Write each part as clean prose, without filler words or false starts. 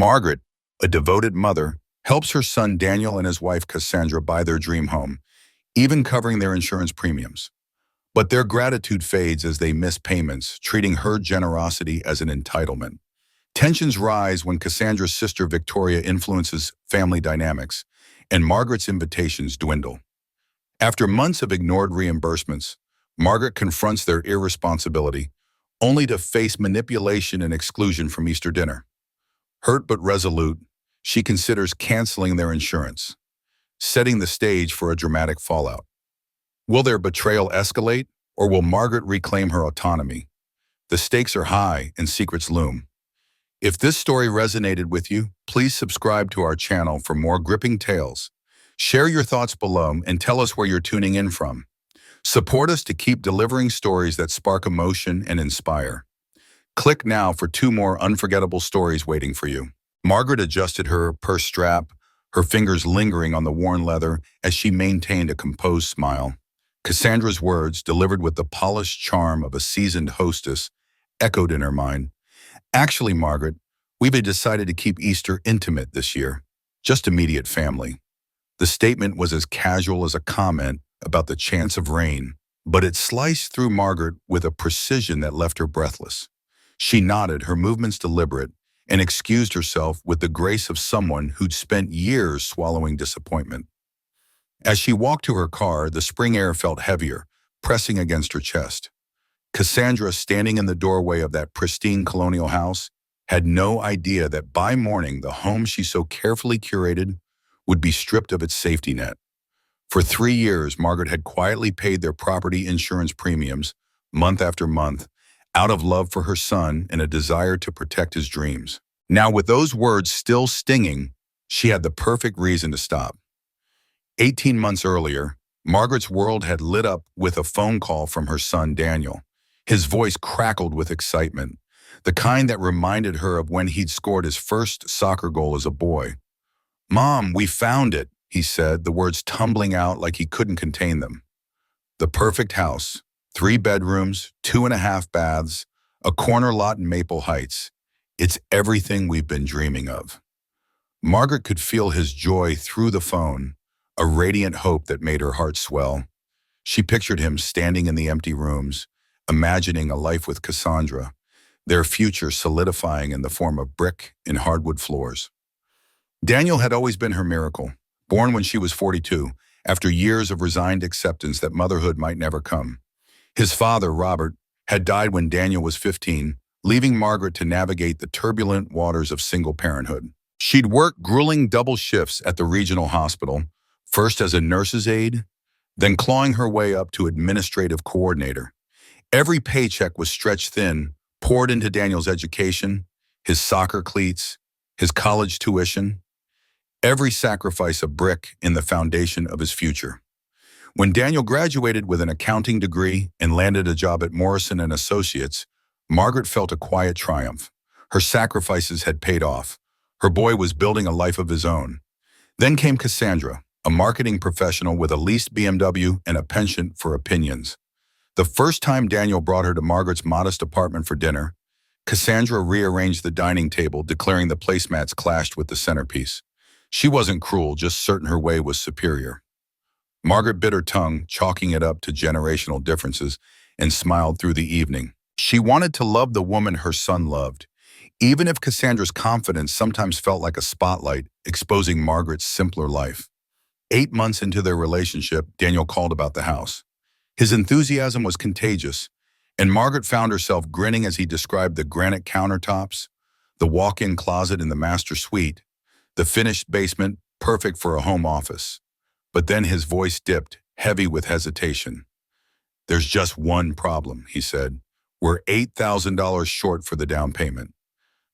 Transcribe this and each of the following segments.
Margaret, a devoted mother, helps her son Daniel and his wife Cassandra buy their dream home, even covering their insurance premiums. But their gratitude fades as they miss payments, treating her generosity as an entitlement. Tensions rise when Cassandra's sister Victoria influences family dynamics, and Margaret's invitations dwindle. After months of ignored reimbursements, Margaret confronts their irresponsibility, only to face manipulation and exclusion from Easter dinner. Hurt but resolute, she considers canceling their insurance, setting the stage for a dramatic fallout. Will their betrayal escalate, or will Margaret reclaim her autonomy? The stakes are high and secrets loom. If this story resonated with you, please subscribe to our channel for more gripping tales. Share your thoughts below and tell us where you're tuning in from. Support us to keep delivering stories that spark emotion and inspire. Click now for 2 more unforgettable stories waiting for you. Margaret adjusted her purse strap, her fingers lingering on the worn leather as she maintained a composed smile. Cassandra's words, delivered with the polished charm of a seasoned hostess, echoed in her mind. Actually, Margaret, we've decided to keep Easter intimate this year, just immediate family. The statement was as casual as a comment about the chance of rain, but it sliced through Margaret with a precision that left her breathless. She nodded, her movements deliberate, and excused herself with the grace of someone who'd spent years swallowing disappointment. As she walked to her car, the spring air felt heavier, pressing against her chest. Cassandra, standing in the doorway of that pristine colonial house, had no idea that by morning the home she so carefully curated would be stripped of its safety net. For 3 years, Margaret had quietly paid their property insurance premiums, month after month, out of love for her son and a desire to protect his dreams. Now, with those words still stinging, she had the perfect reason to stop. 18 months earlier, Margaret's world had lit up with a phone call from her son Daniel. His voice crackled with excitement, the kind that reminded her of when he'd scored his first soccer goal as a boy. "Mom, we found it," he said, the words tumbling out like he couldn't contain them. The perfect house, 3 bedrooms, 2.5 baths, a corner lot in Maple Heights. It's everything we've been dreaming of. Margaret could feel his joy through the phone, a radiant hope that made her heart swell. She pictured him standing in the empty rooms, imagining a life with Cassandra, their future solidifying in the form of brick and hardwood floors. Daniel had always been her miracle, born when she was 42, after years of resigned acceptance that motherhood might never come. His father, Robert, had died when Daniel was 15, leaving Margaret to navigate the turbulent waters of single parenthood. She'd worked grueling double shifts at the regional hospital, first as a nurse's aide, then clawing her way up to administrative coordinator. Every paycheck was stretched thin, poured into Daniel's education, his soccer cleats, his college tuition, every sacrifice a brick in the foundation of his future. When Daniel graduated with an accounting degree and landed a job at Morrison & Associates, Margaret felt a quiet triumph. Her sacrifices had paid off. Her boy was building a life of his own. Then came Cassandra, a marketing professional with a leased BMW and a penchant for opinions. The first time Daniel brought her to Margaret's modest apartment for dinner, Cassandra rearranged the dining table, declaring the placemats clashed with the centerpiece. She wasn't cruel, just certain her way was superior. Margaret bit her tongue, chalking it up to generational differences, and smiled through the evening. She wanted to love the woman her son loved, even if Cassandra's confidence sometimes felt like a spotlight, exposing Margaret's simpler life. 8 months into their relationship, Daniel called about the house. His enthusiasm was contagious, and Margaret found herself grinning as he described the granite countertops, the walk-in closet in the master suite, the finished basement, perfect for a home office. But then his voice dipped, heavy with hesitation. "There's just one problem," he said. "We're $8,000 short for the down payment.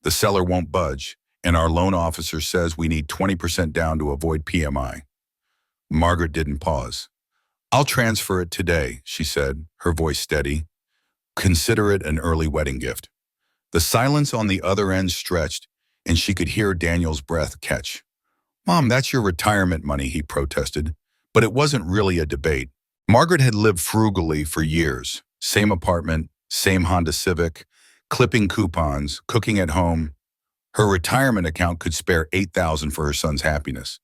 The seller won't budge, and our loan officer says we need 20% down to avoid PMI. Margaret didn't pause. "I'll transfer it today," she said, her voice steady. "Consider it an early wedding gift." The silence on the other end stretched, and she could hear Daniel's breath catch. "Mom, that's your retirement money," he protested, but it wasn't really a debate. Margaret had lived frugally for years. Same apartment, same Honda Civic, clipping coupons, cooking at home. Her retirement account could spare $8,000 for her son's happiness.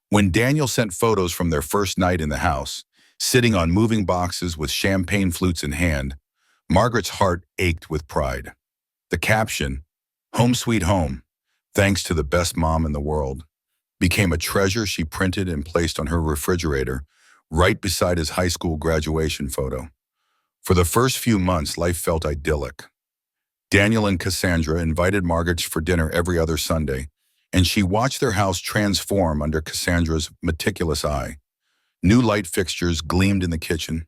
When Daniel sent photos from their first night in the house, sitting on moving boxes with champagne flutes in hand, Margaret's heart ached with pride. The caption, "Home Sweet Home, thanks to the best mom in the world," became a treasure she printed and placed on her refrigerator, right beside his high school graduation photo. For the first few months, life felt idyllic. Daniel and Cassandra invited Margaret for dinner every other Sunday, and she watched their house transform under Cassandra's meticulous eye. New light fixtures gleamed in the kitchen,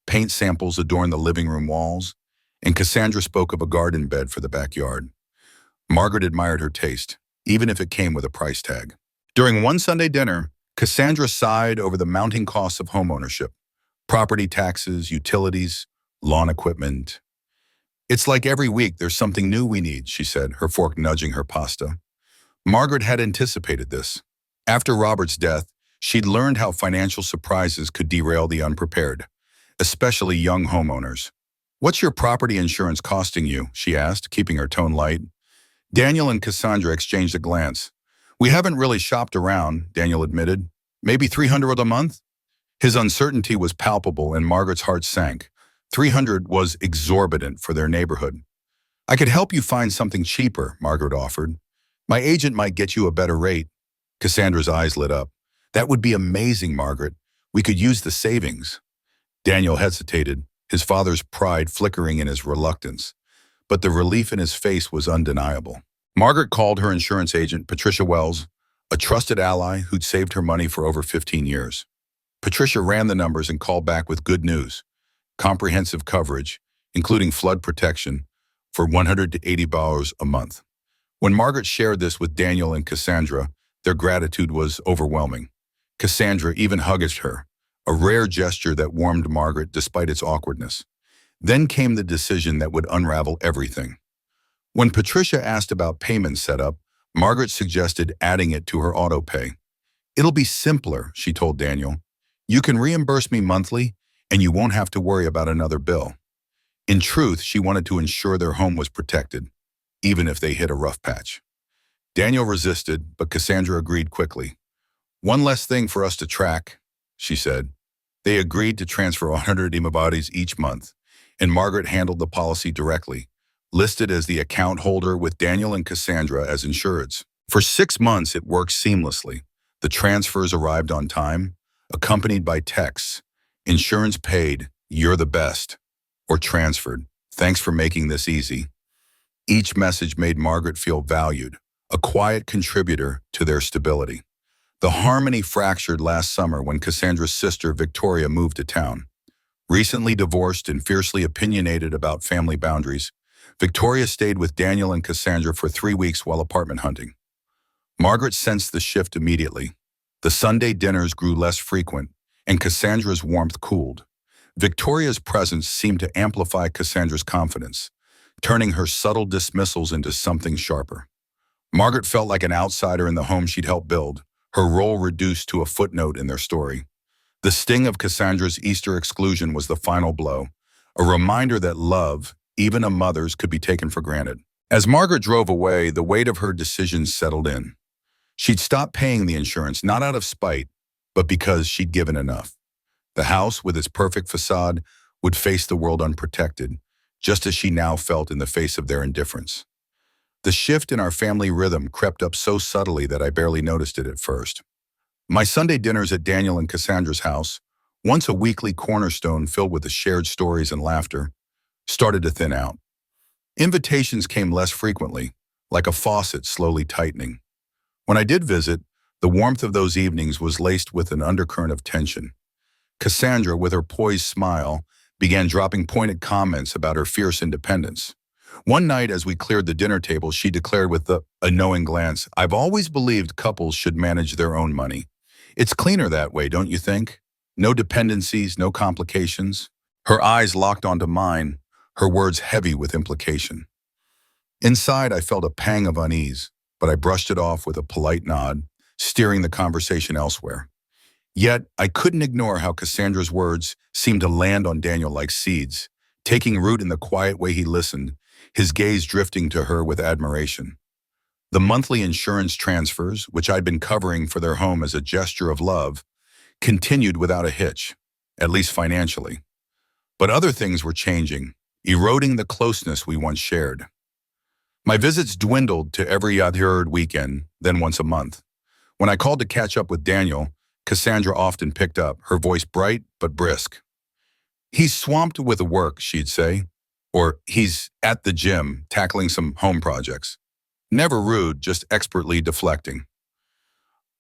paint samples adorned the living room walls, and Cassandra spoke of a garden bed for the backyard. Margaret admired her taste, even if it came with a price tag. During one Sunday dinner, Cassandra sighed over the mounting costs of homeownership, property taxes, utilities, lawn equipment. "It's like every week there's something new we need," she said, her fork nudging her pasta. Margaret had anticipated this. After Robert's death, she'd learned how financial surprises could derail the unprepared, especially young homeowners. "What's your property insurance costing you?" she asked, keeping her tone light. Daniel and Cassandra exchanged a glance. "We haven't really shopped around," Daniel admitted. "Maybe $300 a month?" His uncertainty was palpable and Margaret's heart sank. 300 was exorbitant for their neighborhood. "I could help you find something cheaper," Margaret offered. "My agent might get you a better rate." Cassandra's eyes lit up. "That would be amazing, Margaret. We could use the savings." Daniel hesitated, his father's pride flickering in his reluctance, but the relief in his face was undeniable. Margaret called her insurance agent, Patricia Wells, a trusted ally who'd saved her money for over 15 years. Patricia ran the numbers and called back with good news: comprehensive coverage, including flood protection, for $180 a month. When Margaret shared this with Daniel and Cassandra, their gratitude was overwhelming. Cassandra even hugged her, a rare gesture that warmed Margaret despite its awkwardness. Then came the decision that would unravel everything. When Patricia asked about payment setup, Margaret suggested adding it to her auto pay. "It'll be simpler," she told Daniel. "You can reimburse me monthly, and you won't have to worry about another bill." In truth, she wanted to ensure their home was protected, even if they hit a rough patch. Daniel resisted, but Cassandra agreed quickly. "One less thing for us to track," she said. They agreed to transfer 100 imabadis each month, and Margaret handled the policy directly, listed as the account holder with Daniel and Cassandra as insureds. For 6 months, it worked seamlessly. The transfers arrived on time, accompanied by texts: "Insurance paid, you're the best," or transferred, "Thanks for making this easy." Each message made Margaret feel valued, a quiet contributor to their stability. The harmony fractured last summer when Cassandra's sister Victoria moved to town. Recently divorced and fiercely opinionated about family boundaries, Victoria stayed with Daniel and Cassandra for 3 weeks while apartment hunting. Margaret sensed the shift immediately. The Sunday dinners grew less frequent, and Cassandra's warmth cooled. Victoria's presence seemed to amplify Cassandra's confidence, turning her subtle dismissals into something sharper. Margaret felt like an outsider in the home she'd helped build, her role reduced to a footnote in their story. The sting of Cassandra's Easter exclusion was the final blow, a reminder that love, even a mother's, could be taken for granted. As Margaret drove away, the weight of her decisions settled in. She'd stopped paying the insurance, not out of spite, but because she'd given enough. The house, with its perfect facade, would face the world unprotected, just as she now felt in the face of their indifference. The shift in our family rhythm crept up so subtly that I barely noticed it at first. My Sunday dinners at Daniel and Cassandra's house, once a weekly cornerstone filled with the shared stories and laughter, started to thin out. Invitations came less frequently, like a faucet slowly tightening. When I did visit, the warmth of those evenings was laced with an undercurrent of tension. Cassandra, with her poised smile, began dropping pointed comments about her fierce independence. One night, as we cleared the dinner table, she declared with a knowing glance, "I've always believed couples should manage their own money. It's cleaner that way, don't you think? No dependencies, no complications." Her eyes locked onto mine, her words heavy with implication. Inside, I felt a pang of unease, but I brushed it off with a polite nod, steering the conversation elsewhere. Yet, I couldn't ignore how Cassandra's words seemed to land on Daniel like seeds, taking root in the quiet way he listened, his gaze drifting to her with admiration. The monthly insurance transfers, which I'd been covering for their home as a gesture of love, continued without a hitch, at least financially. But other things were changing, eroding the closeness we once shared. My visits dwindled to every other weekend, then once a month. When I called to catch up with Daniel, Cassandra often picked up, her voice bright but brisk. "He's swamped with work," she'd say, or "he's at the gym tackling some home projects." Never rude, just expertly deflecting.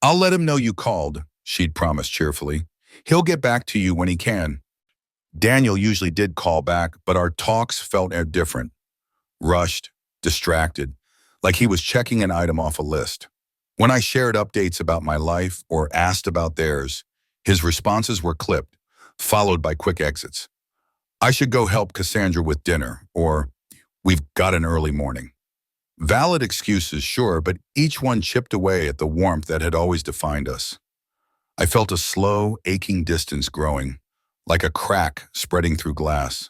"I'll let him know you called," she'd promise cheerfully. "He'll get back to you when he can." Daniel usually did call back, but our talks felt different. Rushed, distracted, like he was checking an item off a list. When I shared updates about my life or asked about theirs, his responses were clipped, followed by quick exits. "I should go help Cassandra with dinner," or "we've got an early morning." Valid excuses, sure, but each one chipped away at the warmth that had always defined us. I felt a slow, aching distance growing, like a crack spreading through glass.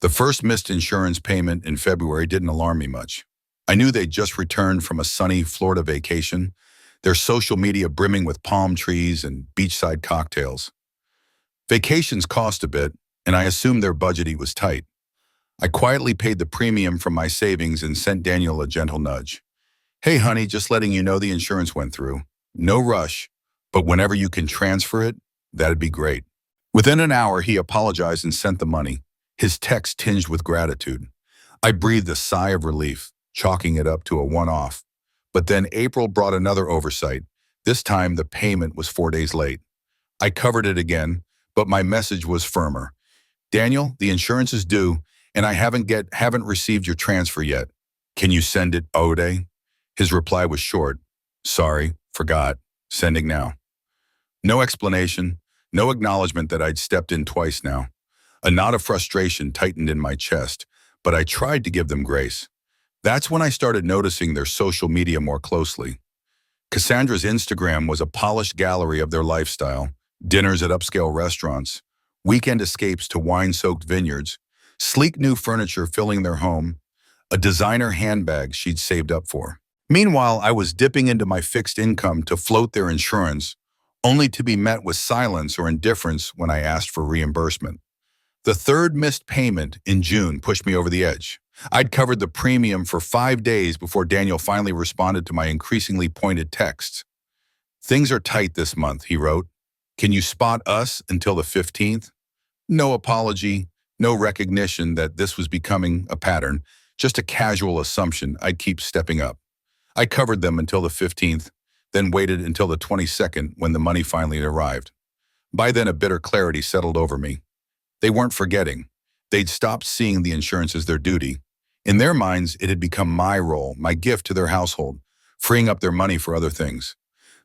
The first missed insurance payment in February didn't alarm me much. I knew they'd just returned from a sunny Florida vacation, their social media brimming with palm trees and beachside cocktails. Vacations cost a bit, and I assumed their budget was tight. I quietly paid the premium from my savings and sent Daniel a gentle nudge. "Hey, honey, just letting you know the insurance went through. No rush, but whenever you can transfer it, that'd be great." Within an hour, he apologized and sent the money, his text tinged with gratitude. I breathed a sigh of relief, chalking it up to a one-off. But then April brought another oversight. This time, the payment was 4 days late. I covered it again, but my message was firmer. "Daniel, the insurance is due, and I haven't received your transfer yet. Can you send it Ode?" His reply was short. "Sorry, forgot. Sending now." No explanation, no acknowledgement that I'd stepped in twice now. A knot of frustration tightened in my chest, but I tried to give them grace. That's when I started noticing their social media more closely. Cassandra's Instagram was a polished gallery of their lifestyle, dinners at upscale restaurants, weekend escapes to wine-soaked vineyards, sleek new furniture filling their home, a designer handbag she'd saved up for. Meanwhile, I was dipping into my fixed income to float their insurance, only to be met with silence or indifference when I asked for reimbursement. The third missed payment in June pushed me over the edge. I'd covered the premium for 5 days before Daniel finally responded to my increasingly pointed texts. "Things are tight this month," he wrote. "Can you spot us until the 15th? No apology, no recognition that this was becoming a pattern, just a casual assumption I'd keep stepping up. I covered them until the 15th, then waited until the 22nd when the money finally arrived. By then, a bitter clarity settled over me. They weren't forgetting. They'd stopped seeing the insurance as their duty. In their minds, it had become my role, my gift to their household, freeing up their money for other things.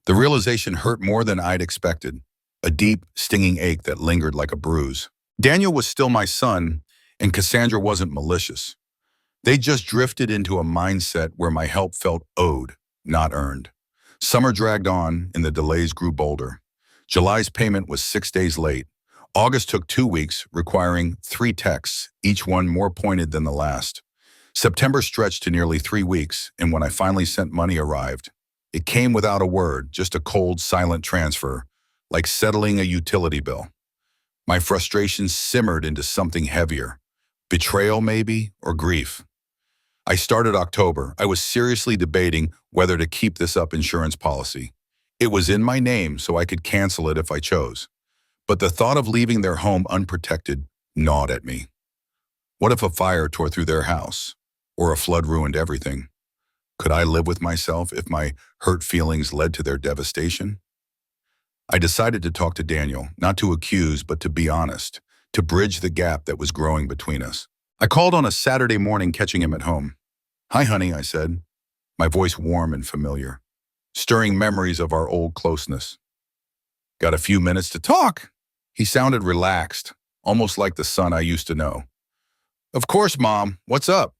The realization hurt more than I'd expected, a deep, stinging ache that lingered like a bruise. Daniel was still my son, and Cassandra wasn't malicious. They just drifted into a mindset where my help felt owed, not earned. Summer dragged on, and the delays grew bolder. July's payment was 6 days late. August took 2 weeks, requiring 3 texts, each one more pointed than the last. September stretched to nearly 3 weeks, and when I finally sent money arrived. It came without a word, just a cold, silent transfer, like settling a utility bill. My frustration simmered into something heavier. Betrayal, maybe, or grief. I started October. I was seriously debating whether to keep this up insurance policy. It was in my name, so I could cancel it if I chose. But the thought of leaving their home unprotected gnawed at me. What if a fire tore through their house? Or a flood ruined everything? Could I live with myself if my hurt feelings led to their devastation? I decided to talk to Daniel, not to accuse, but to be honest, to bridge the gap that was growing between us. I called on a Saturday morning, catching him at home. "Hi, honey," I said, my voice warm and familiar, stirring memories of our old closeness. "Got a few minutes to talk?" He sounded relaxed, almost like the son I used to know. "Of course, Mom. What's up?"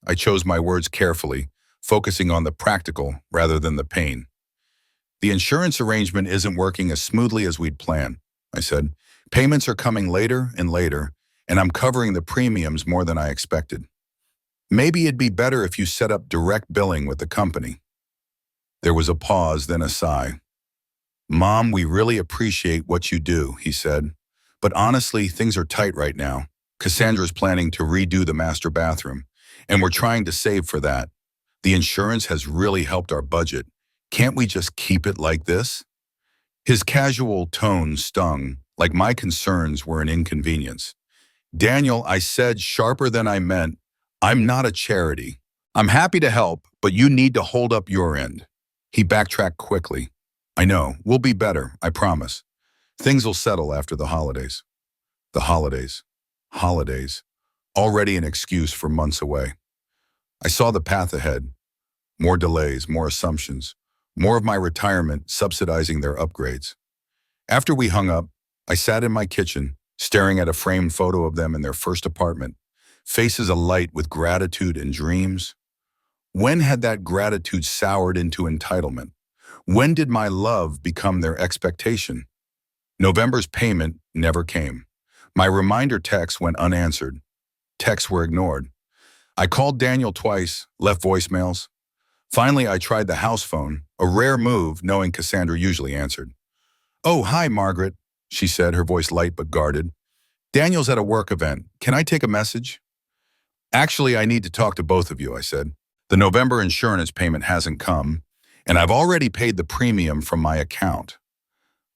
I chose my words carefully, focusing on the practical rather than the pain. "The insurance arrangement isn't working as smoothly as we'd planned," I said. "Payments are coming later and later, and I'm covering the premiums more than I expected." Maybe it'd be better if you set up direct billing with the company. There was a pause, then a sigh. Mom, we really appreciate what you do, he said. But honestly, things are tight right now. Cassandra's planning to redo the master bathroom, and we're trying to save for that. The insurance has really helped our budget. Can't we just keep it like this? His casual tone stung, like my concerns were an inconvenience. Daniel, I said sharper than I meant, I'm not a charity. I'm happy to help, but you need to hold up your end. He backtracked quickly. I know, we'll be better, I promise. Things will settle after the holidays. The holidays. Holidays. Already an excuse for months away. I saw the path ahead. More delays, more assumptions, more of my retirement subsidizing their upgrades. After we hung up, I sat in my kitchen, staring at a framed photo of them in their first apartment, faces alight with gratitude and dreams. When had that gratitude soured into entitlement? When did my love become their expectation? November's payment never came. My reminder texts went unanswered. Texts were ignored. I called Daniel twice, left voicemails. Finally, I tried the house phone, a rare move knowing Cassandra usually answered. Oh, hi, Margaret, she said, her voice light but guarded. Daniel's at a work event. Can I take a message? Actually, I need to talk to both of you, I said. The November insurance payment hasn't come, and I've already paid the premium from my account.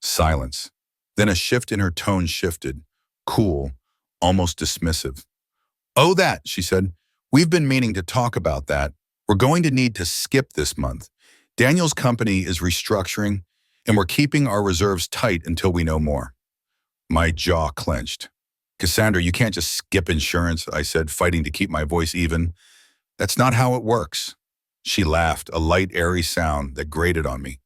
Silence. Then a shift in her tone shifted, cool, almost dismissive. Oh, that, she said. We've been meaning to talk about that. We're going to need to skip this month. Daniel's company is restructuring, and we're keeping our reserves tight until we know more. My jaw clenched. Cassandra, you can't just skip insurance, I said, fighting to keep my voice even. That's not how it works. She laughed, a light, airy sound that grated on me.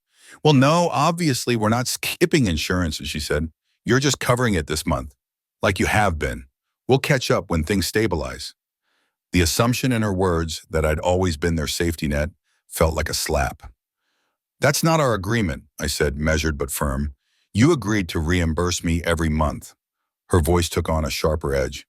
Well, no, obviously we're not skipping insurance, she said. You're just covering it this month, like you have been. We'll catch up when things stabilize. The assumption in her words that I'd always been their safety net felt like a slap. That's not our agreement, I said, measured but firm. You agreed to reimburse me every month. Her voice took on a sharper edge.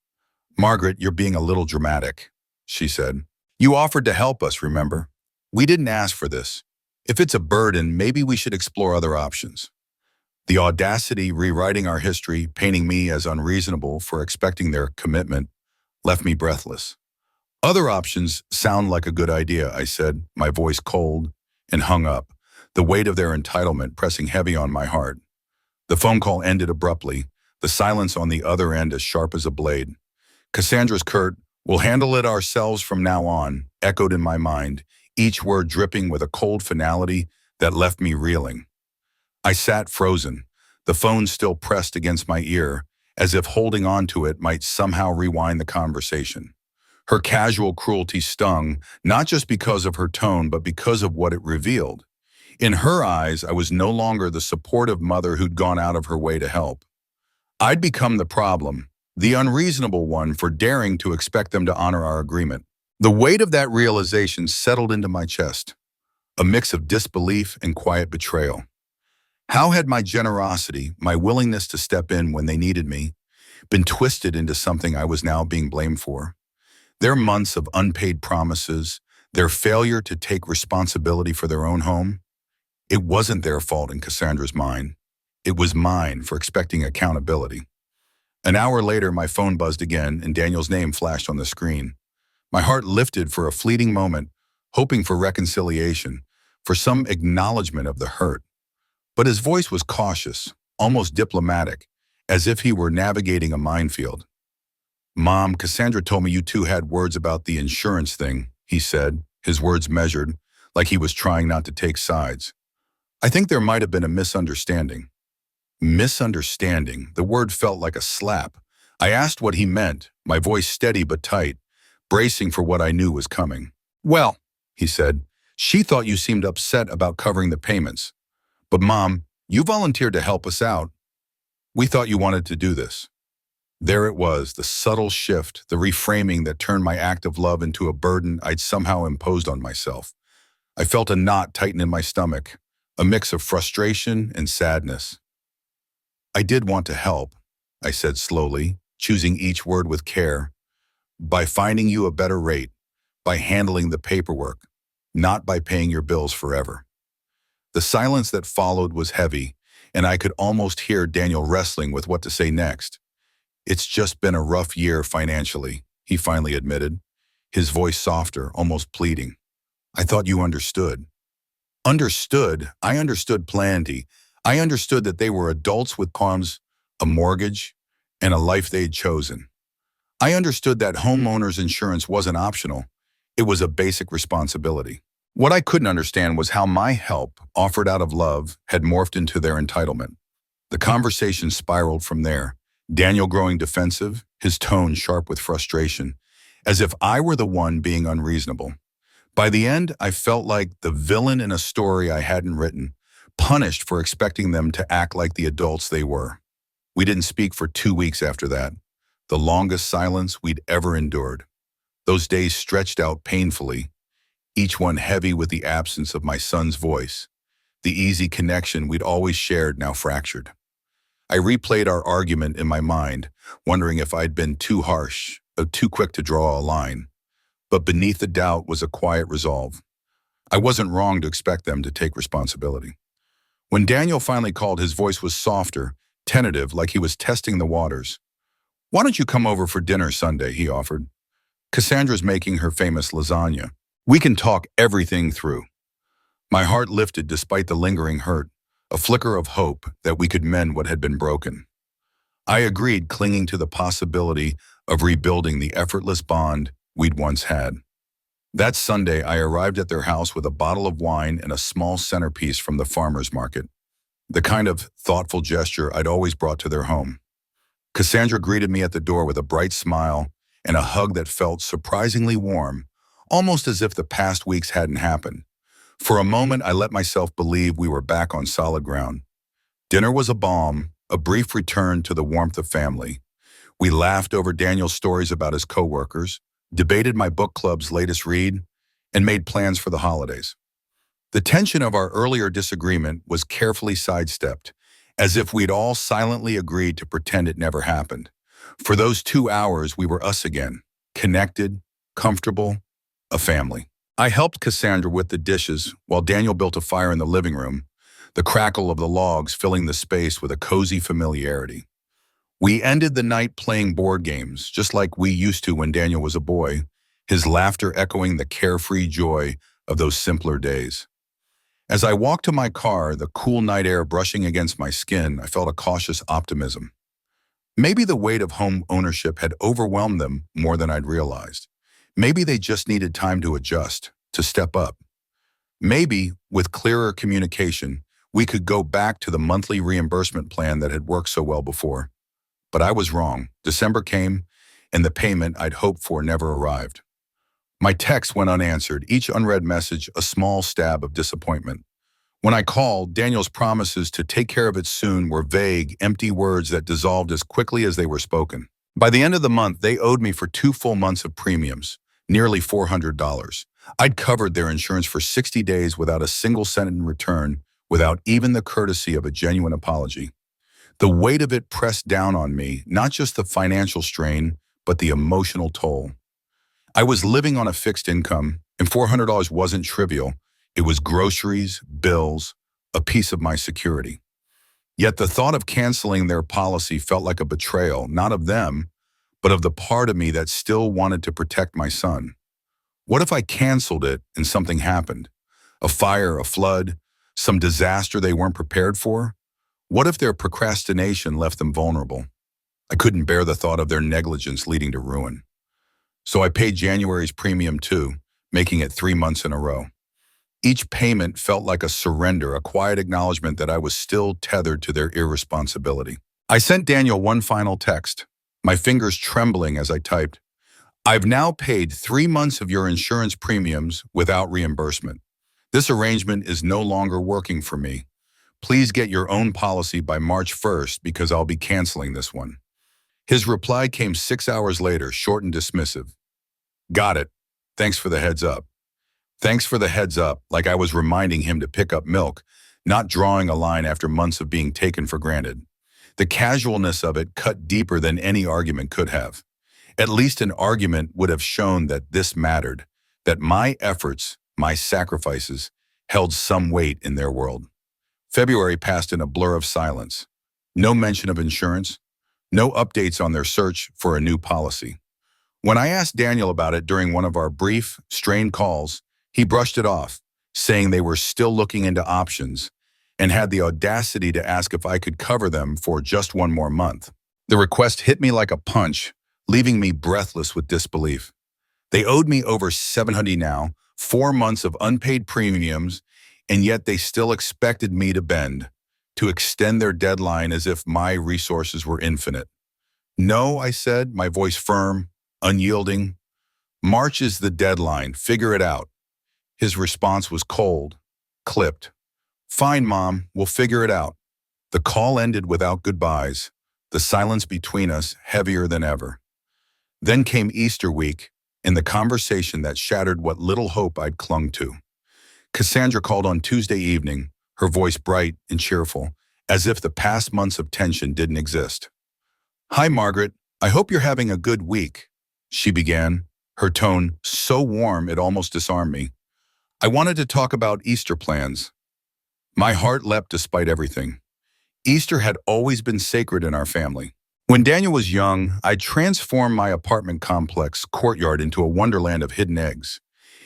Margaret, you're being a little dramatic, she said. You offered to help us, remember? We didn't ask for this. If it's a burden, maybe we should explore other options. The audacity rewriting our history, painting me as unreasonable for expecting their commitment, left me breathless. Other options sound like a good idea, I said, my voice cold, and hung up, the weight of their entitlement pressing heavy on my heart. The phone call ended abruptly, the silence on the other end as sharp as a blade. Cassandra's curt, "We'll handle it ourselves from now on," echoed in my mind, each word dripping with a cold finality that left me reeling. I sat frozen, the phone still pressed against my ear, as if holding on to it might somehow rewind the conversation. Her casual cruelty stung, not just because of her tone, but because of what it revealed. In her eyes, I was no longer the supportive mother who'd gone out of her way to help. I'd become the problem, the unreasonable one for daring to expect them to honor our agreement. The weight of that realization settled into my chest, a mix of disbelief and quiet betrayal. How had my generosity, my willingness to step in when they needed me, been twisted into something I was now being blamed for? Their months of unpaid promises, their failure to take responsibility for their own home, it wasn't their fault in Cassandra's mind. It was mine for expecting accountability. An hour later, my phone buzzed again and Daniel's name flashed on the screen. My heart lifted for a fleeting moment, hoping for reconciliation, for some acknowledgement of the hurt. But his voice was cautious, almost diplomatic, as if he were navigating a minefield. Mom, Cassandra told me you two had words about the insurance thing, he said, his words measured, like he was trying not to take sides. I think there might have been a misunderstanding. Misunderstanding, the word felt like a slap. I asked what he meant, my voice steady but tight, bracing for what I knew was coming. Well, he said, she thought you seemed upset about covering the payments. But Mom, you volunteered to help us out. We thought you wanted to do this. There it was, the subtle shift, the reframing that turned my act of love into a burden I'd somehow imposed on myself. I felt a knot tighten in my stomach, a mix of frustration and sadness. I did want to help, I said slowly, choosing each word with care, by finding you a better rate, by handling the paperwork, not by paying your bills forever. The silence that followed was heavy, and I could almost hear Daniel wrestling with what to say next. "It's just been a rough year financially," he finally admitted, his voice softer, almost pleading. "I thought you understood." Understood? I understood plenty. I understood that they were adults with homes, a mortgage, and a life they'd chosen. I understood that homeowners insurance wasn't optional. It was a basic responsibility. What I couldn't understand was how my help, offered out of love, had morphed into their entitlement. The conversation spiraled from there, Daniel growing defensive, his tone sharp with frustration, as if I were the one being unreasonable. By the end, I felt like the villain in a story I hadn't written, punished for expecting them to act like the adults they were. We didn't speak for 2 weeks after that, the longest silence we'd ever endured. Those days stretched out painfully, each one heavy with the absence of my son's voice, the easy connection we'd always shared now fractured. I replayed our argument in my mind, wondering if I'd been too harsh, too quick to draw a line. But beneath the doubt was a quiet resolve. I wasn't wrong to expect them to take responsibility. When Daniel finally called, his voice was softer, tentative, like he was testing the waters. "Why don't you come over for dinner Sunday?" he offered. "Cassandra's making her famous lasagna. We can talk everything through." My heart lifted despite the lingering hurt, a flicker of hope that we could mend what had been broken. I agreed, clinging to the possibility of rebuilding the effortless bond we'd once had. That Sunday, I arrived at their house with a bottle of wine and a small centerpiece from the farmer's market, the kind of thoughtful gesture I'd always brought to their home. Cassandra greeted me at the door with a bright smile and a hug that felt surprisingly warm, almost as if the past weeks hadn't happened. For a moment, I let myself believe we were back on solid ground. Dinner was a balm, a brief return to the warmth of family. We laughed over Daniel's stories about his coworkers, debated my book club's latest read, and made plans for the holidays. The tension of our earlier disagreement was carefully sidestepped, as if we'd all silently agreed to pretend it never happened. For those 2 hours, we were us again, connected, comfortable, a family. I helped Cassandra with the dishes while Daniel built a fire in the living room, the crackle of the logs filling the space with a cozy familiarity. We ended the night playing board games, just like we used to when Daniel was a boy, his laughter echoing the carefree joy of those simpler days. As I walked to my car, the cool night air brushing against my skin, I felt a cautious optimism. Maybe the weight of home ownership had overwhelmed them more than I'd realized. Maybe they just needed time to adjust, to step up. Maybe, with clearer communication, we could go back to the monthly reimbursement plan that had worked so well before. But I was wrong. December came, and the payment I'd hoped for never arrived. My texts went unanswered, each unread message a small stab of disappointment. When I called, Daniel's promises to take care of it soon were vague, empty words that dissolved as quickly as they were spoken. By the end of the month, they owed me for 2 full months of premiums, nearly $400. I'd covered their insurance for 60 days without a single cent in return, without even the courtesy of a genuine apology. The weight of it pressed down on me, not just the financial strain, but the emotional toll. I was living on a fixed income, and $400 wasn't trivial. It was groceries, bills, a piece of my security. Yet the thought of canceling their policy felt like a betrayal, not of them, but of the part of me that still wanted to protect my son. What if I canceled it and something happened? A fire, a flood, some disaster they weren't prepared for? What if their procrastination left them vulnerable? I couldn't bear the thought of their negligence leading to ruin. So I paid January's premium too, making it 3 months in a row. Each payment felt like a surrender, a quiet acknowledgement that I was still tethered to their irresponsibility. I sent Daniel one final text, my fingers trembling as I typed, "I've now paid 3 months of your insurance premiums without reimbursement. This arrangement is no longer working for me. Please get your own policy by March 1st because I'll be canceling this one." His reply came 6 hours later, short and dismissive. "Got it. Thanks for the heads up." Thanks for the heads up, like I was reminding him to pick up milk, not drawing a line after months of being taken for granted. The casualness of it cut deeper than any argument could have. At least an argument would have shown that this mattered, that my efforts, my sacrifices, held some weight in their world. February passed in a blur of silence. No mention of insurance, no updates on their search for a new policy. When I asked Daniel about it during one of our brief, strained calls, he brushed it off, saying they were still looking into options and had the audacity to ask if I could cover them for just one more month. The request hit me like a punch, leaving me breathless with disbelief. They owed me over $700 now, 4 months of unpaid premiums, and yet they still expected me to bend, to extend their deadline as if my resources were infinite. No, I said, my voice firm, unyielding. March is the deadline, figure it out. His response was cold, clipped. Fine, Mom, we'll figure it out. The call ended without goodbyes, the silence between us heavier than ever. Then came Easter week, and the conversation that shattered what little hope I'd clung to. Cassandra called on Tuesday evening, her voice bright and cheerful, as if the past months of tension didn't exist. Hi, Margaret. I hope you're having a good week, she began, her tone so warm it almost disarmed me. I wanted to talk about Easter plans. My heart leapt despite everything. Easter had always been sacred in our family. When Daniel was young, I transformed my apartment complex courtyard into a wonderland of hidden eggs,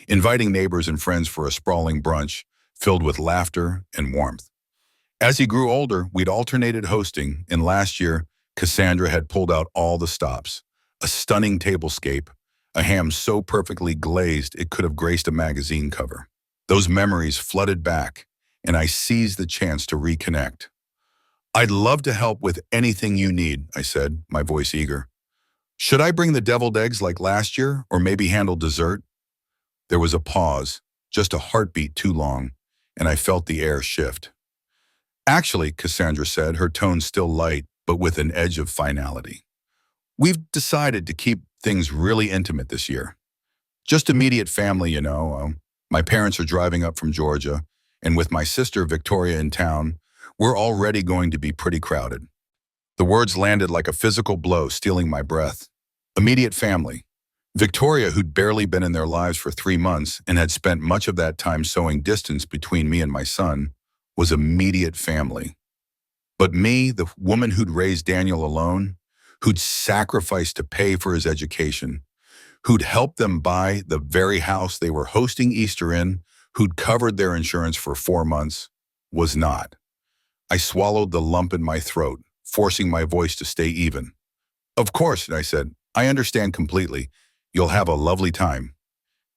inviting neighbors and friends for a sprawling brunch filled with laughter and warmth. As he grew older, we'd alternated hosting, and last year, Cassandra had pulled out all the stops. A stunning tablescape, a ham so perfectly glazed it could have graced a magazine cover. Those memories flooded back, and I seized the chance to reconnect. I'd love to help with anything you need, I said, my voice eager. Should I bring the deviled eggs like last year, or maybe handle dessert? There was a pause, just a heartbeat too long, and I felt the air shift. Actually, Cassandra said, her tone still light, but with an edge of finality. We've decided to keep things really intimate this year. Just immediate family, you know. My parents are driving up from Georgia, and with my sister Victoria in town, we're already going to be pretty crowded. The words landed like a physical blow, stealing my breath. Immediate family. Victoria, who'd barely been in their lives for 3 months and had spent much of that time sowing distance between me and my son, was immediate family. But me, the woman who'd raised Daniel alone, who'd sacrificed to pay for his education, who'd helped them buy the very house they were hosting Easter in, who'd covered their insurance for 4 months, was not. I swallowed the lump in my throat, forcing my voice to stay even. Of course, I said, I understand completely. You'll have a lovely time.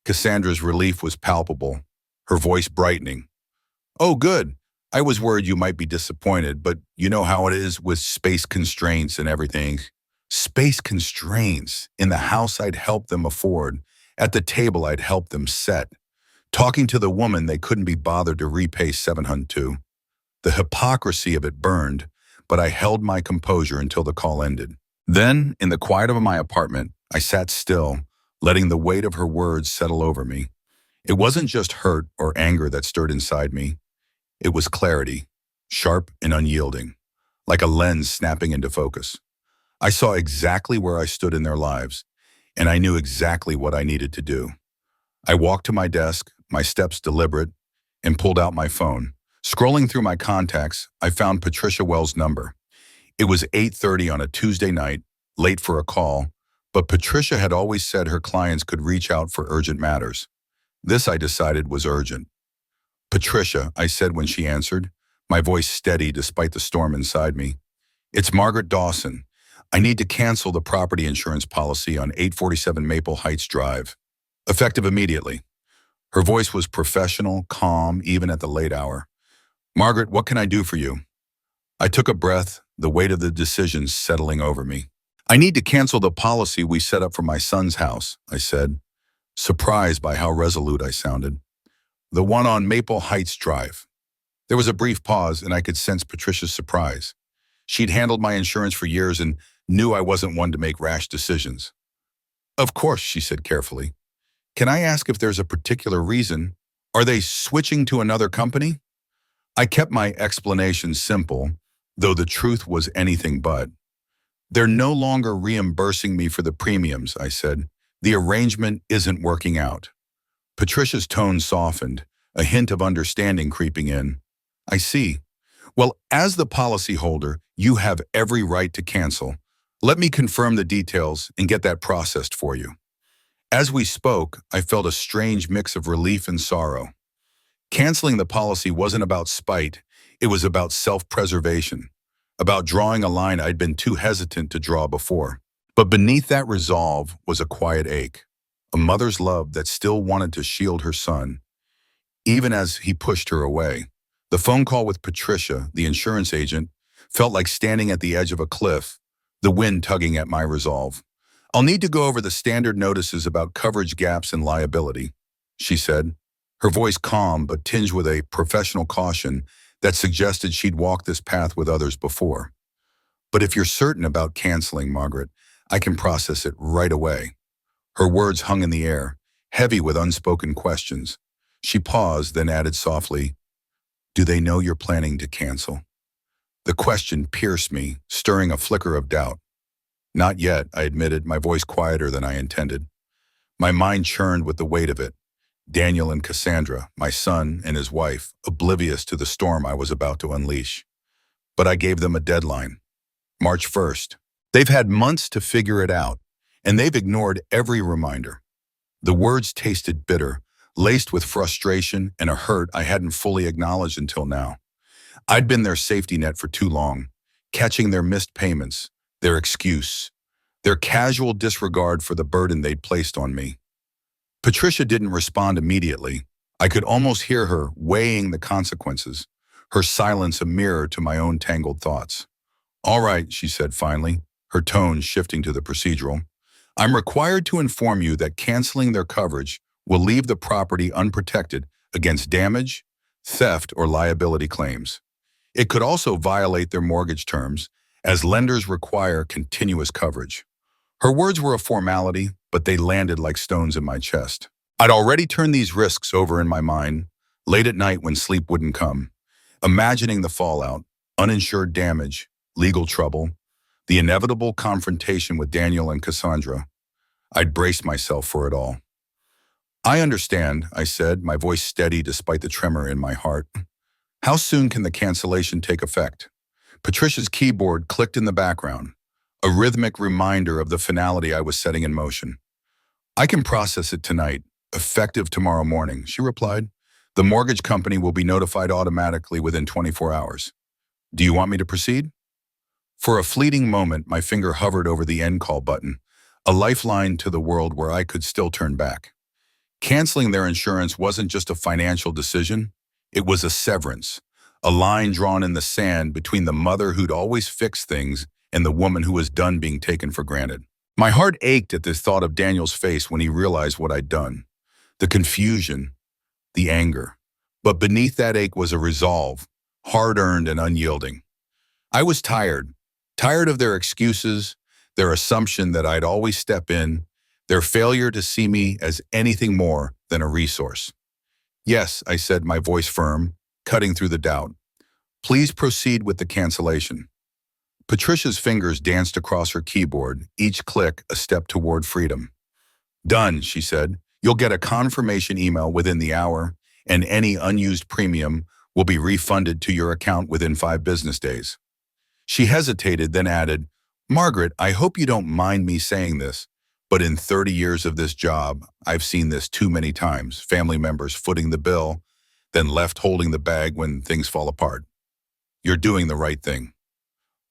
Cassandra's relief was palpable, her voice brightening. Oh, good. I was worried you might be disappointed, but you know how it is with space constraints and everything. Space constraints in the house I'd helped them afford, at the table I'd helped them set, talking to the woman they couldn't be bothered to repay $700 to. The hypocrisy of it burned, but I held my composure until the call ended. Then, in the quiet of my apartment, I sat still, letting the weight of her words settle over me. It wasn't just hurt or anger that stirred inside me. It was clarity, sharp and unyielding, like a lens snapping into focus. I saw exactly where I stood in their lives, and I knew exactly what I needed to do. I walked to my desk, my steps deliberate, and pulled out my phone. Scrolling through my contacts, I found Patricia Wells' number. It was 8:30 on a Tuesday night, late for a call, but Patricia had always said her clients could reach out for urgent matters. This, I decided, was urgent. Patricia, I said when she answered, my voice steady despite the storm inside me. It's Margaret Dawson. I need to cancel the property insurance policy on 847 Maple Heights Drive. Effective immediately. Her voice was professional, calm, even at the late hour. Margaret, what can I do for you? I took a breath, the weight of the decision settling over me. I need to cancel the policy we set up for my son's house, I said, surprised by how resolute I sounded. The one on Maple Heights Drive. There was a brief pause, and I could sense Patricia's surprise. She'd handled my insurance for years and knew I wasn't one to make rash decisions. Of course, she said carefully. Can I ask if there's a particular reason? Are they switching to another company? I kept my explanation simple, though the truth was anything but. They're no longer reimbursing me for the premiums, I said. The arrangement isn't working out. Patricia's tone softened, a hint of understanding creeping in. I see. Well, as the policyholder, you have every right to cancel. Let me confirm the details and get that processed for you. As we spoke, I felt a strange mix of relief and sorrow. Canceling the policy wasn't about spite, it was about self-preservation, about drawing a line I'd been too hesitant to draw before. But beneath that resolve was a quiet ache, a mother's love that still wanted to shield her son, even as he pushed her away. The phone call with Patricia, the insurance agent, felt like standing at the edge of a cliff, the wind tugging at my resolve. I'll need to go over the standard notices about coverage gaps and liability, she said, her voice calm but tinged with a professional caution that suggested she'd walked this path with others before. But if you're certain about canceling, Margaret, I can process it right away. Her words hung in the air, heavy with unspoken questions. She paused, then added softly, "Do they know you're planning to cancel?" The question pierced me, stirring a flicker of doubt. Not yet, I admitted, my voice quieter than I intended. My mind churned with the weight of it. Daniel and Cassandra, my son and his wife, oblivious to the storm I was about to unleash. But I gave them a deadline. March 1st. They've had months to figure it out, and they've ignored every reminder. The words tasted bitter, laced with frustration and a hurt I hadn't fully acknowledged until now. I'd been their safety net for too long, catching their missed payments, their excuse, their casual disregard for the burden they'd placed on me. Patricia didn't respond immediately. I could almost hear her weighing the consequences, her silence a mirror to my own tangled thoughts. "All right," she said finally, her tone shifting to the procedural. "I'm required to inform you that canceling their coverage will leave the property unprotected against damage, theft, or liability claims. It could also violate their mortgage terms, as lenders require continuous coverage." Her words were a formality, but they landed like stones in my chest. I'd already turned these risks over in my mind, late at night when sleep wouldn't come, imagining the fallout, uninsured damage, legal trouble, the inevitable confrontation with Daniel and Cassandra. I'd braced myself for it all. "I understand," I said, my voice steady despite the tremor in my heart. "How soon can the cancellation take effect?" Patricia's keyboard clicked in the background, a rhythmic reminder of the finality I was setting in motion. "I can process it tonight, effective tomorrow morning," she replied. "The mortgage company will be notified automatically within 24 hours. Do you want me to proceed?" For a fleeting moment, my finger hovered over the end call button, a lifeline to the world where I could still turn back. Canceling their insurance wasn't just a financial decision, it was a severance, a line drawn in the sand between the mother who'd always fix things and the woman who was done being taken for granted. My heart ached at the thought of Daniel's face when he realized what I'd done. The confusion, the anger. But beneath that ache was a resolve, hard-earned and unyielding. I was tired of their excuses, their assumption that I'd always step in, their failure to see me as anything more than a resource. "Yes," I said, my voice firm, cutting through the doubt. "Please proceed with the cancellation." Patricia's fingers danced across her keyboard, each click a step toward freedom. "Done," she said. "You'll get a confirmation email within the hour, and any unused premium will be refunded to your account within 5 business days." She hesitated, then added, "Margaret, I hope you don't mind me saying this, but in 30 years of this job, I've seen this too many times, family members footing the bill, then left holding the bag when things fall apart. You're doing the right thing."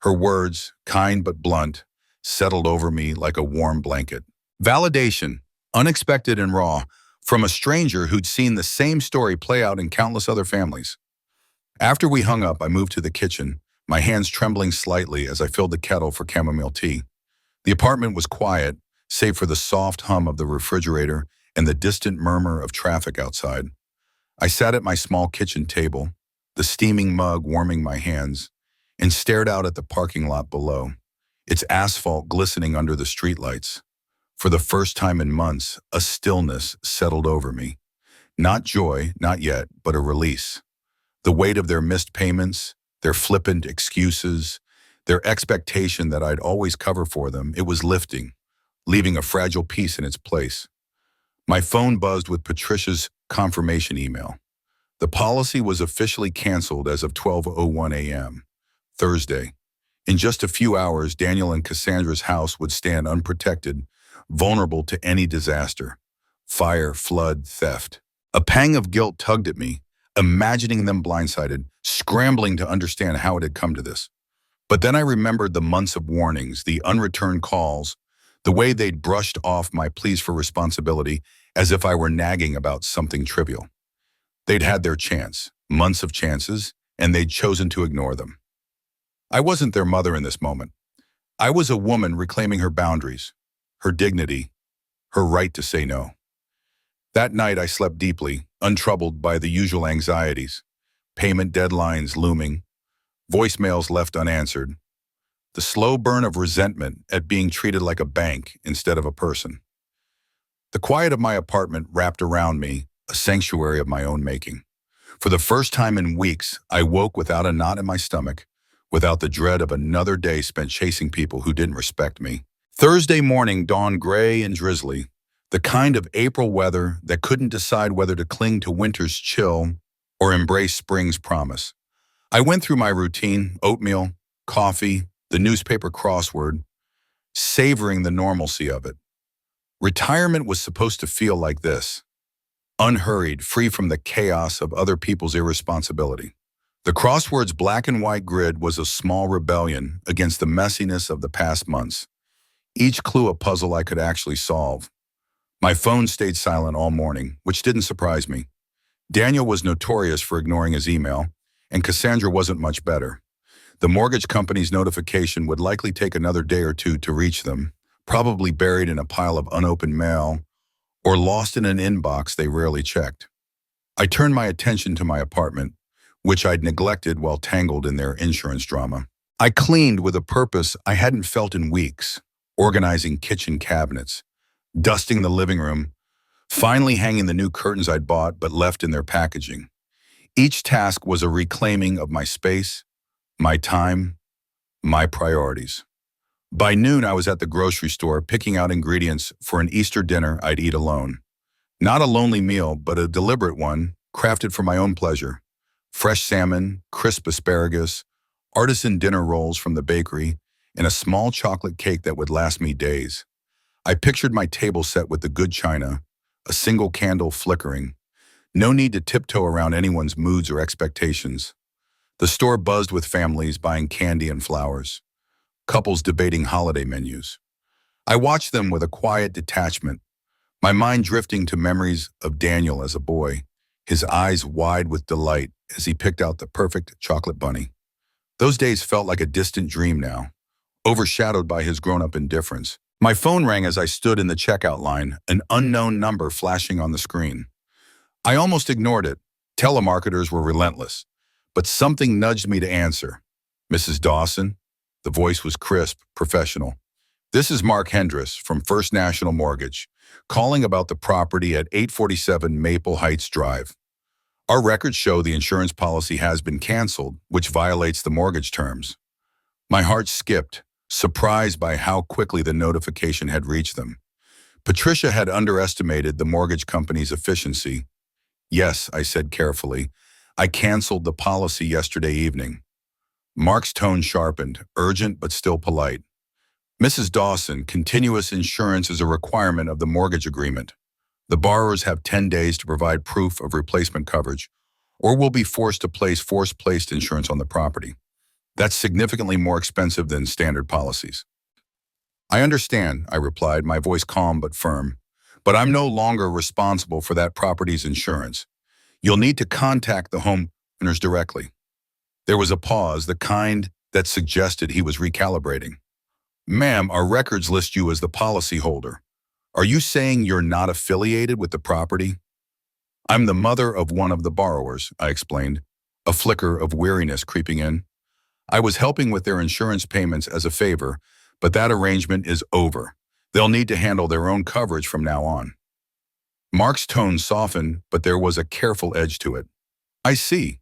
Her words, kind but blunt, settled over me like a warm blanket. Validation, unexpected and raw, from a stranger who'd seen the same story play out in countless other families. After we hung up, I moved to the kitchen, my hands trembling slightly as I filled the kettle for chamomile tea. The apartment was quiet, save for the soft hum of the refrigerator and the distant murmur of traffic outside. I sat at my small kitchen table, the steaming mug warming my hands, and stared out at the parking lot below, its asphalt glistening under the streetlights. For the first time in months, a stillness settled over me. Not joy, not yet, but a release. The weight of their missed payments, their flippant excuses, their expectation that I'd always cover for them, it was lifting, leaving a fragile piece in its place. My phone buzzed with Patricia's confirmation email. The policy was officially canceled as of 12:01 a.m. Thursday. In just a few hours, Daniel and Cassandra's house would stand unprotected, vulnerable to any disaster. Fire, flood, theft. A pang of guilt tugged at me, imagining them blindsided, scrambling to understand how it had come to this. But then I remembered the months of warnings, the unreturned calls, the way they'd brushed off my pleas for responsibility as if I were nagging about something trivial. They'd had their chance, months of chances, and they'd chosen to ignore them. I wasn't their mother in this moment. I was a woman reclaiming her boundaries, her dignity, her right to say no. That night I slept deeply, untroubled by the usual anxieties, payment deadlines looming, voicemails left unanswered, the slow burn of resentment at being treated like a bank instead of a person. The quiet of my apartment wrapped around me, a sanctuary of my own making. For the first time in weeks, I woke without a knot in my stomach, without the dread of another day spent chasing people who didn't respect me. Thursday morning dawned gray and drizzly, the kind of April weather that couldn't decide whether to cling to winter's chill or embrace spring's promise. I went through my routine, oatmeal, coffee, the newspaper crossword, savoring the normalcy of it. Retirement was supposed to feel like this, unhurried, free from the chaos of other people's irresponsibility. The crossword's black and white grid was a small rebellion against the messiness of the past months, each clue a puzzle I could actually solve. My phone stayed silent all morning, which didn't surprise me. Daniel was notorious for ignoring his email, and Cassandra wasn't much better. The mortgage company's notification would likely take another day or two to reach them, probably buried in a pile of unopened mail or lost in an inbox they rarely checked. I turned my attention to my apartment, which I'd neglected while tangled in their insurance drama. I cleaned with a purpose I hadn't felt in weeks, organizing kitchen cabinets, dusting the living room, finally hanging the new curtains I'd bought but left in their packaging. Each task was a reclaiming of my space, my time, my priorities. By noon, I was at the grocery store picking out ingredients for an Easter dinner I'd eat alone. Not a lonely meal, but a deliberate one, crafted for my own pleasure. Fresh salmon, crisp asparagus, artisan dinner rolls from the bakery, and a small chocolate cake that would last me days. I pictured my table set with the good china, a single candle flickering. No need to tiptoe around anyone's moods or expectations. The store buzzed with families buying candy and flowers, couples debating holiday menus. I watched them with a quiet detachment, my mind drifting to memories of Daniel as a boy, his eyes wide with delight as he picked out the perfect chocolate bunny. Those days felt like a distant dream now, overshadowed by his grown-up indifference. My phone rang as I stood in the checkout line, an unknown number flashing on the screen. I almost ignored it. Telemarketers were relentless, but something nudged me to answer. "Mrs. Dawson?" The voice was crisp, professional. "This is Mark Hendress from First National Mortgage, calling about the property at 847 Maple Heights Drive. Our records show the insurance policy has been canceled, which violates the mortgage terms." My heart skipped, surprised by how quickly the notification had reached them. Patricia had underestimated the mortgage company's efficiency. "Yes," I said carefully. "I canceled the policy yesterday evening." Mark's tone sharpened, urgent but still polite. "Mrs. Dawson, continuous insurance is a requirement of the mortgage agreement. The borrowers have 10 days to provide proof of replacement coverage, or will be forced to place force-placed insurance on the property. That's significantly more expensive than standard policies." "I understand," I replied, my voice calm but firm. "But I'm no longer responsible for that property's insurance. You'll need to contact the homeowners directly." There was a pause, the kind that suggested he was recalibrating. "Ma'am, our records list you as the policyholder. Are you saying you're not affiliated with the property?" "I'm the mother of one of the borrowers," I explained, a flicker of weariness creeping in. "I was helping with their insurance payments as a favor, but that arrangement is over. They'll need to handle their own coverage from now on." Mark's tone softened, but there was a careful edge to it. "I see.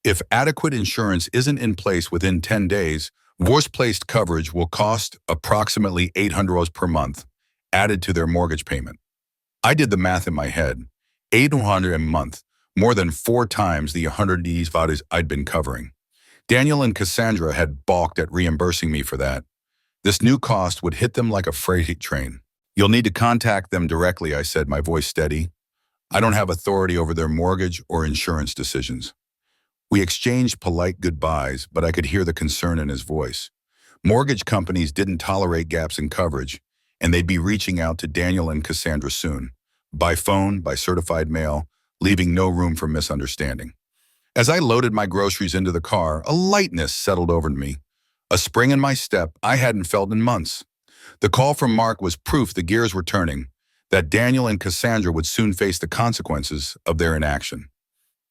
If adequate insurance isn't in place within 10 days, force-placed coverage will cost approximately $800 per month, added to their mortgage payment." I did the math in my head. 800 a month, more than 4 times the 100 Ds values I'd been covering. Daniel and Cassandra had balked at reimbursing me for that. This new cost would hit them like a freight train. You'll need to contact them directly, I said, my voice steady. I don't have authority over their mortgage or insurance decisions. We exchanged polite goodbyes, but I could hear the concern in his voice. Mortgage companies didn't tolerate gaps in coverage, and they'd be reaching out to Daniel and Cassandra soon, by phone, by certified mail, leaving no room for misunderstanding. As I loaded my groceries into the car, a lightness settled over me, a spring in my step I hadn't felt in months. The call from Mark was proof the gears were turning, that Daniel and Cassandra would soon face the consequences of their inaction.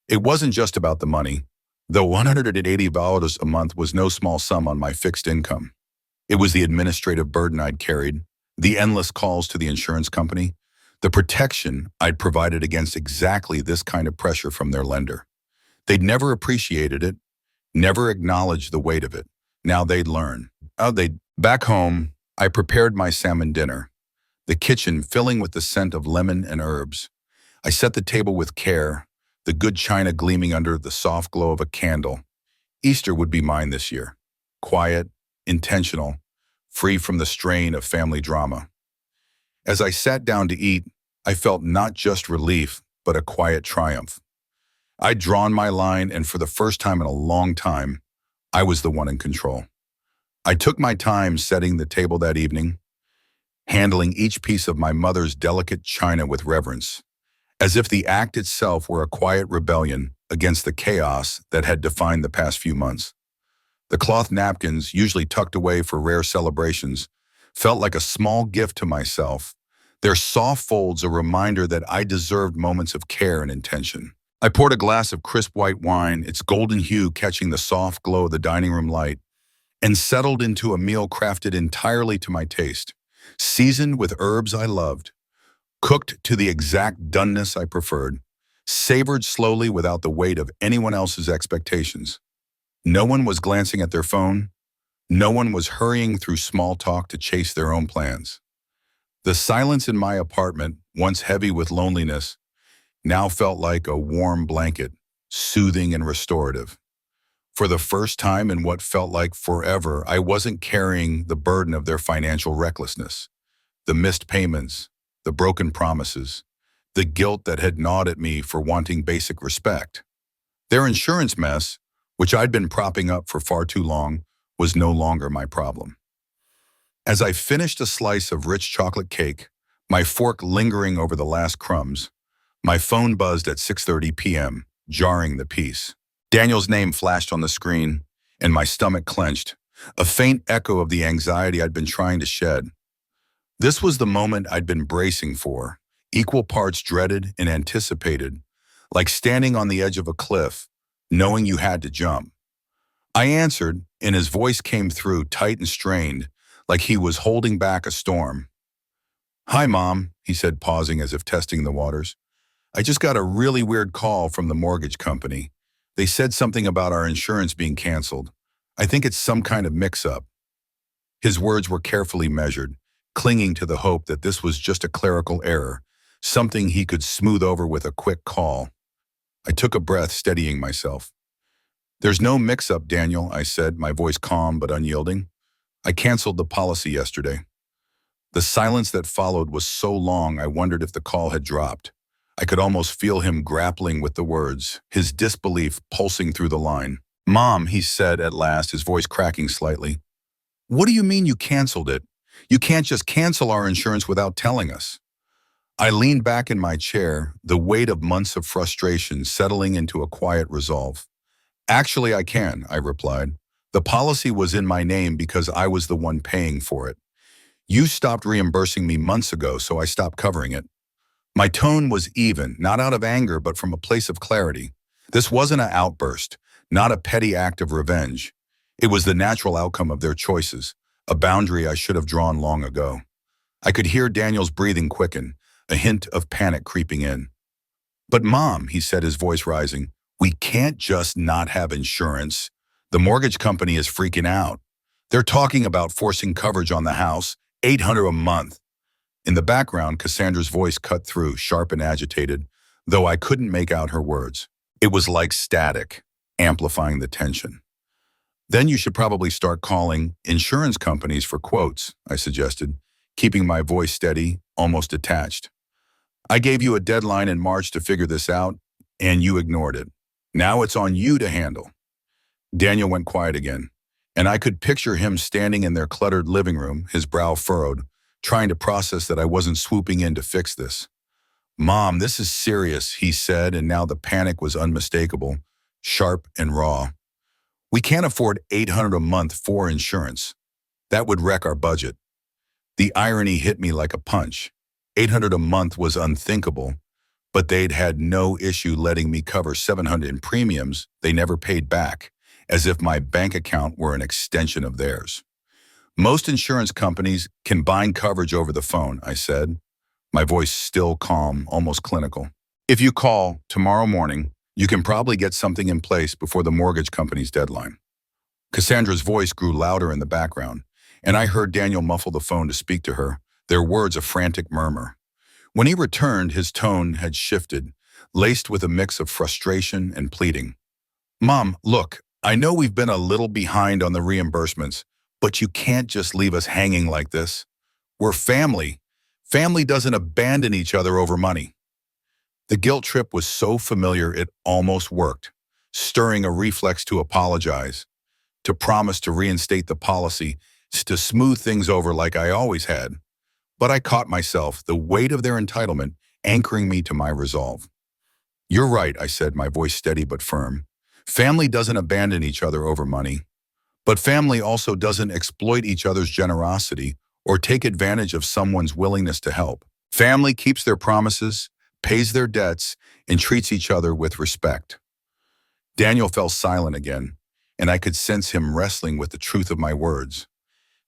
It wasn't just about the money, though $180 a month was no small sum on my fixed income. It was the administrative burden I'd carried, the endless calls to the insurance company, the protection I'd provided against exactly this kind of pressure from their lender. They'd never appreciated it, never acknowledged the weight of it. Now they'd learn. Back home, I prepared my salmon dinner, the kitchen filling with the scent of lemon and herbs. I set the table with care, the good china gleaming under the soft glow of a candle. Easter would be mine this year. Quiet, intentional, free from the strain of family drama. As I sat down to eat, I felt not just relief, but a quiet triumph. I'd drawn my line, and for the first time in a long time, I was the one in control. I took my time setting the table that evening, handling each piece of my mother's delicate china with reverence, as if the act itself were a quiet rebellion against the chaos that had defined the past few months. The cloth napkins, usually tucked away for rare celebrations, felt like a small gift to myself, their soft folds a reminder that I deserved moments of care and intention. I poured a glass of crisp white wine, its golden hue catching the soft glow of the dining room light, and settled into a meal crafted entirely to my taste, seasoned with herbs I loved, cooked to the exact doneness I preferred, savored slowly without the weight of anyone else's expectations. No one was glancing at their phone. No one was hurrying through small talk to chase their own plans. The silence in my apartment, once heavy with loneliness, now felt like a warm blanket, soothing and restorative. For the first time in what felt like forever, I wasn't carrying the burden of their financial recklessness, the missed payments, the broken promises, the guilt that had gnawed at me for wanting basic respect. Their insurance mess, which I'd been propping up for far too long, was no longer my problem. As I finished a slice of rich chocolate cake, my fork lingering over the last crumbs, my phone buzzed at 6:30 p.m., jarring the peace. Daniel's name flashed on the screen, and my stomach clenched, a faint echo of the anxiety I'd been trying to shed. This was the moment I'd been bracing for, equal parts dreaded and anticipated, like standing on the edge of a cliff, knowing you had to jump. I answered, and his voice came through tight and strained, like he was holding back a storm. "Hi, Mom," he said, pausing as if testing the waters. "I just got a really weird call from the mortgage company. They said something about our insurance being canceled. I think it's some kind of mix-up." His words were carefully measured, clinging to the hope that this was just a clerical error, something he could smooth over with a quick call. I took a breath, steadying myself. "There's no mix-up, Daniel," I said, my voice calm but unyielding. "I canceled the policy yesterday." The silence that followed was so long I wondered if the call had dropped. I could almost feel him grappling with the words, his disbelief pulsing through the line. "Mom," he said at last, his voice cracking slightly. "What do you mean you canceled it? You can't just cancel our insurance without telling us." I leaned back in my chair, the weight of months of frustration settling into a quiet resolve. "Actually, I can," I replied. "The policy was in my name because I was the one paying for it. You stopped reimbursing me months ago, so I stopped covering it." My tone was even, not out of anger, but from a place of clarity. This wasn't an outburst, not a petty act of revenge. It was the natural outcome of their choices, a boundary I should have drawn long ago. I could hear Daniel's breathing quicken, a hint of panic creeping in. "But Mom," he said, his voice rising, "we can't just not have insurance. The mortgage company is freaking out. They're talking about forcing coverage on the house, $800 a month. In the background, Cassandra's voice cut through, sharp and agitated, though I couldn't make out her words. It was like static, amplifying the tension. Then you should probably start calling insurance companies for quotes, I suggested, keeping my voice steady, almost detached. I gave you a deadline in March to figure this out, and you ignored it. Now it's on you to handle. Daniel went quiet again, and I could picture him standing in their cluttered living room, his brow furrowed, trying to process that I wasn't swooping in to fix this. "Mom, this is serious," he said, and now the panic was unmistakable, sharp and raw. "We can't afford $800 a month for insurance. That would wreck our budget." The irony hit me like a punch. $800 a month was unthinkable, but they'd had no issue letting me cover $700 in premiums they never paid back, as if my bank account were an extension of theirs. "Most insurance companies can bind coverage over the phone," I said, my voice still calm, almost clinical. "If you call tomorrow morning, you can probably get something in place before the mortgage company's deadline." Cassandra's voice grew louder in the background, and I heard Daniel muffle the phone to speak to her, their words a frantic murmur. When he returned, his tone had shifted, laced with a mix of frustration and pleading. "Mom, look, I know we've been a little behind on the reimbursements, but you can't just leave us hanging like this. We're family. Family doesn't abandon each other over money." The guilt trip was so familiar it almost worked, stirring a reflex to apologize, to promise to reinstate the policy, to smooth things over like I always had. But I caught myself, the weight of their entitlement anchoring me to my resolve. "You're right," I said, my voice steady but firm. "Family doesn't abandon each other over money. But family also doesn't exploit each other's generosity or take advantage of someone's willingness to help. Family keeps their promises, pays their debts, and treats each other with respect." Daniel fell silent again, and I could sense him wrestling with the truth of my words.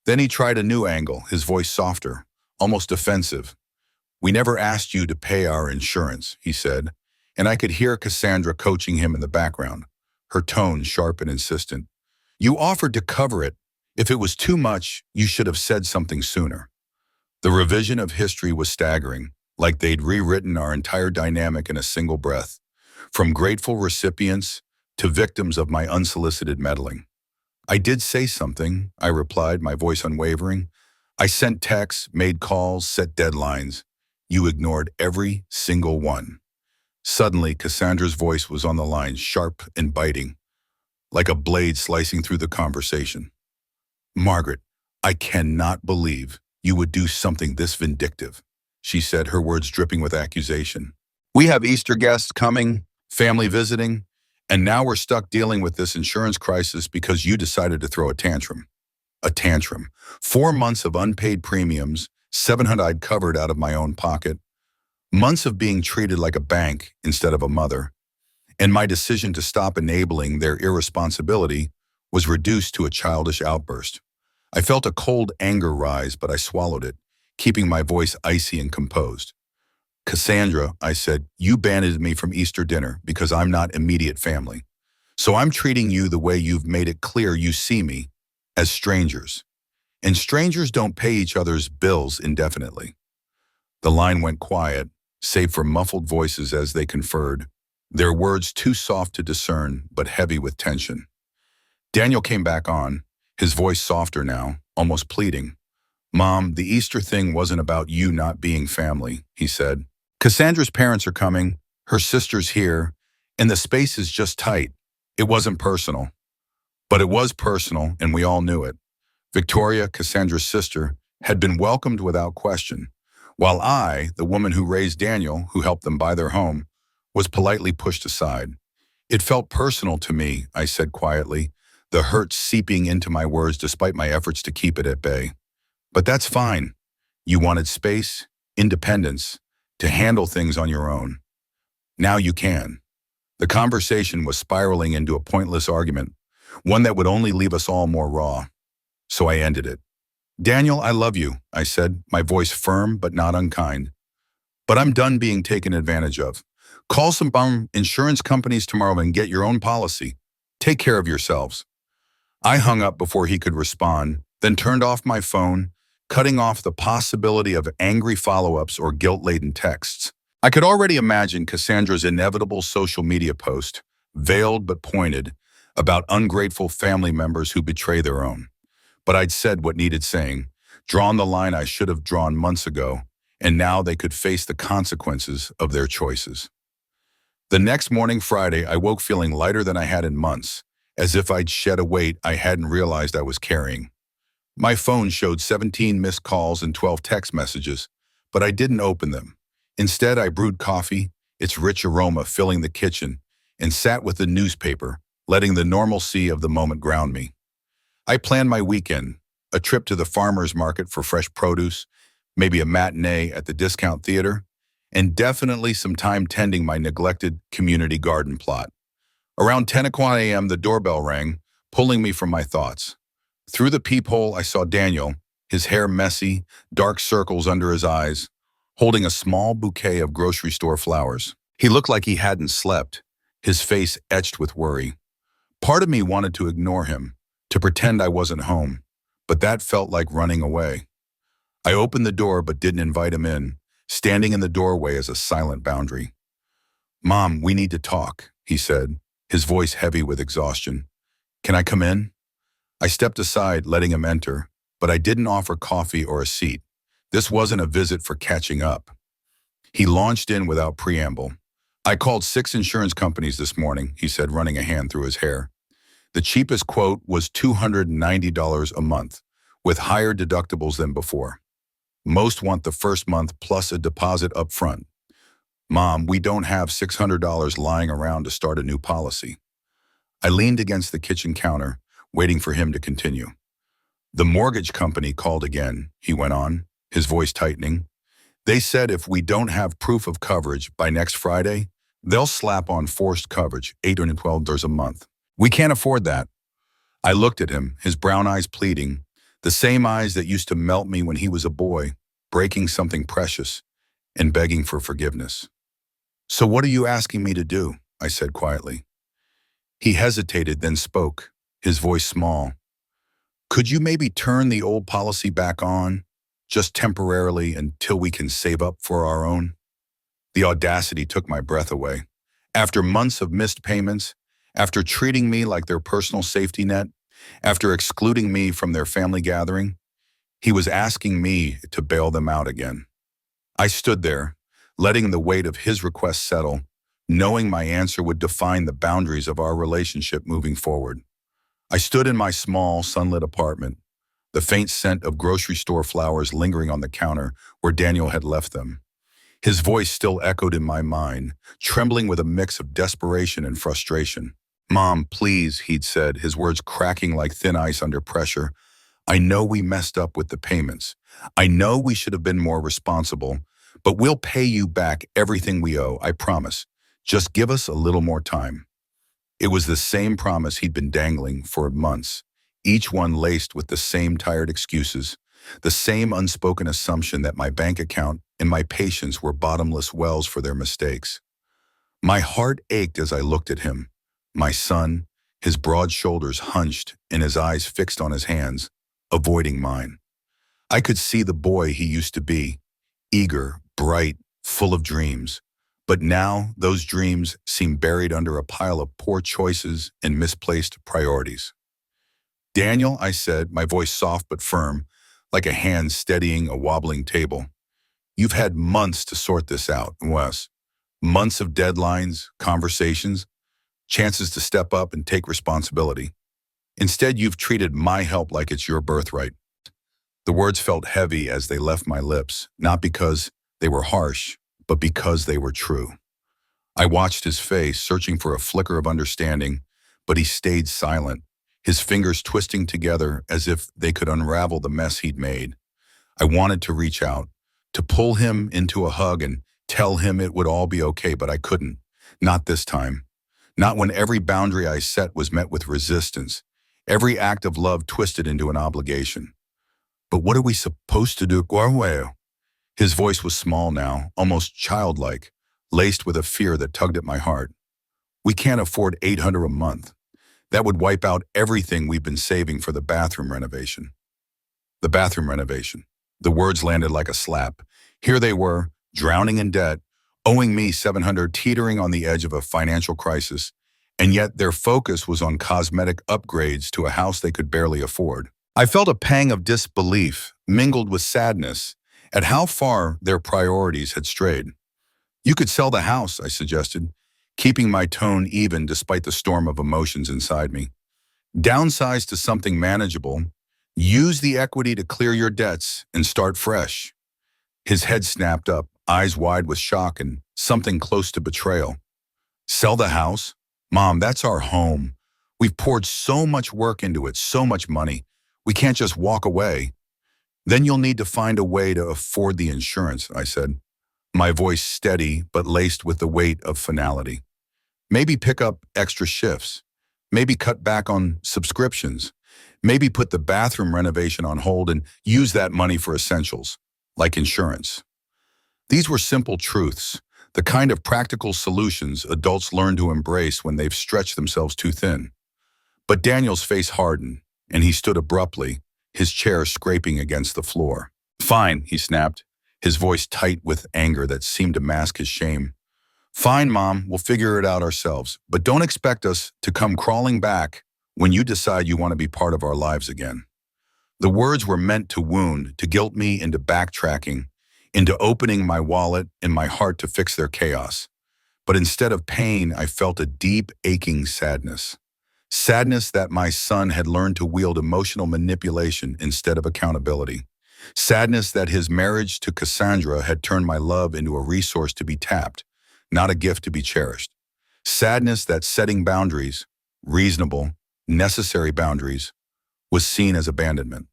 Then he tried a new angle, his voice softer, almost defensive. "We never asked you to pay our insurance," he said, and I could hear Cassandra coaching him in the background, her tone sharp and insistent. "You offered to cover it. If it was too much, you should have said something sooner." The revision of history was staggering, like they'd rewritten our entire dynamic in a single breath, from grateful recipients to victims of my unsolicited meddling. "I did say something," I replied, my voice unwavering. "I sent texts, made calls, set deadlines. You ignored every single one." Suddenly, Cassandra's voice was on the line, sharp and biting, like a blade slicing through the conversation. "Margaret, I cannot believe you would do something this vindictive," she said, her words dripping with accusation. "We have Easter guests coming, family visiting, and now we're stuck dealing with this insurance crisis because you decided to throw a tantrum." A tantrum. 4 months of unpaid premiums, $700 I'd covered out of my own pocket, months of being treated like a bank instead of a mother, and my decision to stop enabling their irresponsibility was reduced to a childish outburst. I felt a cold anger rise, but I swallowed it, keeping my voice icy and composed. "Cassandra," I said, "you abandoned me from Easter dinner because I'm not immediate family. So I'm treating you the way you've made it clear you see me, as strangers. And strangers don't pay each other's bills indefinitely." The line went quiet, save for muffled voices as they conferred, their words too soft to discern, but heavy with tension. Daniel came back on, his voice softer now, almost pleading. "Mom, the Easter thing wasn't about you not being family," he said. "Cassandra's parents are coming, her sister's here, and the space is just tight. It wasn't personal." But it was personal, and we all knew it. Victoria, Cassandra's sister, had been welcomed without question, while I, the woman who raised Daniel, who helped them buy their home, was politely pushed aside. "It felt personal to me," I said quietly, the hurt seeping into my words despite my efforts to keep it at bay. "But that's fine. You wanted space, independence, to handle things on your own. Now you can." The conversation was spiraling into a pointless argument, one that would only leave us all more raw. So I ended it. "Daniel, I love you," I said, my voice firm but not unkind. "But I'm done being taken advantage of. Call some insurance companies tomorrow and get your own policy. Take care of yourselves." I hung up before he could respond, then turned off my phone, cutting off the possibility of angry follow-ups or guilt-laden texts. I could already imagine Cassandra's inevitable social media post, veiled but pointed, about ungrateful family members who betray their own. But I'd said what needed saying, drawn the line I should have drawn months ago, and now they could face the consequences of their choices. The next morning, Friday, I woke feeling lighter than I had in months, as if I'd shed a weight I hadn't realized I was carrying. My phone showed 17 missed calls and 12 text messages, but I didn't open them. Instead, I brewed coffee, its rich aroma filling the kitchen, and sat with the newspaper, letting the normalcy of the moment ground me. I planned my weekend, a trip to the farmer's market for fresh produce, maybe a matinee at the discount theater, and definitely some time tending my neglected community garden plot. Around 10 o'clock a.m., the doorbell rang, pulling me from my thoughts. Through the peephole, I saw Daniel, his hair messy, dark circles under his eyes, holding a small bouquet of grocery store flowers. He looked like he hadn't slept, his face etched with worry. Part of me wanted to ignore him, to pretend I wasn't home, but that felt like running away. I opened the door but didn't invite him in, standing in the doorway as a silent boundary. "Mom, we need to talk," he said, his voice heavy with exhaustion. "Can I come in?" I stepped aside, letting him enter, but I didn't offer coffee or a seat. This wasn't a visit for catching up. He launched in without preamble. "I called 6 insurance companies this morning," he said, running a hand through his hair. The cheapest quote was $290 a month, with higher deductibles than before. Most want the first month plus a deposit up front. "Mom, we don't have $600 lying around to start a new policy." I leaned against the kitchen counter, waiting for him to continue. "The mortgage company called again," he went on, his voice tightening. "They said if we don't have proof of coverage by next Friday, they'll slap on forced coverage, $812 a month. We can't afford that." I looked at him, his brown eyes pleading, the same eyes that used to melt me when he was a boy, breaking something precious and begging for forgiveness. "So what are you asking me to do?" I said quietly. He hesitated, then spoke, his voice small. "Could you maybe turn the old policy back on, just temporarily until we can save up for our own?" The audacity took my breath away. After months of missed payments, after treating me like their personal safety net, after excluding me from their family gathering, he was asking me to bail them out again. I stood there, letting the weight of his request settle, knowing my answer would define the boundaries of our relationship moving forward. I stood in my small, sunlit apartment, the faint scent of grocery store flowers lingering on the counter where Daniel had left them. His voice still echoed in my mind, trembling with a mix of desperation and frustration. "Mom, please," he'd said, his words cracking like thin ice under pressure. "I know we messed up with the payments. I know we should have been more responsible, but we'll pay you back everything we owe, I promise. Just give us a little more time." It was the same promise he'd been dangling for months, each one laced with the same tired excuses, the same unspoken assumption that my bank account and my patience were bottomless wells for their mistakes. My heart ached as I looked at him, my son, his broad shoulders hunched and his eyes fixed on his hands, avoiding mine. I could see the boy he used to be, eager, bright, full of dreams. But now those dreams seemed buried under a pile of poor choices and misplaced priorities. "Daniel," I said, my voice soft but firm, like a hand steadying a wobbling table. "You've had months to sort this out, Wes. Months of deadlines, conversations, chances to step up and take responsibility. Instead, you've treated my help like it's your birthright." The words felt heavy as they left my lips, not because they were harsh, but because they were true. I watched his face, searching for a flicker of understanding, but he stayed silent, his fingers twisting together as if they could unravel the mess he'd made. I wanted to reach out, to pull him into a hug and tell him it would all be okay, but I couldn't. Not this time. Not when every boundary I set was met with resistance, every act of love twisted into an obligation. "But what are we supposed to do, Guarweo?" His voice was small now, almost childlike, laced with a fear that tugged at my heart. "We can't afford $800 a month. That would wipe out everything we've been saving for the bathroom renovation." The bathroom renovation. The words landed like a slap. Here they were, drowning in debt, owing me 700, teetering on the edge of a financial crisis, and yet their focus was on cosmetic upgrades to a house they could barely afford. I felt a pang of disbelief, mingled with sadness, at how far their priorities had strayed. You could sell the house, I suggested, keeping my tone even despite the storm of emotions inside me. Downsize to something manageable, use the equity to clear your debts and start fresh. His head snapped up, eyes wide with shock and something close to betrayal. Sell the house? Mom, that's our home. We've poured so much work into it, so much money. We can't just walk away. Then you'll need to find a way to afford the insurance, I said, my voice steady but laced with the weight of finality. Maybe pick up extra shifts. Maybe cut back on subscriptions. Maybe put the bathroom renovation on hold and use that money for essentials, like insurance. These were simple truths, the kind of practical solutions adults learn to embrace when they've stretched themselves too thin. But Daniel's face hardened, and he stood abruptly, his chair scraping against the floor. Fine, he snapped, his voice tight with anger that seemed to mask his shame. Fine, Mom, we'll figure it out ourselves, but don't expect us to come crawling back when you decide you want to be part of our lives again. The words were meant to wound, to guilt me into backtracking, into opening my wallet and my heart to fix their chaos. But instead of pain, I felt a deep, aching sadness. Sadness that my son had learned to wield emotional manipulation instead of accountability. Sadness that his marriage to Cassandra had turned my love into a resource to be tapped, not a gift to be cherished. Sadness that setting boundaries, reasonable, necessary boundaries, was seen as abandonment.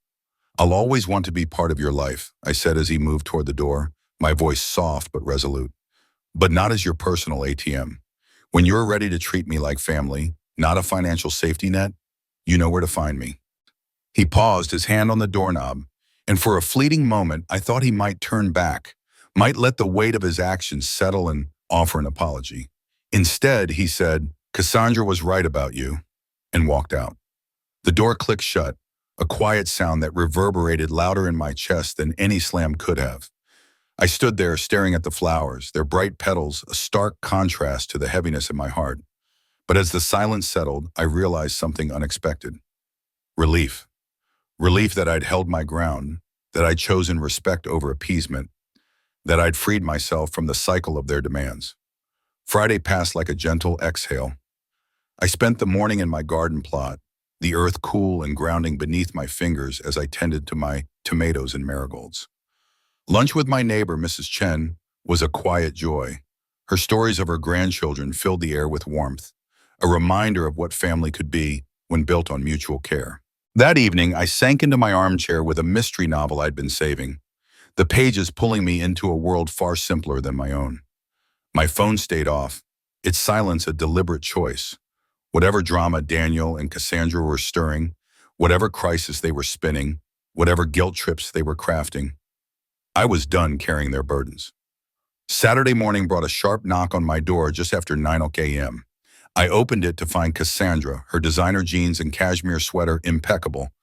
I'll always want to be part of your life, I said as he moved toward the door, my voice soft but resolute. But not as your personal ATM. When you're ready to treat me like family, not a financial safety net, you know where to find me. He paused, his hand on the doorknob, and for a fleeting moment, I thought he might turn back, might let the weight of his actions settle and offer an apology. Instead, he said, Cassandra was right about you, and walked out. The door clicked shut, a quiet sound that reverberated louder in my chest than any slam could have. I stood there staring at the flowers, their bright petals a stark contrast to the heaviness in my heart. But as the silence settled, I realized something unexpected. Relief. Relief that I'd held my ground, that I'd chosen respect over appeasement, that I'd freed myself from the cycle of their demands. Friday passed like a gentle exhale. I spent the morning in my garden plot, the earth cool and grounding beneath my fingers as I tended to my tomatoes and marigolds. Lunch with my neighbor, Mrs. Chen, was a quiet joy. Her stories of her grandchildren filled the air with warmth, a reminder of what family could be when built on mutual care. That evening, I sank into my armchair with a mystery novel I'd been saving, the pages pulling me into a world far simpler than my own. My phone stayed off, its silence a deliberate choice. Whatever drama Daniel and Cassandra were stirring, whatever crisis they were spinning, whatever guilt trips they were crafting, I was done carrying their burdens. Saturday morning brought a sharp knock on my door just after 9 a.m. I opened it to find Cassandra, her designer jeans and cashmere sweater impeccable,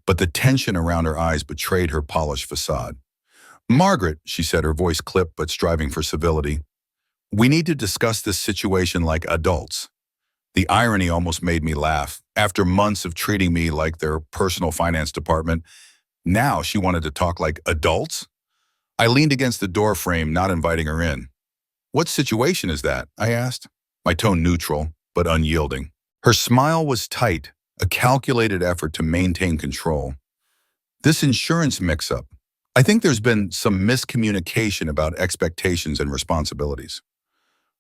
but the tension around her eyes betrayed her polished facade. Margaret, she said, her voice clipped but striving for civility, we need to discuss this situation like adults. The irony almost made me laugh. After months of treating me like their personal finance department, now she wanted to talk like adults? I leaned against the door frame, not inviting her in. What situation is that? I asked, my tone neutral but unyielding. Her smile was tight, a calculated effort to maintain control. This insurance mix-up. I think there's been some miscommunication about expectations and responsibilities.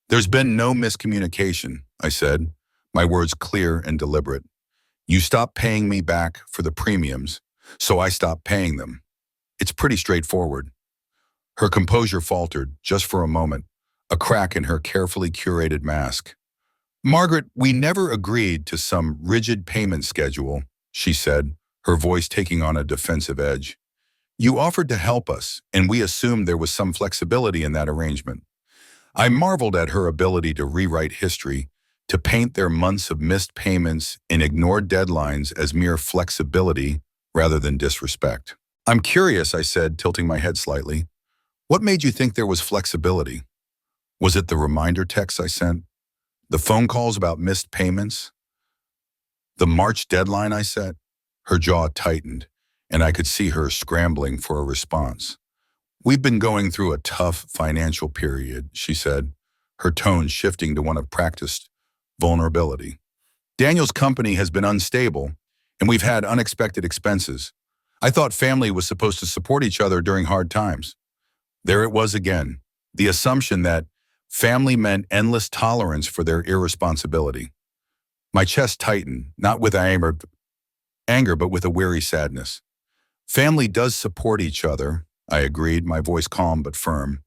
There's been no miscommunication, I said, my words clear and deliberate. You stopped paying me back for the premiums, so I stopped paying them. It's pretty straightforward. Her composure faltered, just for a moment, a crack in her carefully curated mask. Margaret, we never agreed to some rigid payment schedule, she said, her voice taking on a defensive edge. You offered to help us, and we assumed there was some flexibility in that arrangement. I marveled at her ability to rewrite history, to paint their months of missed payments and ignored deadlines as mere flexibility rather than disrespect. I'm curious, I said, tilting my head slightly. What made you think there was flexibility? Was it the reminder texts I sent? The phone calls about missed payments? The March deadline I set? Her jaw tightened, and I could see her scrambling for a response. We've been going through a tough financial period, she said, her tone shifting to one of practiced vulnerability. Daniel's company has been unstable, and we've had unexpected expenses. I thought family was supposed to support each other during hard times. There it was again, the assumption that family meant endless tolerance for their irresponsibility. My chest tightened, not with anger, but with a weary sadness. Family does support each other, I agreed, my voice calm but firm.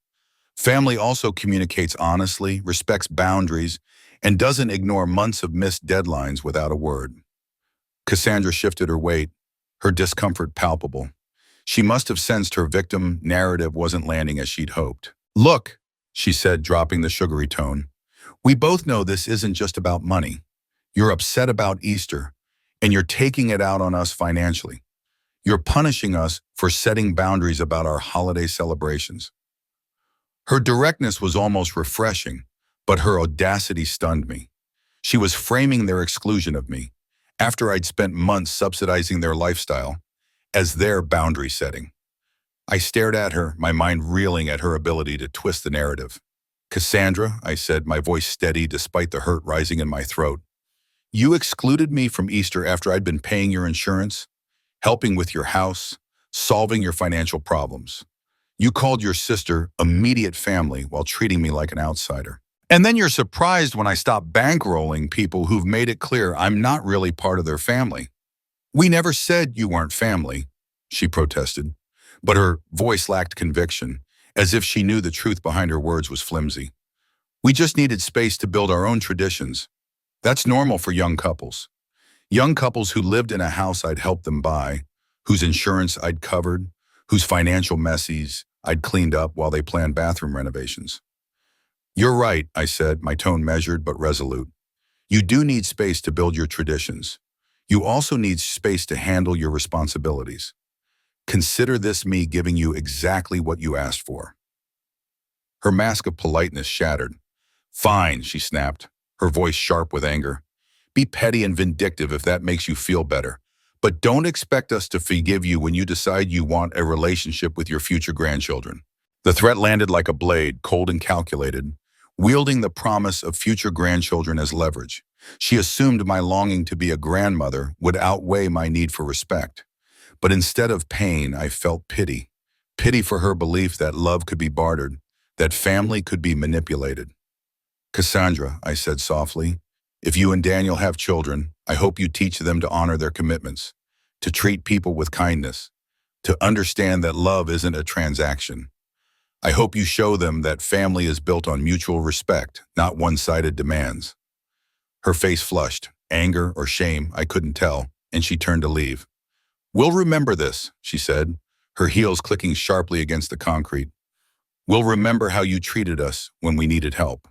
Family also communicates honestly, respects boundaries, and doesn't ignore months of missed deadlines without a word. Cassandra shifted her weight, her discomfort palpable. She must have sensed her victim narrative wasn't landing as she'd hoped. Look, she said, dropping the sugary tone, we both know this isn't just about money. You're upset about Easter, and you're taking it out on us financially. You're punishing us for setting boundaries about our holiday celebrations. Her directness was almost refreshing, but her audacity stunned me. She was framing their exclusion of me, after I'd spent months subsidizing their lifestyle, as their boundary setting. I stared at her, my mind reeling at her ability to twist the narrative. Cassandra, I said, my voice steady despite the hurt rising in my throat. You excluded me from Easter after I'd been paying your insurance, helping with your house, solving your financial problems. You called your sister immediate family while treating me like an outsider. And then you're surprised when I stop bankrolling people who've made it clear I'm not really part of their family. We never said you weren't family, she protested, but her voice lacked conviction, as if she knew the truth behind her words was flimsy. We just needed space to build our own traditions. That's normal for young couples. Young couples who lived in a house I'd helped them buy, whose insurance I'd covered, whose financial messes I'd cleaned up while they planned bathroom renovations. You're right, I said, my tone measured but resolute. You do need space to build your traditions. You also need space to handle your responsibilities. Consider this me giving you exactly what you asked for. Her mask of politeness shattered. Fine, she snapped, her voice sharp with anger. Be petty and vindictive if that makes you feel better. But don't expect us to forgive you when you decide you want a relationship with your future grandchildren. The threat landed like a blade, cold and calculated, wielding the promise of future grandchildren as leverage. She assumed my longing to be a grandmother would outweigh my need for respect. But instead of pain, I felt pity. Pity for her belief that love could be bartered, that family could be manipulated. Cassandra, I said softly, if you and Daniel have children, I hope you teach them to honor their commitments, to treat people with kindness, to understand that love isn't a transaction. I hope you show them that family is built on mutual respect, not one-sided demands. Her face flushed, anger or shame, I couldn't tell, and she turned to leave. We'll remember this, she said, her heels clicking sharply against the concrete. We'll remember how you treated us when we needed help.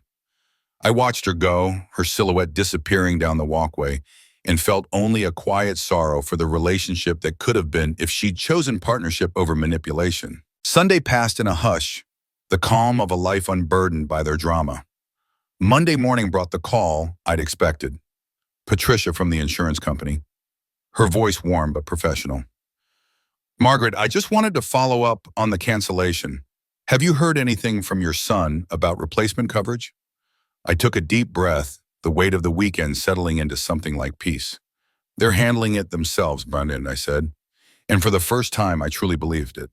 I watched her go, her silhouette disappearing down the walkway, and felt only a quiet sorrow for the relationship that could have been if she'd chosen partnership over manipulation. Sunday passed in a hush, the calm of a life unburdened by their drama. Monday morning brought the call I'd expected. Patricia from the insurance company. Her voice warm but professional. Margaret, I just wanted to follow up on the cancellation. Have you heard anything from your son about replacement coverage? I took a deep breath, the weight of the weekend settling into something like peace. They're handling it themselves, Brendan, I said. And for the first time, I truly believed it.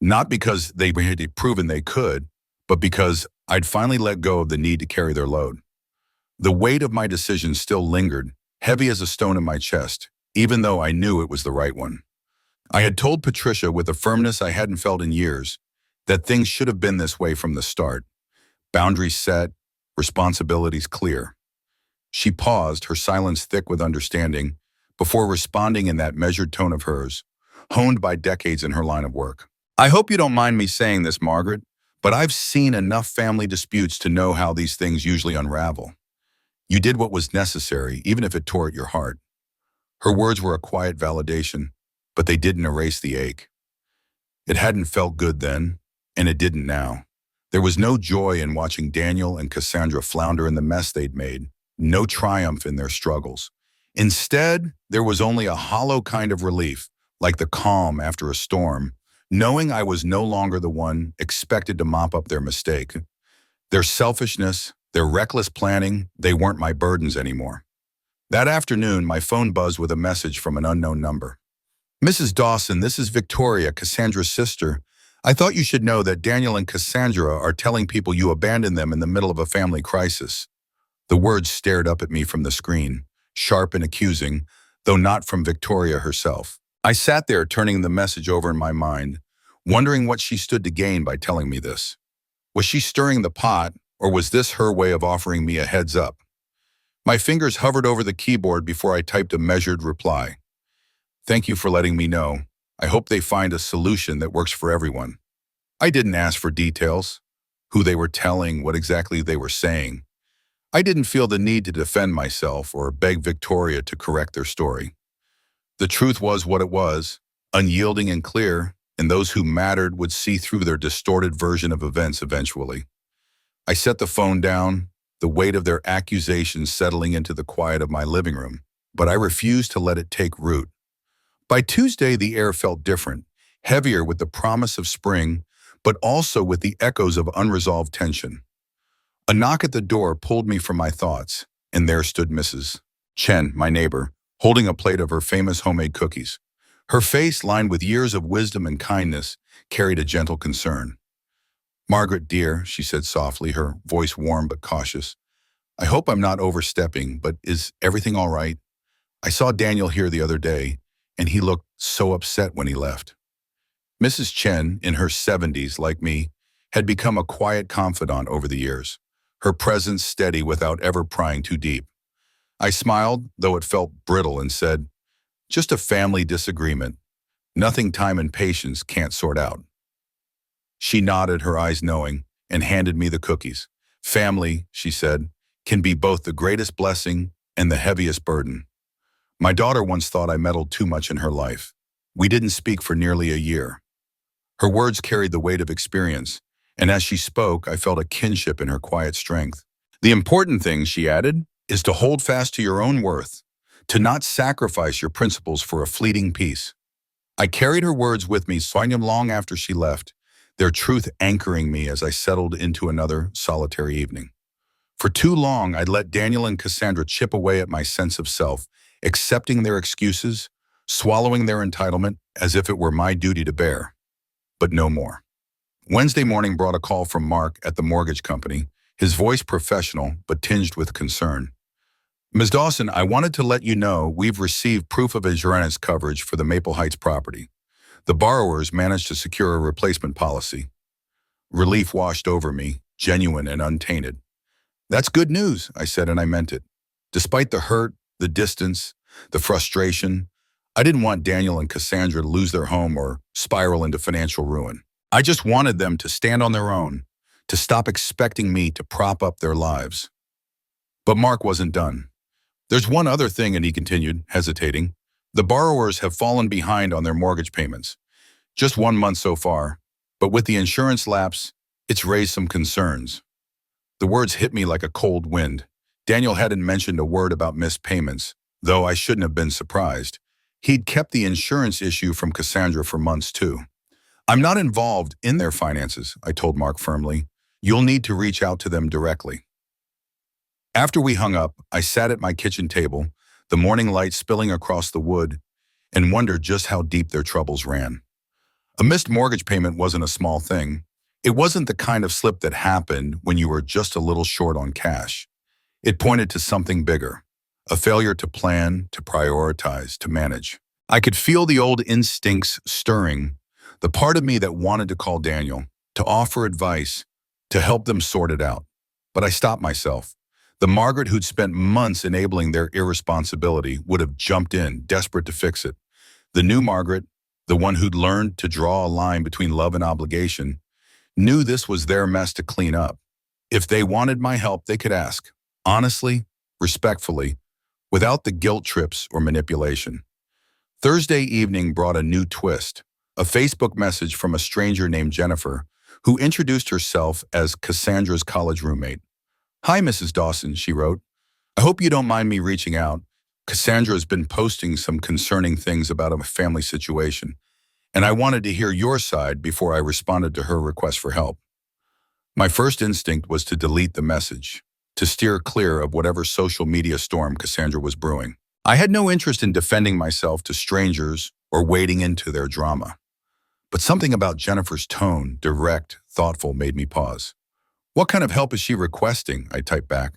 Not because they had proven they could, but because I'd finally let go of the need to carry their load. The weight of my decision still lingered, heavy as a stone in my chest, even though I knew it was the right one. I had told Patricia with a firmness I hadn't felt in years that things should have been this way from the start. Boundaries set, responsibilities clear. She paused, her silence thick with understanding, before responding in that measured tone of hers, honed by decades in her line of work. I hope you don't mind me saying this, Margaret, but I've seen enough family disputes to know how these things usually unravel. You did what was necessary, even if it tore at your heart. Her words were a quiet validation, but they didn't erase the ache. It hadn't felt good then, and it didn't now. There was no joy in watching Daniel and Cassandra flounder in the mess they'd made, no triumph in their struggles. Instead, there was only a hollow kind of relief, like the calm after a storm, knowing I was no longer the one expected to mop up their mistake. Their selfishness, their reckless planning, they weren't my burdens anymore. That afternoon, my phone buzzed with a message from an unknown number. "Mrs. Dawson, this is Victoria, Cassandra's sister. I thought you should know that Daniel and Cassandra are telling people you abandoned them in the middle of a family crisis." The words stared up at me from the screen, sharp and accusing, though not from Victoria herself. I sat there turning the message over in my mind, wondering what she stood to gain by telling me this. Was she stirring the pot, or was this her way of offering me a heads up? My fingers hovered over the keyboard before I typed a measured reply. "Thank you for letting me know. I hope they find a solution that works for everyone." I didn't ask for details, who they were telling, what exactly they were saying. I didn't feel the need to defend myself or beg Victoria to correct their story. The truth was what it was, unyielding and clear, and those who mattered would see through their distorted version of events eventually. I set the phone down, the weight of their accusations settling into the quiet of my living room, but I refused to let it take root. By Tuesday, the air felt different, heavier with the promise of spring, but also with the echoes of unresolved tension. A knock at the door pulled me from my thoughts, and there stood Mrs. Chen, my neighbor, holding a plate of her famous homemade cookies. Her face, lined with years of wisdom and kindness, carried a gentle concern. "Margaret, dear," she said softly, her voice warm but cautious. "I hope I'm not overstepping, but is everything all right? I saw Daniel here the other day, and he looked so upset when he left." Mrs. Chen, in her 70s, like me, had become a quiet confidant over the years, her presence steady without ever prying too deep. I smiled, though it felt brittle, and said, "Just a family disagreement. Nothing time and patience can't sort out." She nodded, her eyes knowing, and handed me the cookies. "Family," she said, "can be both the greatest blessing and the heaviest burden." My daughter once thought I meddled too much in her life. We didn't speak for nearly a year. Her words carried the weight of experience, and as she spoke, I felt a kinship in her quiet strength. "The important thing," she added, "is to hold fast to your own worth, to not sacrifice your principles for a fleeting peace." I carried her words with me long after she left, their truth anchoring me as I settled into another solitary evening. For too long, I'd let Daniel and Cassandra chip away at my sense of self, accepting their excuses, swallowing their entitlement as if it were my duty to bear. But no more. Wednesday morning brought a call from Mark at the mortgage company, his voice professional but tinged with concern. "Ms. Dawson, I wanted to let you know we've received proof of insurance coverage for the Maple Heights property. The borrowers managed to secure a replacement policy." Relief washed over me, genuine and untainted. "That's good news," I said, and I meant it. Despite the hurt, the distance, the frustration, I didn't want Daniel and Cassandra to lose their home or spiral into financial ruin. I just wanted them to stand on their own, to stop expecting me to prop up their lives. But Mark wasn't done. "There's one other thing," and he continued, hesitating. "The borrowers have fallen behind on their mortgage payments. Just 1 month so far, but with the insurance lapse, it's raised some concerns." The words hit me like a cold wind. Daniel hadn't mentioned a word about missed payments, though I shouldn't have been surprised. He'd kept the insurance issue from Cassandra for months too. "I'm not involved in their finances," I told Mark firmly. "You'll need to reach out to them directly." After we hung up, I sat at my kitchen table, the morning light spilling across the wood, and wondered just how deep their troubles ran. A missed mortgage payment wasn't a small thing. It wasn't the kind of slip that happened when you were just a little short on cash. It pointed to something bigger, a failure to plan, to prioritize, to manage. I could feel the old instincts stirring, the part of me that wanted to call Daniel, to offer advice, to help them sort it out. But I stopped myself. The Margaret who'd spent months enabling their irresponsibility would have jumped in, desperate to fix it. The new Margaret, the one who'd learned to draw a line between love and obligation, knew this was their mess to clean up. If they wanted my help, they could ask, honestly, respectfully, without the guilt trips or manipulation. Thursday evening brought a new twist. A Facebook message from a stranger named Jennifer, who introduced herself as Cassandra's college roommate. "Hi, Mrs. Dawson," she wrote. "I hope you don't mind me reaching out. Cassandra has been posting some concerning things about a family situation, and I wanted to hear your side before I responded to her request for help." My first instinct was to delete the message, to steer clear of whatever social media storm Cassandra was brewing. I had no interest in defending myself to strangers or wading into their drama. But something about Jennifer's tone, direct, thoughtful, made me pause. "What kind of help is she requesting?" I typed back.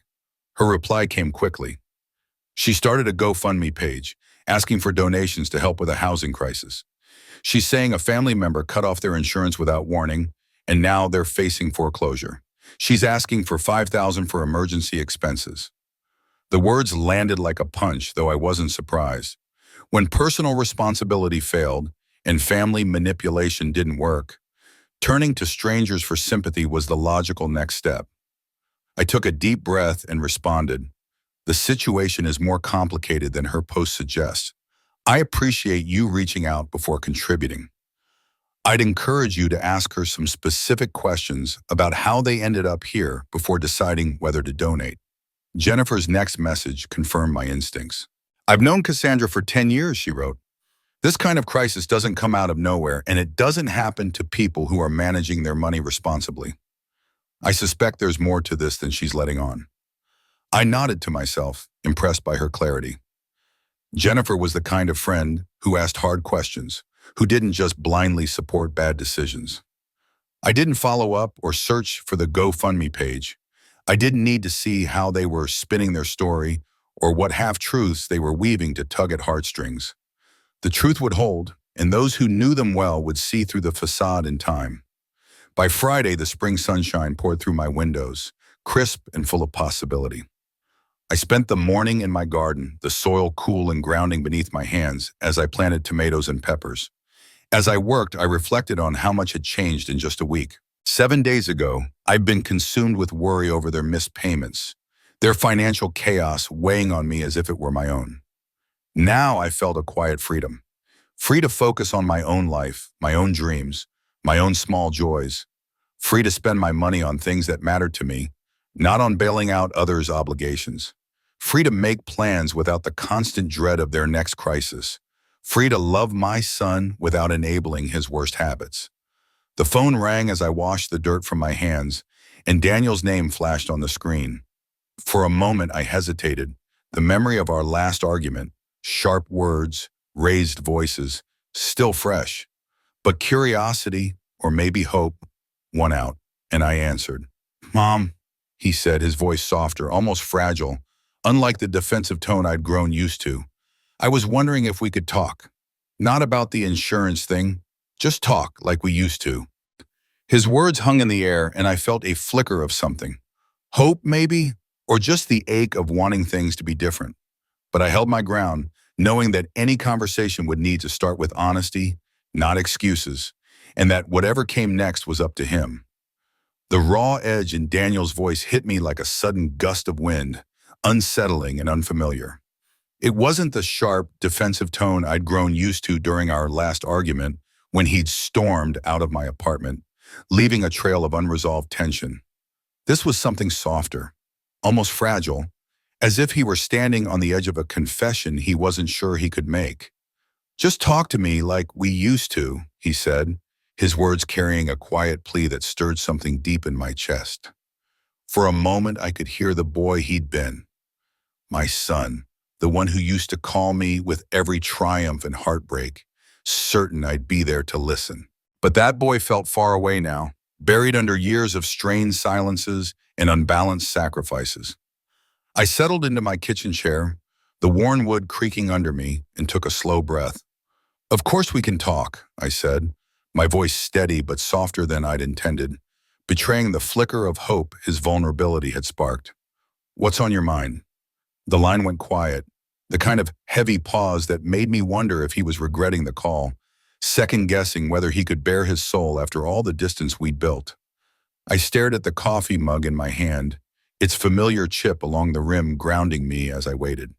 Her reply came quickly. She started a GoFundMe page, asking for donations to help with a housing crisis. She's saying a family member cut off their insurance without warning, and now they're facing foreclosure. She's asking for $5,000 for emergency expenses. The words landed like a punch, though I wasn't surprised. When personal responsibility failed and family manipulation didn't work, turning to strangers for sympathy was the logical next step. I took a deep breath and responded, "The situation is more complicated than her post suggests. I appreciate you reaching out before contributing. I'd encourage you to ask her some specific questions about how they ended up here before deciding whether to donate." Jennifer's next message confirmed my instincts. "I've known Cassandra for 10 years, she wrote. "This kind of crisis doesn't come out of nowhere, and it doesn't happen to people who are managing their money responsibly. I suspect there's more to this than she's letting on." I nodded to myself, impressed by her clarity. Jennifer was the kind of friend who asked hard questions, who didn't just blindly support bad decisions. I didn't follow up or search for the GoFundMe page. I didn't need to see how they were spinning their story or what half-truths they were weaving to tug at heartstrings. The truth would hold, and those who knew them well would see through the facade in time. By Friday, the spring sunshine poured through my windows, crisp and full of possibility. I spent the morning in my garden, the soil cool and grounding beneath my hands as I planted tomatoes and peppers. As I worked, I reflected on how much had changed in just a week. 7 days ago, I'd been consumed with worry over their missed payments, their financial chaos weighing on me as if it were my own. Now I felt a quiet freedom, free to focus on my own life, my own dreams, my own small joys, free to spend my money on things that mattered to me, not on bailing out others' obligations, free to make plans without the constant dread of their next crisis, free to love my son without enabling his worst habits. The phone rang as I washed the dirt from my hands, and Daniel's name flashed on the screen. For a moment I hesitated, the memory of our last argument, sharp words, raised voices, still fresh. But curiosity, or maybe hope, won out, and I answered. "Mom," he said, his voice softer, almost fragile, unlike the defensive tone I'd grown used to. "I was wondering if we could talk. Not about the insurance thing, just talk like we used to." His words hung in the air, and I felt a flicker of something. Hope, maybe, or just the ache of wanting things to be different. But I held my ground, knowing that any conversation would need to start with honesty, not excuses, and that whatever came next was up to him. The raw edge in Daniel's voice hit me like a sudden gust of wind, unsettling and unfamiliar. It wasn't the sharp, defensive tone I'd grown used to during our last argument when he'd stormed out of my apartment, leaving a trail of unresolved tension. This was something softer, almost fragile, as if he were standing on the edge of a confession he wasn't sure he could make. "Just talk to me like we used to," he said, his words carrying a quiet plea that stirred something deep in my chest. For a moment I could hear the boy he'd been. My son, the one who used to call me with every triumph and heartbreak, certain I'd be there to listen. But that boy felt far away now, buried under years of strained silences and unbalanced sacrifices. I settled into my kitchen chair, the worn wood creaking under me, and took a slow breath. "Of course we can talk," I said, my voice steady but softer than I'd intended, betraying the flicker of hope his vulnerability had sparked. "What's on your mind?" The line went quiet, the kind of heavy pause that made me wonder if he was regretting the call, second-guessing whether he could bare his soul after all the distance we'd built. I stared at the coffee mug in my hand, its familiar chip along the rim grounding me as I waited.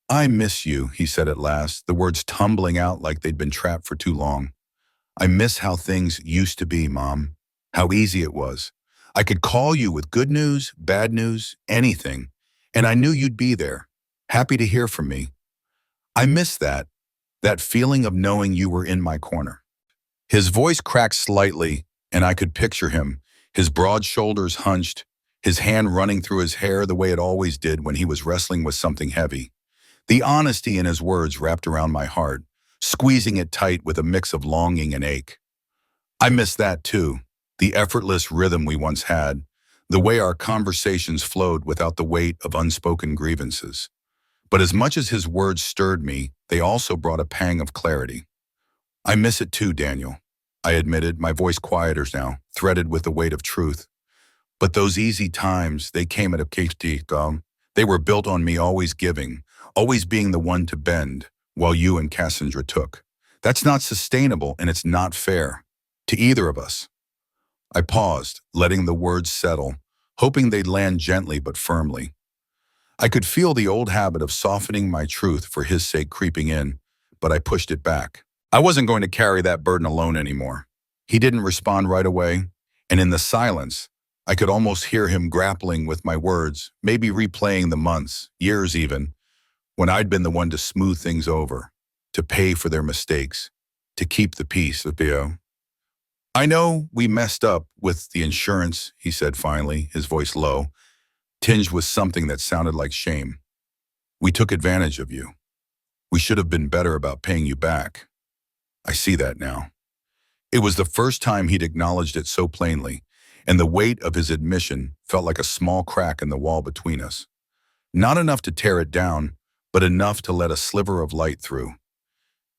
"I miss you," he said at last, the words tumbling out like they'd been trapped for too long. I miss how things used to be, Mom. How easy it was. I could call you with good news, bad news, anything, and I knew you'd be there, happy to hear from me. I miss that feeling of knowing you were in my corner. His voice cracked slightly, and I could picture him, his broad shoulders hunched, his hand running through his hair the way it always did when he was wrestling with something heavy. The honesty in his words wrapped around my heart, squeezing it tight with a mix of longing and ache. I miss that too, the effortless rhythm we once had, the way our conversations flowed without the weight of unspoken grievances. But as much as his words stirred me, they also brought a pang of clarity. I miss it too, Daniel, I admitted, my voice quieter now, threaded with the weight of truth. But those easy times, they came at a kick. They were built on me always giving, always being the one to bend, while you and Cassandra took. That's not sustainable, and it's not fair. To either of us. I paused, letting the words settle, hoping they'd land gently but firmly. I could feel the old habit of softening my truth for his sake creeping in, but I pushed it back. I wasn't going to carry that burden alone anymore. He didn't respond right away, and in the silence, I could almost hear him grappling with my words, maybe replaying the months, years even, when I'd been the one to smooth things over, to pay for their mistakes, to keep the peace with Bio. I know we messed up with the insurance, he said finally, his voice low, tinged with something that sounded like shame. We took advantage of you. We should have been better about paying you back. I see that now. It was the first time he'd acknowledged it so plainly, and the weight of his admission felt like a small crack in the wall between us. Not enough to tear it down, but enough to let a sliver of light through.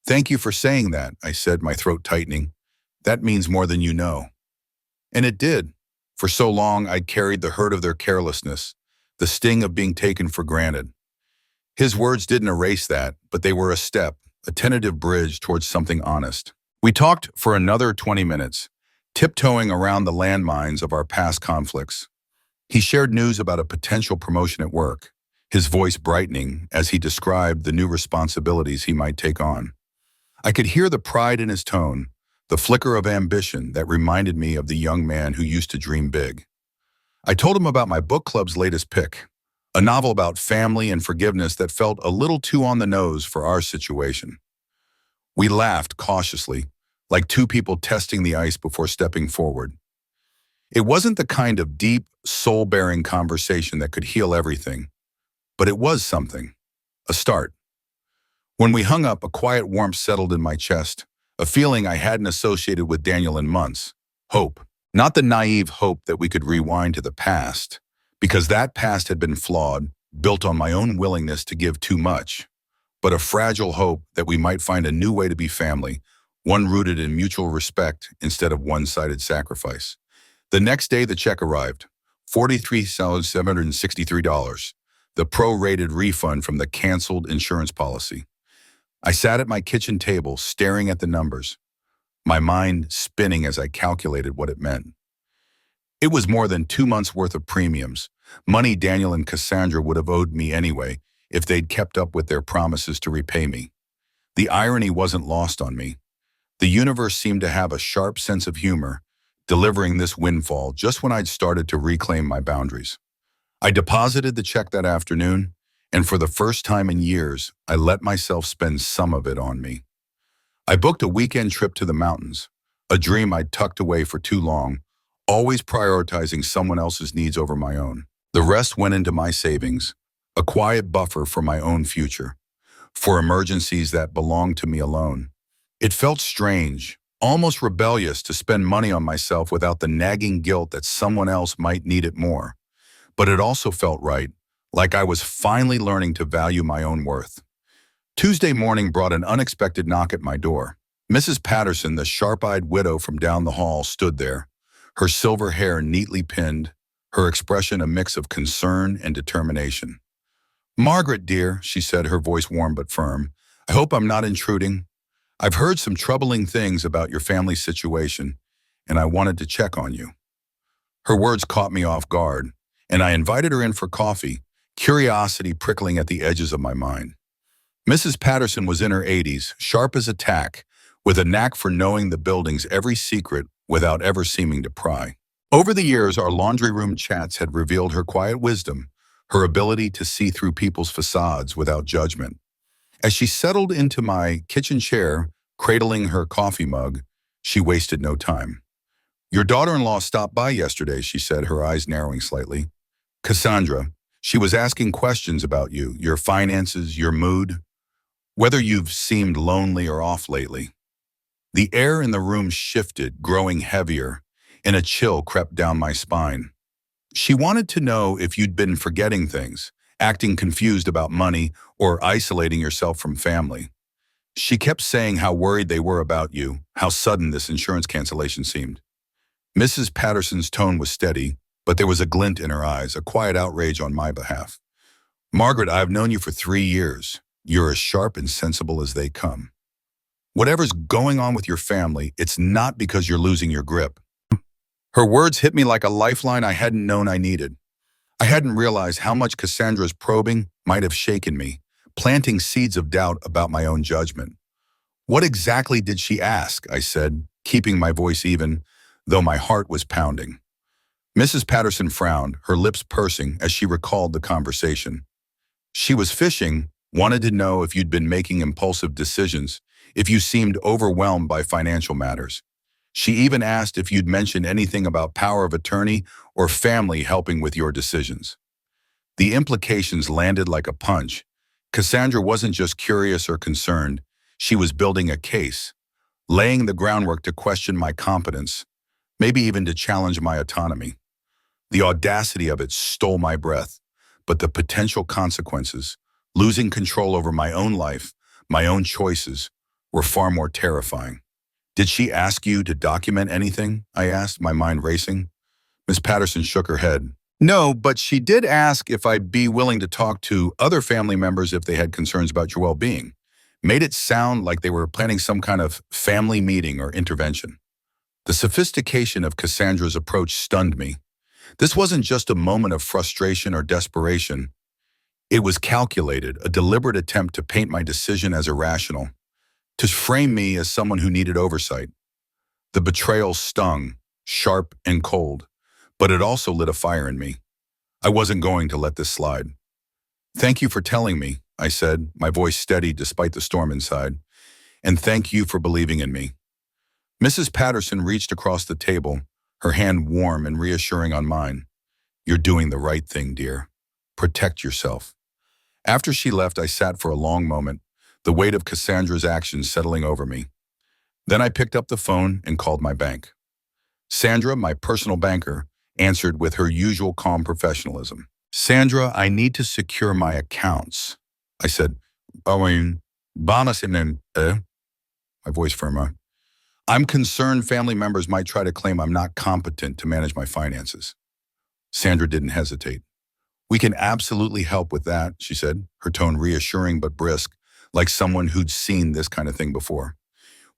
Thank you for saying that, I said, my throat tightening. That means more than you know. And it did. For so long, I'd carried the hurt of their carelessness, the sting of being taken for granted. His words didn't erase that, but they were a step, a tentative bridge towards something honest. We talked for another 20 minutes, tiptoeing around the landmines of our past conflicts. He shared news about a potential promotion at work, his voice brightening as he described the new responsibilities he might take on. I could hear the pride in his tone, the flicker of ambition that reminded me of the young man who used to dream big. I told him about my book club's latest pick, a novel about family and forgiveness that felt a little too on the nose for our situation. We laughed cautiously, like two people testing the ice before stepping forward. It wasn't the kind of deep, soul-bearing conversation that could heal everything, but it was something, a start. When we hung up, a quiet warmth settled in my chest, a feeling I hadn't associated with Daniel in months. Hope. Not the naive hope that we could rewind to the past, because that past had been flawed, built on my own willingness to give too much, but a fragile hope that we might find a new way to be family, one rooted in mutual respect instead of one-sided sacrifice. The next day, the check arrived, $43,763, the pro-rated refund from the canceled insurance policy. I sat at my kitchen table, staring at the numbers, my mind spinning as I calculated what it meant. It was more than 2 months' worth of premiums, money Daniel and Cassandra would have owed me anyway if they'd kept up with their promises to repay me. The irony wasn't lost on me. The universe seemed to have a sharp sense of humor, delivering this windfall just when I'd started to reclaim my boundaries. I deposited the check that afternoon, and for the first time in years, I let myself spend some of it on me. I booked a weekend trip to the mountains, a dream I'd tucked away for too long, always prioritizing someone else's needs over my own. The rest went into my savings, a quiet buffer for my own future, for emergencies that belonged to me alone. It felt strange, almost rebellious to spend money on myself without the nagging guilt that someone else might need it more. But it also felt right, like I was finally learning to value my own worth. Tuesday morning brought an unexpected knock at my door. Mrs. Patterson, the sharp-eyed widow from down the hall, stood there, her silver hair neatly pinned, her expression a mix of concern and determination. "Margaret, dear," she said, her voice warm but firm, "I hope I'm not intruding. I've heard some troubling things about your family situation, and I wanted to check on you." Her words caught me off guard, and I invited her in for coffee, curiosity prickling at the edges of my mind. Mrs. Patterson was in her 80s, sharp as a tack, with a knack for knowing the building's every secret without ever seeming to pry. Over the years, our laundry room chats had revealed her quiet wisdom, her ability to see through people's facades without judgment. As she settled into my kitchen chair, cradling her coffee mug, she wasted no time. "Your daughter-in-law stopped by yesterday," she said, her eyes narrowing slightly. "Cassandra, she was asking questions about you, your finances, your mood, whether you've seemed lonely or off lately." The air in the room shifted, growing heavier, and a chill crept down my spine. She wanted to know if you'd been forgetting things, acting confused about money, or isolating yourself from family. She kept saying how worried they were about you, how sudden this insurance cancellation seemed. Mrs. Patterson's tone was steady, but there was a glint in her eyes, a quiet outrage on my behalf. "Margaret, I've known you for 3 years. You're as sharp and sensible as they come. Whatever's going on with your family, it's not because you're losing your grip." Her words hit me like a lifeline I hadn't known I needed. I hadn't realized how much Cassandra's probing might have shaken me, planting seeds of doubt about my own judgment. "What exactly did she ask?" I said, keeping my voice even, though my heart was pounding. Mrs. Patterson frowned, her lips pursing as she recalled the conversation. "She was fishing, wanted to know if you'd been making impulsive decisions, if you seemed overwhelmed by financial matters. She even asked if you'd mentioned anything about power of attorney or family helping with your decisions." The implications landed like a punch. Cassandra wasn't just curious or concerned, she was building a case, laying the groundwork to question my competence, maybe even to challenge my autonomy. The audacity of it stole my breath, but the potential consequences, losing control over my own life, my own choices, were far more terrifying. "Did she ask you to document anything?" I asked, my mind racing. Miss Patterson shook her head. "No, but she did ask if I'd be willing to talk to other family members if they had concerns about your well-being." Made it sound like they were planning some kind of family meeting or intervention. The sophistication of Cassandra's approach stunned me. This wasn't just a moment of frustration or desperation. It was calculated, a deliberate attempt to paint my decision as irrational, to frame me as someone who needed oversight. The betrayal stung, sharp and cold, but it also lit a fire in me. I wasn't going to let this slide. "Thank you for telling me," I said, my voice steady despite the storm inside. "And thank you for believing in me." Mrs. Patterson reached across the table, her hand warm and reassuring on mine. "You're doing the right thing, dear. Protect yourself." After she left, I sat for a long moment, the weight of Cassandra's actions settling over me. Then I picked up the phone and called my bank. Sandra, my personal banker, answered with her usual calm professionalism. "Sandra, I need to secure my accounts." I said, bonus and my voice firmer. "I'm concerned family members might try to claim I'm not competent to manage my finances." Sandra didn't hesitate. "We can absolutely help with that," she said, her tone reassuring but brisk, like someone who'd seen this kind of thing before.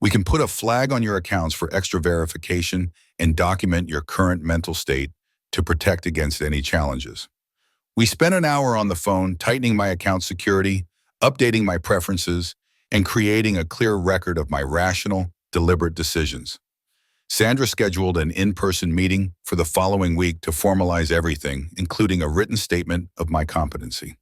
"We can put a flag on your accounts for extra verification and document your current mental state to protect against any challenges." We spent an hour on the phone, tightening my account security, updating my preferences, and creating a clear record of my rational, deliberate decisions. Sandra scheduled an in-person meeting for the following week to formalize everything, including a written statement of my competency.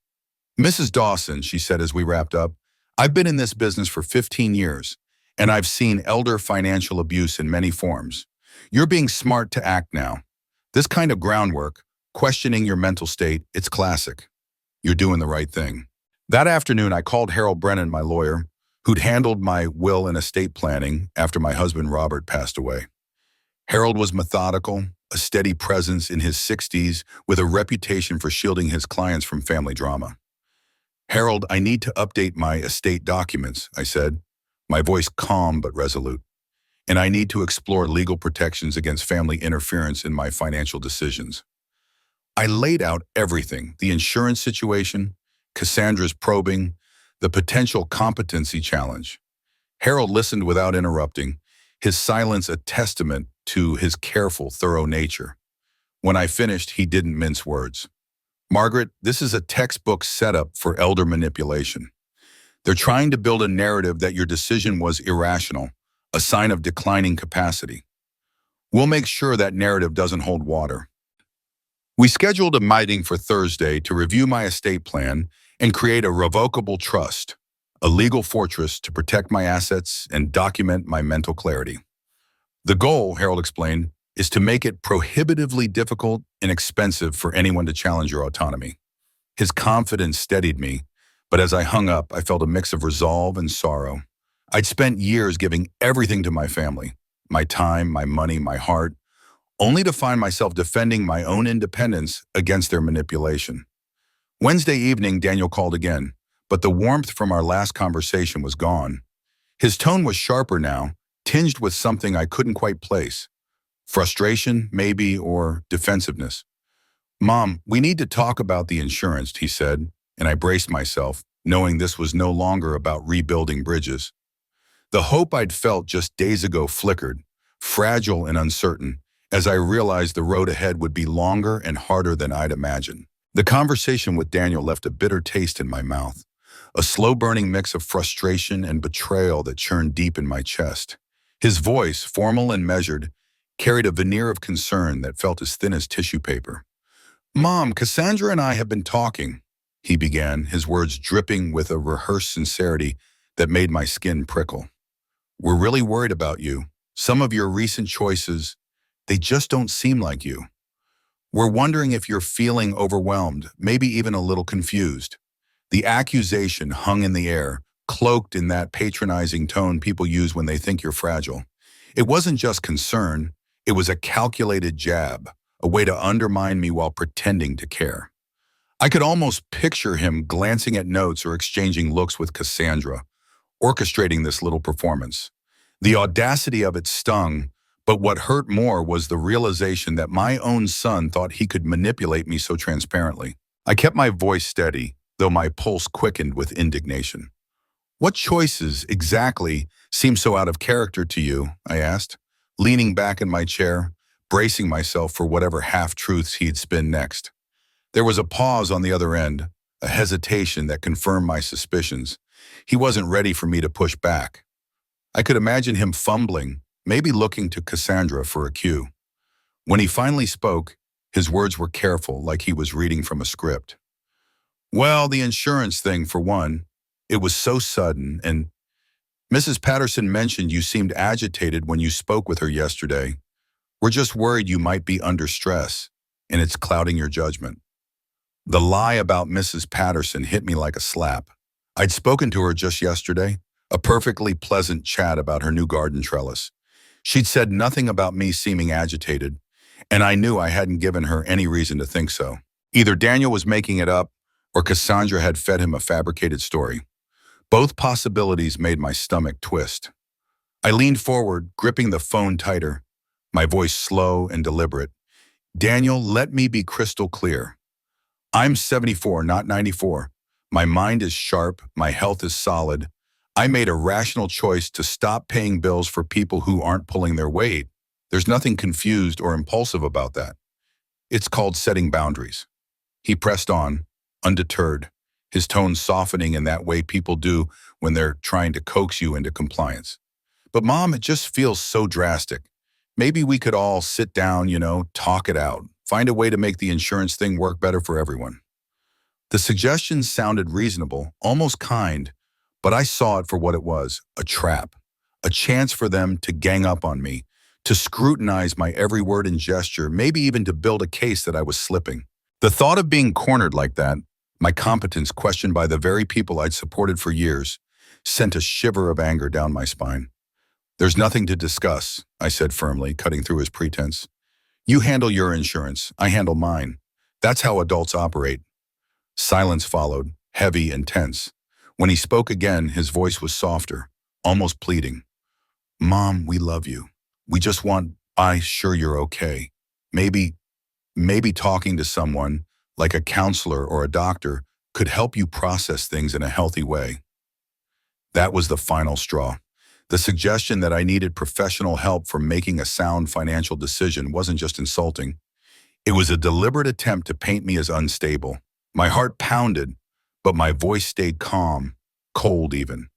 "Mrs. Dawson," she said as we wrapped up, "I've been in this business for 15 years, and I've seen elder financial abuse in many forms. You're being smart to act now. This kind of groundwork, questioning your mental state, it's classic. You're doing the right thing." That afternoon, I called Harold Brennan, my lawyer, who'd handled my will and estate planning after my husband Robert passed away. Harold was methodical, a steady presence in his 60s with a reputation for shielding his clients from family drama. "Harold, I need to update my estate documents," I said, my voice calm but resolute. "And I need to explore legal protections against family interference in my financial decisions." I laid out everything: the insurance situation, Cassandra's probing, the potential competency challenge. Harold listened without interrupting, his silence a testament to his careful, thorough nature. When I finished, he didn't mince words. "Margaret, this is a textbook setup for elder manipulation. They're trying to build a narrative that your decision was irrational, a sign of declining capacity. We'll make sure that narrative doesn't hold water. We scheduled a meeting for Thursday to review my estate plan and create a revocable trust, a legal fortress to protect my assets and document my mental clarity. The goal, Harold explained, is to make it prohibitively difficult and expensive for anyone to challenge your autonomy. His confidence steadied me, but as I hung up, I felt a mix of resolve and sorrow. I'd spent years giving everything to my family, my time, my money, my heart, only to find myself defending my own independence against their manipulation. Wednesday evening, Daniel called again, but the warmth from our last conversation was gone. His tone was sharper now, tinged with something I couldn't quite place. Frustration, maybe, or defensiveness. "Mom, we need to talk about the insurance," he said, and I braced myself, knowing this was no longer about rebuilding bridges. The hope I'd felt just days ago flickered, fragile and uncertain, as I realized the road ahead would be longer and harder than I'd imagined. The conversation with Daniel left a bitter taste in my mouth, a slow-burning mix of frustration and betrayal that churned deep in my chest. His voice, formal and measured, carried a veneer of concern that felt as thin as tissue paper. "Mom, Cassandra and I have been talking," he began, his words dripping with a rehearsed sincerity that made my skin prickle. "We're really worried about you. Some of your recent choices, they just don't seem like you. We're wondering if you're feeling overwhelmed, maybe even a little confused." The accusation hung in the air, cloaked in that patronizing tone people use when they think you're fragile. It wasn't just concern, it was a calculated jab, a way to undermine me while pretending to care. I could almost picture him glancing at notes or exchanging looks with Cassandra, orchestrating this little performance. The audacity of it stung, but what hurt more was the realization that my own son thought he could manipulate me so transparently. I kept my voice steady, though my pulse quickened with indignation. "What choices, exactly, seem so out of character to you?" I asked, leaning back in my chair, bracing myself for whatever half-truths he'd spin next. There was a pause on the other end, a hesitation that confirmed my suspicions. He wasn't ready for me to push back. I could imagine him fumbling, maybe looking to Cassandra for a cue. When he finally spoke, his words were careful, like he was reading from a script. "Well, the insurance thing, for one. It was so sudden, and Mrs. Patterson mentioned you seemed agitated when you spoke with her yesterday. We're just worried you might be under stress, and it's clouding your judgment." The lie about Mrs. Patterson hit me like a slap. I'd spoken to her just yesterday, a perfectly pleasant chat about her new garden trellis. She'd said nothing about me seeming agitated, and I knew I hadn't given her any reason to think so. Either Daniel was making it up, or Cassandra had fed him a fabricated story. Both possibilities made my stomach twist. I leaned forward, gripping the phone tighter, my voice slow and deliberate. "Daniel, let me be crystal clear. I'm 74, not 94. My mind is sharp, my health is solid. I made a rational choice to stop paying bills for people who aren't pulling their weight. There's nothing confused or impulsive about that. It's called setting boundaries." He pressed on, undeterred, his tone softening in that way people do when they're trying to coax you into compliance. "But Mom, it just feels so drastic. Maybe we could all sit down, talk it out, find a way to make the insurance thing work better for everyone." The suggestion sounded reasonable, almost kind, but I saw it for what it was, a trap, a chance for them to gang up on me, to scrutinize my every word and gesture, maybe even to build a case that I was slipping. The thought of being cornered like that, my competence questioned by the very people I'd supported for years, sent a shiver of anger down my spine. "There's nothing to discuss," I said firmly, cutting through his pretense. "You handle your insurance, I handle mine. That's how adults operate." Silence followed, heavy and tense. When he spoke again, his voice was softer, almost pleading. "Mom, we love you. We just want, sure you're okay. Maybe talking to someone, like a counselor or a doctor, could help you process things in a healthy way." That was the final straw. The suggestion that I needed professional help for making a sound financial decision wasn't just insulting. It was a deliberate attempt to paint me as unstable. My heart pounded, but my voice stayed calm, cold even.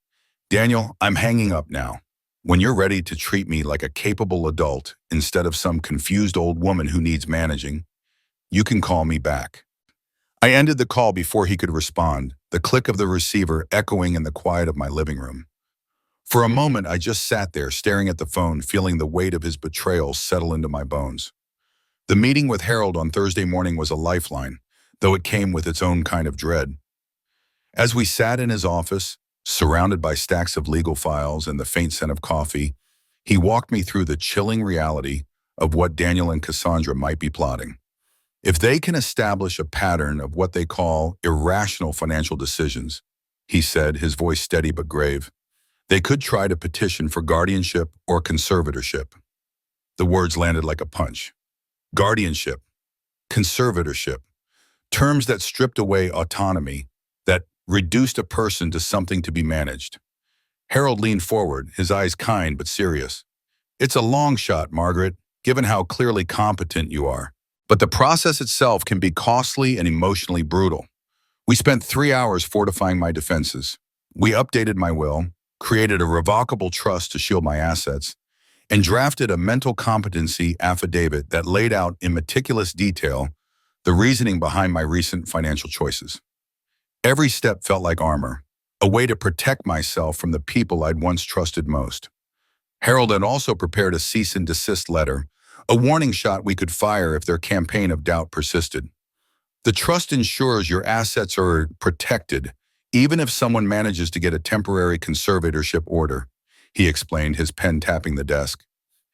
"Daniel, I'm hanging up now. When you're ready to treat me like a capable adult instead of some confused old woman who needs managing, you can call me back." I ended the call before he could respond, the click of the receiver echoing in the quiet of my living room. For a moment, I just sat there staring at the phone, feeling the weight of his betrayal settle into my bones. The meeting with Harold on Thursday morning was a lifeline, though it came with its own kind of dread. As we sat in his office, surrounded by stacks of legal files and the faint scent of coffee, he walked me through the chilling reality of what Daniel and Cassandra might be plotting. If they can establish a pattern of what they call irrational financial decisions, he said, his voice steady but grave, they could try to petition for guardianship or conservatorship. The words landed like a punch. Guardianship, conservatorship, terms that stripped away autonomy, that reduced a person to something to be managed. Harold leaned forward, his eyes kind but serious. "It's a long shot, Margaret, given how clearly competent you are. But the process itself can be costly and emotionally brutal. We spent 3 hours fortifying my defenses. We updated my will, created a revocable trust to shield my assets, and drafted a mental competency affidavit that laid out in meticulous detail the reasoning behind my recent financial choices. Every step felt like armor, a way to protect myself from the people I'd once trusted most. Harold had also prepared a cease and desist letter, a warning shot we could fire if their campaign of doubt persisted. The trust ensures your assets are protected, even if someone manages to get a temporary conservatorship order," he explained, his pen tapping the desk.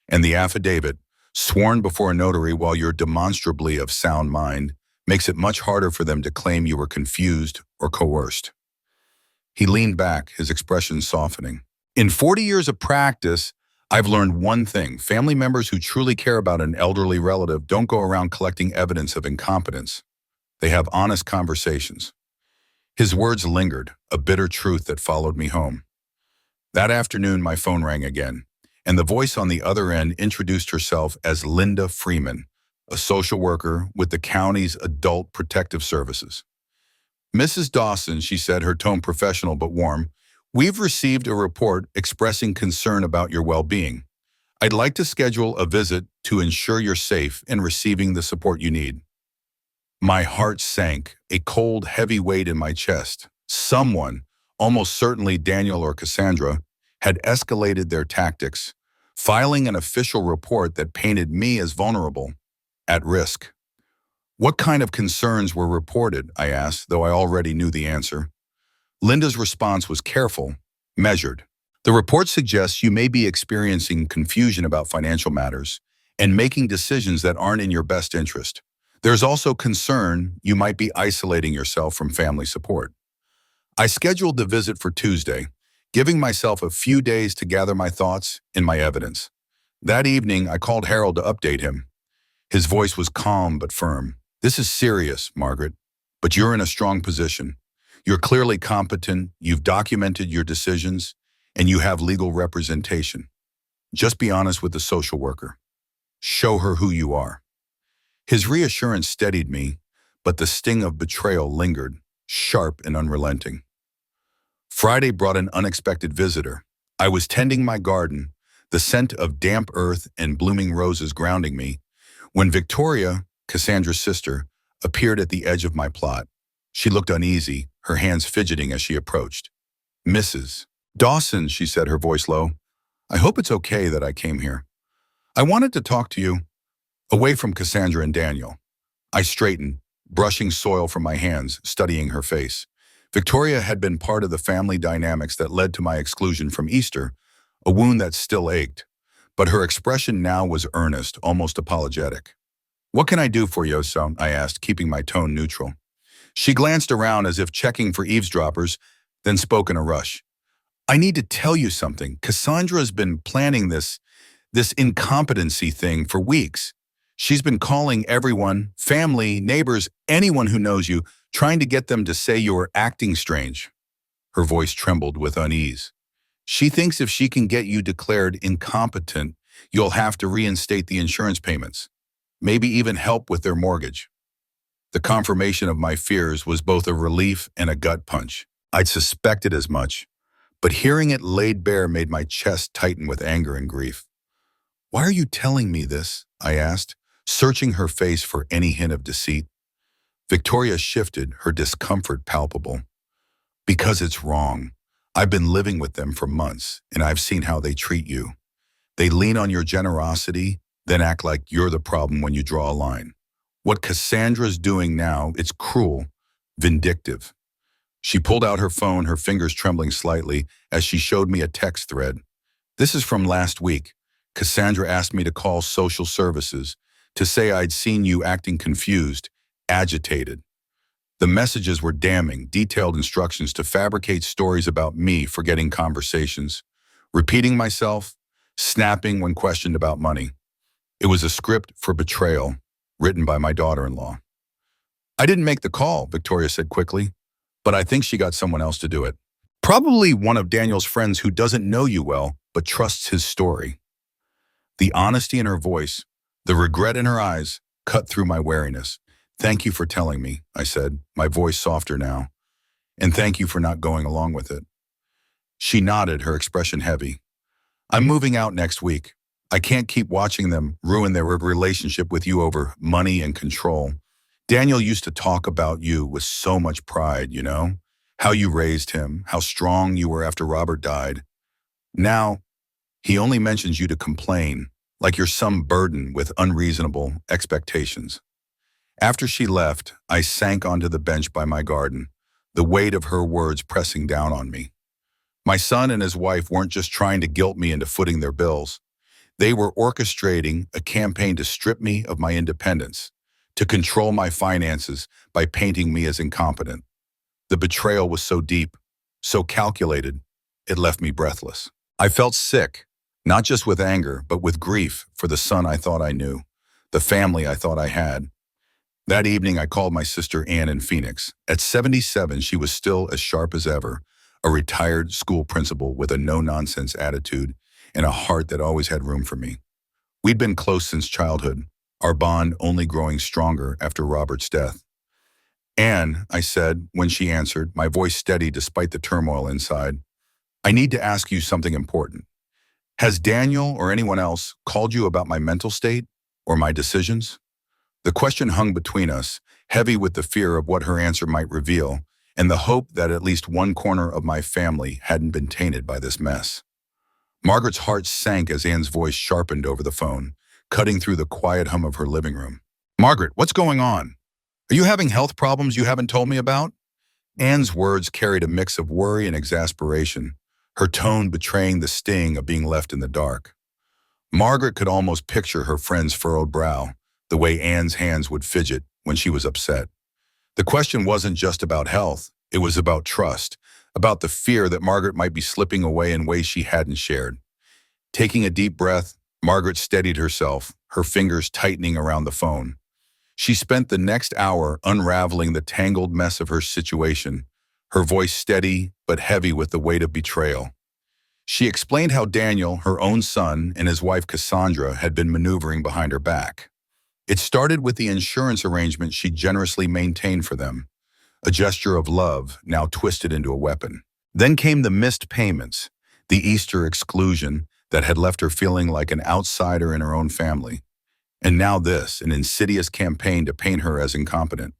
"And the affidavit, sworn before a notary while you're demonstrably of sound mind, makes it much harder for them to claim you were confused or coerced." He leaned back, his expression softening. "In 40 years of practice, I've learned one thing. Family members who truly care about an elderly relative don't go around collecting evidence of incompetence. They have honest conversations." His words lingered, a bitter truth that followed me home. That afternoon, my phone rang again, and the voice on the other end introduced herself as Linda Freeman, a social worker with the county's Adult Protective Services. "Mrs. Dawson," she said, her tone professional but warm, "we've received a report expressing concern about your well-being. I'd like to schedule a visit to ensure you're safe and receiving the support you need." My heart sank, a cold, heavy weight in my chest. Someone, almost certainly Daniel or Cassandra, had escalated their tactics, filing an official report that painted me as vulnerable, at risk. "What kind of concerns were reported?" I asked, though I already knew the answer. Linda's response was careful, measured. "The report suggests you may be experiencing confusion about financial matters and making decisions that aren't in your best interest. There's also concern you might be isolating yourself from family support." I scheduled the visit for Tuesday, giving myself a few days to gather my thoughts and my evidence. That evening, I called Harold to update him. His voice was calm but firm. "This is serious, Margaret, but you're in a strong position. You're clearly competent, you've documented your decisions, and you have legal representation. Just be honest with the social worker. Show her who you are." His reassurance steadied me, but the sting of betrayal lingered, sharp and unrelenting. Friday brought an unexpected visitor. I was tending my garden, the scent of damp earth and blooming roses grounding me, when Victoria, Cassandra's sister, appeared at the edge of my plot. She looked uneasy, her hands fidgeting as she approached. "Mrs. Dawson," she said, her voice low, "I hope it's okay that I came here. I wanted to talk to you." Away from Cassandra and Daniel, I straightened, brushing soil from my hands, studying her face. Victoria had been part of the family dynamics that led to my exclusion from Easter, a wound that still ached, but her expression now was earnest, almost apologetic. "What can I do for you, son?" I asked, keeping my tone neutral. She glanced around as if checking for eavesdroppers, then spoke in a rush. "I need to tell you something. Cassandra's been planning this incompetency thing for weeks. She's been calling everyone, family, neighbors, anyone who knows you, trying to get them to say you're acting strange." Her voice trembled with unease. "She thinks if she can get you declared incompetent, you'll have to reinstate the insurance payments, maybe even help with their mortgage." The confirmation of my fears was both a relief and a gut punch. I'd suspected as much, but hearing it laid bare made my chest tighten with anger and grief. "Why are you telling me this?" I asked, searching her face for any hint of deceit. Victoria shifted, her discomfort palpable. "Because it's wrong. I've been living with them for months, and I've seen how they treat you. They lean on your generosity, then act like you're the problem when you draw a line. What Cassandra's doing now, it's cruel, vindictive." She pulled out her phone, her fingers trembling slightly as she showed me a text thread. "This is from last week. Cassandra asked me to call social services to say I'd seen you acting confused, agitated." The messages were damning, detailed instructions to fabricate stories about me forgetting conversations, repeating myself, snapping when questioned about money. It was a script for betrayal, written by my daughter-in-law. "I didn't make the call," Victoria said quickly, "but I think she got someone else to do it. Probably one of Daniel's friends who doesn't know you well, but trusts his story." The honesty in her voice, the regret in her eyes, cut through my wariness. "Thank you for telling me," I said, my voice softer now. "And thank you for not going along with it." She nodded, her expression heavy. "I'm moving out next week. I can't keep watching them ruin their relationship with you over money and control. Daniel used to talk about you with so much pride, you know? How you raised him, how strong you were after Robert died. Now, he only mentions you to complain, like you're some burden with unreasonable expectations." After she left, I sank onto the bench by my garden, the weight of her words pressing down on me. My son and his wife weren't just trying to guilt me into footing their bills. They were orchestrating a campaign to strip me of my independence, to control my finances by painting me as incompetent. The betrayal was so deep, so calculated, it left me breathless. I felt sick, not just with anger, but with grief for the son I thought I knew, the family I thought I had. That evening, I called my sister Ann in Phoenix. At 77, she was still as sharp as ever, a retired school principal with a no-nonsense attitude and a heart that always had room for me. We'd been close since childhood, our bond only growing stronger after Robert's death. "Ann," I said when she answered, my voice steady despite the turmoil inside, "I need to ask you something important. Has Daniel or anyone else called you about my mental state or my decisions?" The question hung between us, heavy with the fear of what her answer might reveal, and the hope that at least one corner of my family hadn't been tainted by this mess. Margaret's heart sank as Anne's voice sharpened over the phone, cutting through the quiet hum of her living room. "Margaret, what's going on? Are you having health problems you haven't told me about?" Anne's words carried a mix of worry and exasperation, her tone betraying the sting of being left in the dark. Margaret could almost picture her friend's furrowed brow, the way Anne's hands would fidget when she was upset. The question wasn't just about health, it was about trust, about the fear that Margaret might be slipping away in ways she hadn't shared. Taking a deep breath, Margaret steadied herself, her fingers tightening around the phone. She spent the next hour unraveling the tangled mess of her situation, her voice steady but heavy with the weight of betrayal. She explained how Daniel, her own son, and his wife Cassandra had been maneuvering behind her back. It started with the insurance arrangement she generously maintained for them, a gesture of love now twisted into a weapon. Then came the missed payments, the Easter exclusion that had left her feeling like an outsider in her own family. And now this, an insidious campaign to paint her as incompetent.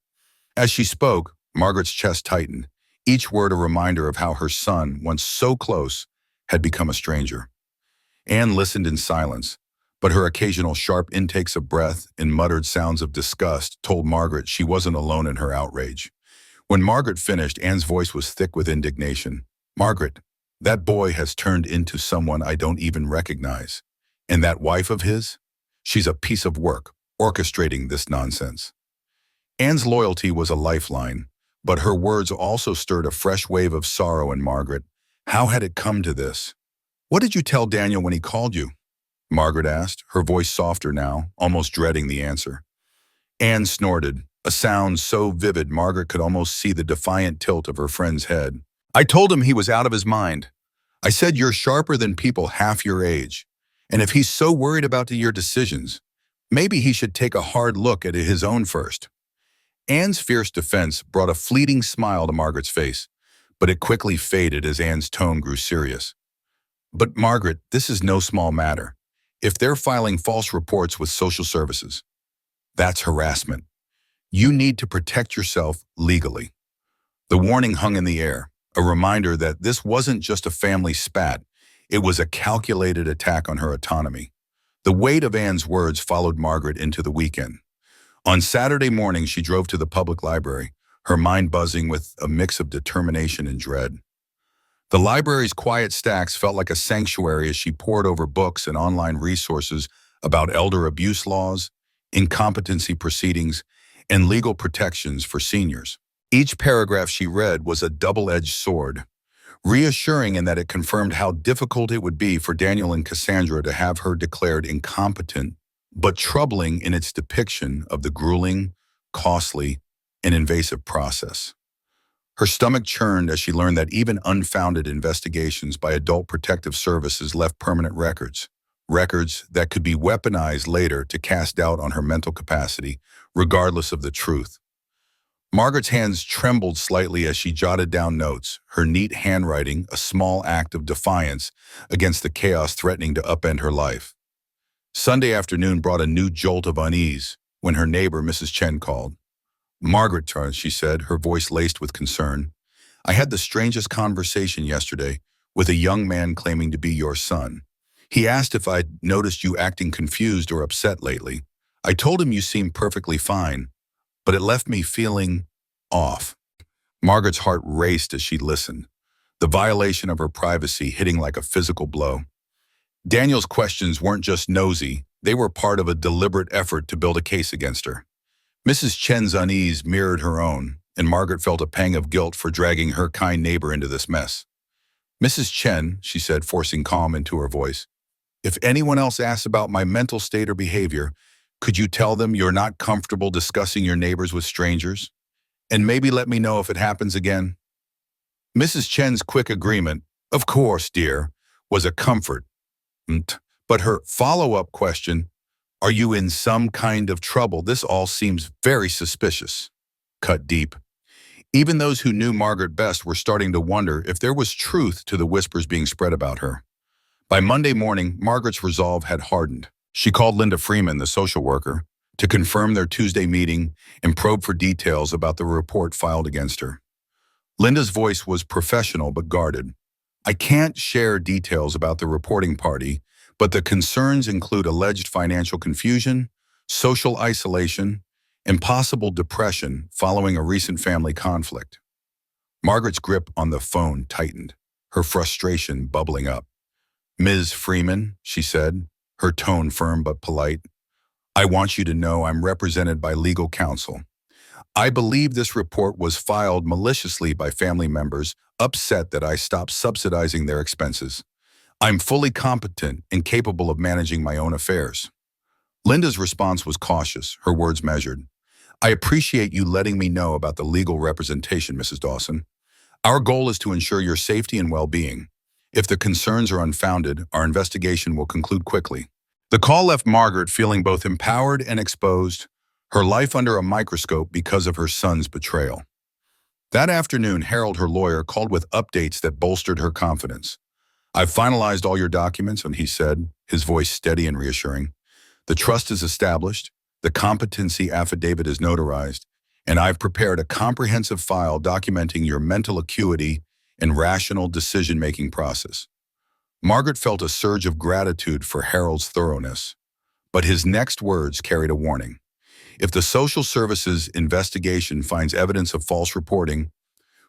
As she spoke, Margaret's chest tightened, each word a reminder of how her son, once so close, had become a stranger. Anne listened in silence, but her occasional sharp intakes of breath and muttered sounds of disgust told Margaret she wasn't alone in her outrage. When Margaret finished, Anne's voice was thick with indignation. "Margaret, that boy has turned into someone I don't even recognize. And that wife of his? She's a piece of work, orchestrating this nonsense." Anne's loyalty was a lifeline, but her words also stirred a fresh wave of sorrow in Margaret. How had it come to this? "What did you tell Daniel when he called you?" Margaret asked, her voice softer now, almost dreading the answer. Anne snorted, a sound so vivid Margaret could almost see the defiant tilt of her friend's head. "I told him he was out of his mind. I said you're sharper than people half your age, and if he's so worried about your decisions, maybe he should take a hard look at his own first." Anne's fierce defense brought a fleeting smile to Margaret's face, but it quickly faded as Anne's tone grew serious. But Margaret, this is no small matter. If they're filing false reports with social services, that's harassment. You need to protect yourself legally. The warning hung in the air, a reminder that this wasn't just a family spat. It was a calculated attack on her autonomy. The weight of Anne's words followed Margaret into the weekend. On Saturday morning, she drove to the public library, her mind buzzing with a mix of determination and dread. The library's quiet stacks felt like a sanctuary as she pored over books and online resources about elder abuse laws, incompetency proceedings, and legal protections for seniors. Each paragraph she read was a double-edged sword, reassuring in that it confirmed how difficult it would be for Daniel and Cassandra to have her declared incompetent, but troubling in its depiction of the grueling, costly, and invasive process. Her stomach churned as she learned that even unfounded investigations by adult protective services left permanent records that could be weaponized later to cast doubt on her mental capacity, regardless of the truth. Margaret's hands trembled slightly as she jotted down notes, her neat handwriting a small act of defiance against the chaos threatening to upend her life. Sunday afternoon brought a new jolt of unease when her neighbor, Mrs. Chen, called. "Margaret," she said, her voice laced with concern, "I had the strangest conversation yesterday with a young man claiming to be your son. He asked if I'd noticed you acting confused or upset lately. I told him you seemed perfectly fine, but it left me feeling off." Margaret's heart raced as she listened, the violation of her privacy hitting like a physical blow. Daniel's questions weren't just nosy, they were part of a deliberate effort to build a case against her. Mrs. Chen's unease mirrored her own, and Margaret felt a pang of guilt for dragging her kind neighbor into this mess. "Mrs. Chen," she said, forcing calm into her voice, "if anyone else asks about my mental state or behavior, could you tell them you're not comfortable discussing your neighbors with strangers? And maybe let me know if it happens again?" Mrs. Chen's quick agreement, "Of course, dear," was a comfort. But her follow-up question, "Are you in some kind of trouble? This all seems very suspicious," cut deep. Even those who knew Margaret best were starting to wonder if there was truth to the whispers being spread about her. By Monday morning, Margaret's resolve had hardened. She called Linda Freeman, the social worker, to confirm their Tuesday meeting and probe for details about the report filed against her. Linda's voice was professional but guarded. "I can't share details about the reporting party, but the concerns include alleged financial confusion, social isolation, and possible depression following a recent family conflict." Margaret's grip on the phone tightened, her frustration bubbling up. "Ms. Freeman," she said, her tone firm but polite, "I want you to know I'm represented by legal counsel. I believe this report was filed maliciously by family members upset that I stopped subsidizing their expenses. I'm fully competent and capable of managing my own affairs." Linda's response was cautious, her words measured. "I appreciate you letting me know about the legal representation, Mrs. Dawson. Our goal is to ensure your safety and well-being. If the concerns are unfounded, our investigation will conclude quickly." The call left Margaret feeling both empowered and exposed, her life under a microscope because of her son's betrayal. That afternoon, Harold, her lawyer, called with updates that bolstered her confidence. "I've finalized all your documents," he said, his voice steady and reassuring. "The trust is established, the competency affidavit is notarized, and I've prepared a comprehensive file documenting your mental acuity and rational decision-making process." Margaret felt a surge of gratitude for Harold's thoroughness, but his next words carried a warning. "If the social services investigation finds evidence of false reporting,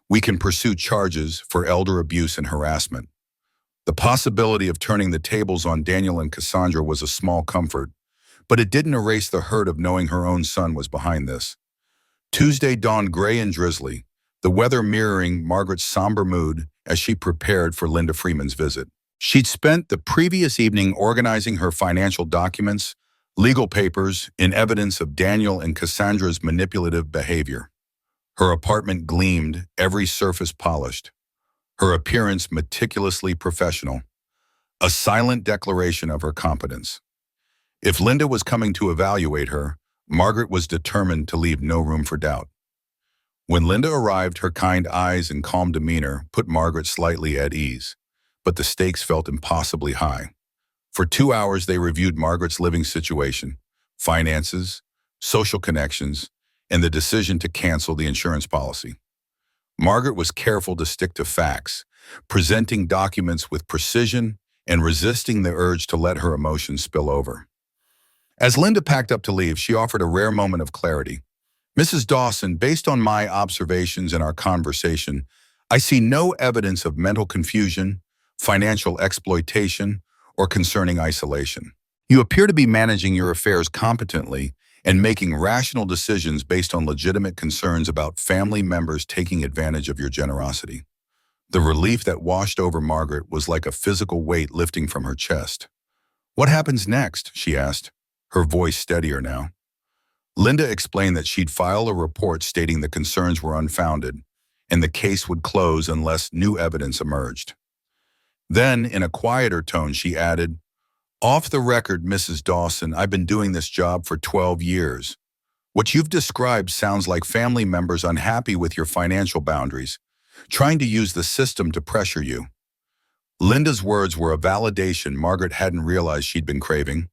we can pursue charges for elder abuse and harassment." The possibility of turning the tables on Daniel and Cassandra was a small comfort, but it didn't erase the hurt of knowing her own son was behind this. Tuesday dawned gray and drizzly, the weather mirroring Margaret's somber mood as she prepared for Linda Freeman's visit. She'd spent the previous evening organizing her financial documents, legal papers, and evidence of Daniel and Cassandra's manipulative behavior. Her apartment gleamed, every surface polished, her appearance meticulously professional, a silent declaration of her competence. If Linda was coming to evaluate her, Margaret was determined to leave no room for doubt. When Linda arrived, her kind eyes and calm demeanor put Margaret slightly at ease, but the stakes felt impossibly high. For 2 hours, they reviewed Margaret's living situation, finances, social connections, and the decision to cancel the insurance policy. Margaret was careful to stick to facts, presenting documents with precision and resisting the urge to let her emotions spill over. As Linda packed up to leave, she offered a rare moment of clarity. "Mrs. Dawson, based on my observations and our conversation, I see no evidence of mental confusion, financial exploitation, or concerning isolation. You appear to be managing your affairs competently and making rational decisions based on legitimate concerns about family members taking advantage of your generosity." The relief that washed over Margaret was like a physical weight lifting from her chest. "What happens next?" she asked, her voice steadier now. Linda explained that she'd file a report stating the concerns were unfounded, and the case would close unless new evidence emerged. Then, in a quieter tone, she added, "Off the record, Mrs. Dawson, I've been doing this job for 12 years. What you've described sounds like family members unhappy with your financial boundaries, trying to use the system to pressure you." Linda's words were a validation Margaret hadn't realized she'd been craving,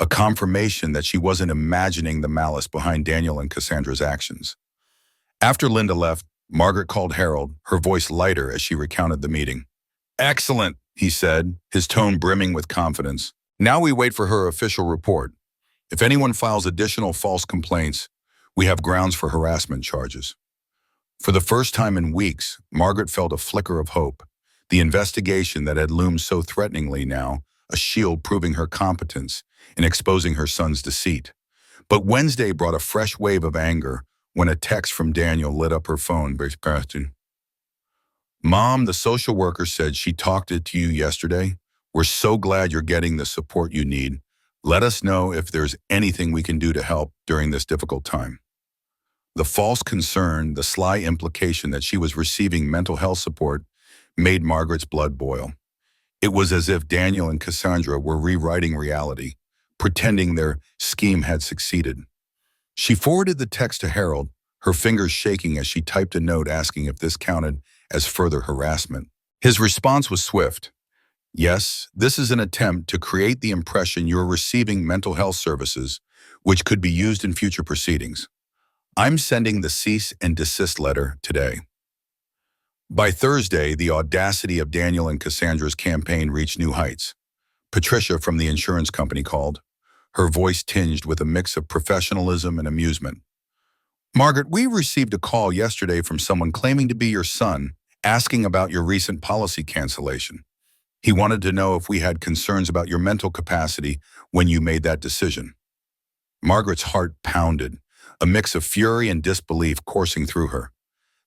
a confirmation that she wasn't imagining the malice behind Daniel and Cassandra's actions. After Linda left, Margaret called Harold, her voice lighter as she recounted the meeting. "Excellent," he said, his tone brimming with confidence. "Now we wait for her official report. If anyone files additional false complaints, we have grounds for harassment charges." For the first time in weeks, Margaret felt a flicker of hope. The investigation that had loomed so threateningly now, a shield proving her competence and exposing her son's deceit. But Wednesday brought a fresh wave of anger when a text from Daniel lit up her phone. "Mom, the social worker said she talked it to you yesterday. We're so glad you're getting the support you need. Let us know if there's anything we can do to help during this difficult time." The false concern, the sly implication that she was receiving mental health support, made Margaret's blood boil. It was as if Daniel and Cassandra were rewriting reality, pretending their scheme had succeeded. She forwarded the text to Harold, her fingers shaking as she typed a note asking if this counted as further harassment. His response was swift. "Yes, this is an attempt to create the impression you're receiving mental health services, which could be used in future proceedings. I'm sending the cease and desist letter today." By Thursday, the audacity of Daniel and Cassandra's campaign reached new heights. Patricia from the insurance company called, her voice tinged with a mix of professionalism and amusement. "Margaret, we received a call yesterday from someone claiming to be your son, asking about your recent policy cancellation. He wanted to know if we had concerns about your mental capacity when you made that decision." Margaret's heart pounded, a mix of fury and disbelief coursing through her.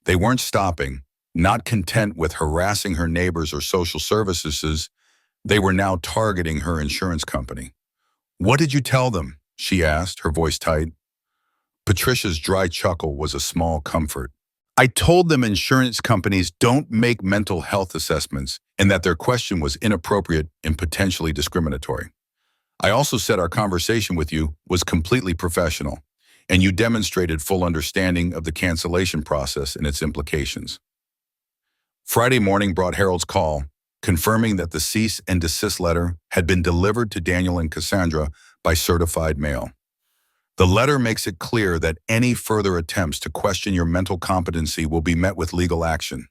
They weren't stopping. Not content with harassing her neighbors or social services, they were now targeting her insurance company. "What did you tell them?" she asked, her voice tight. Patricia's dry chuckle was a small comfort. "I told them insurance companies don't make mental health assessments and that their question was inappropriate and potentially discriminatory. I also said our conversation with you was completely professional, and you demonstrated full understanding of the cancellation process and its implications." Friday morning brought Harold's call, confirming that the cease and desist letter had been delivered to Daniel and Cassandra by certified mail. "The letter makes it clear that any further attempts to question your mental competency will be met with legal action,"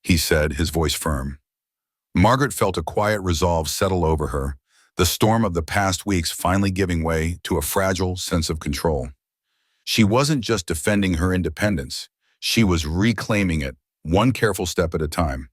he said, his voice firm. Margaret felt a quiet resolve settle over her, the storm of the past weeks finally giving way to a fragile sense of control. She wasn't just defending her independence, she was reclaiming it, one careful step at a time.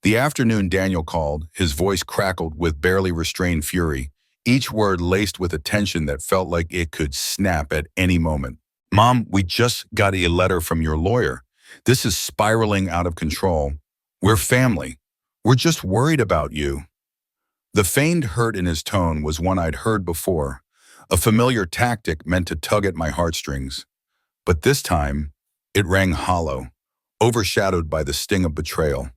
The afternoon Daniel called, his voice crackled with barely restrained fury, each word laced with a tension that felt like it could snap at any moment. "Mom, we just got a letter from your lawyer. This is spiraling out of control. We're family. We're just worried about you." The feigned hurt in his tone was one I'd heard before, a familiar tactic meant to tug at my heartstrings. But this time, it rang hollow, overshadowed by the sting of betrayal.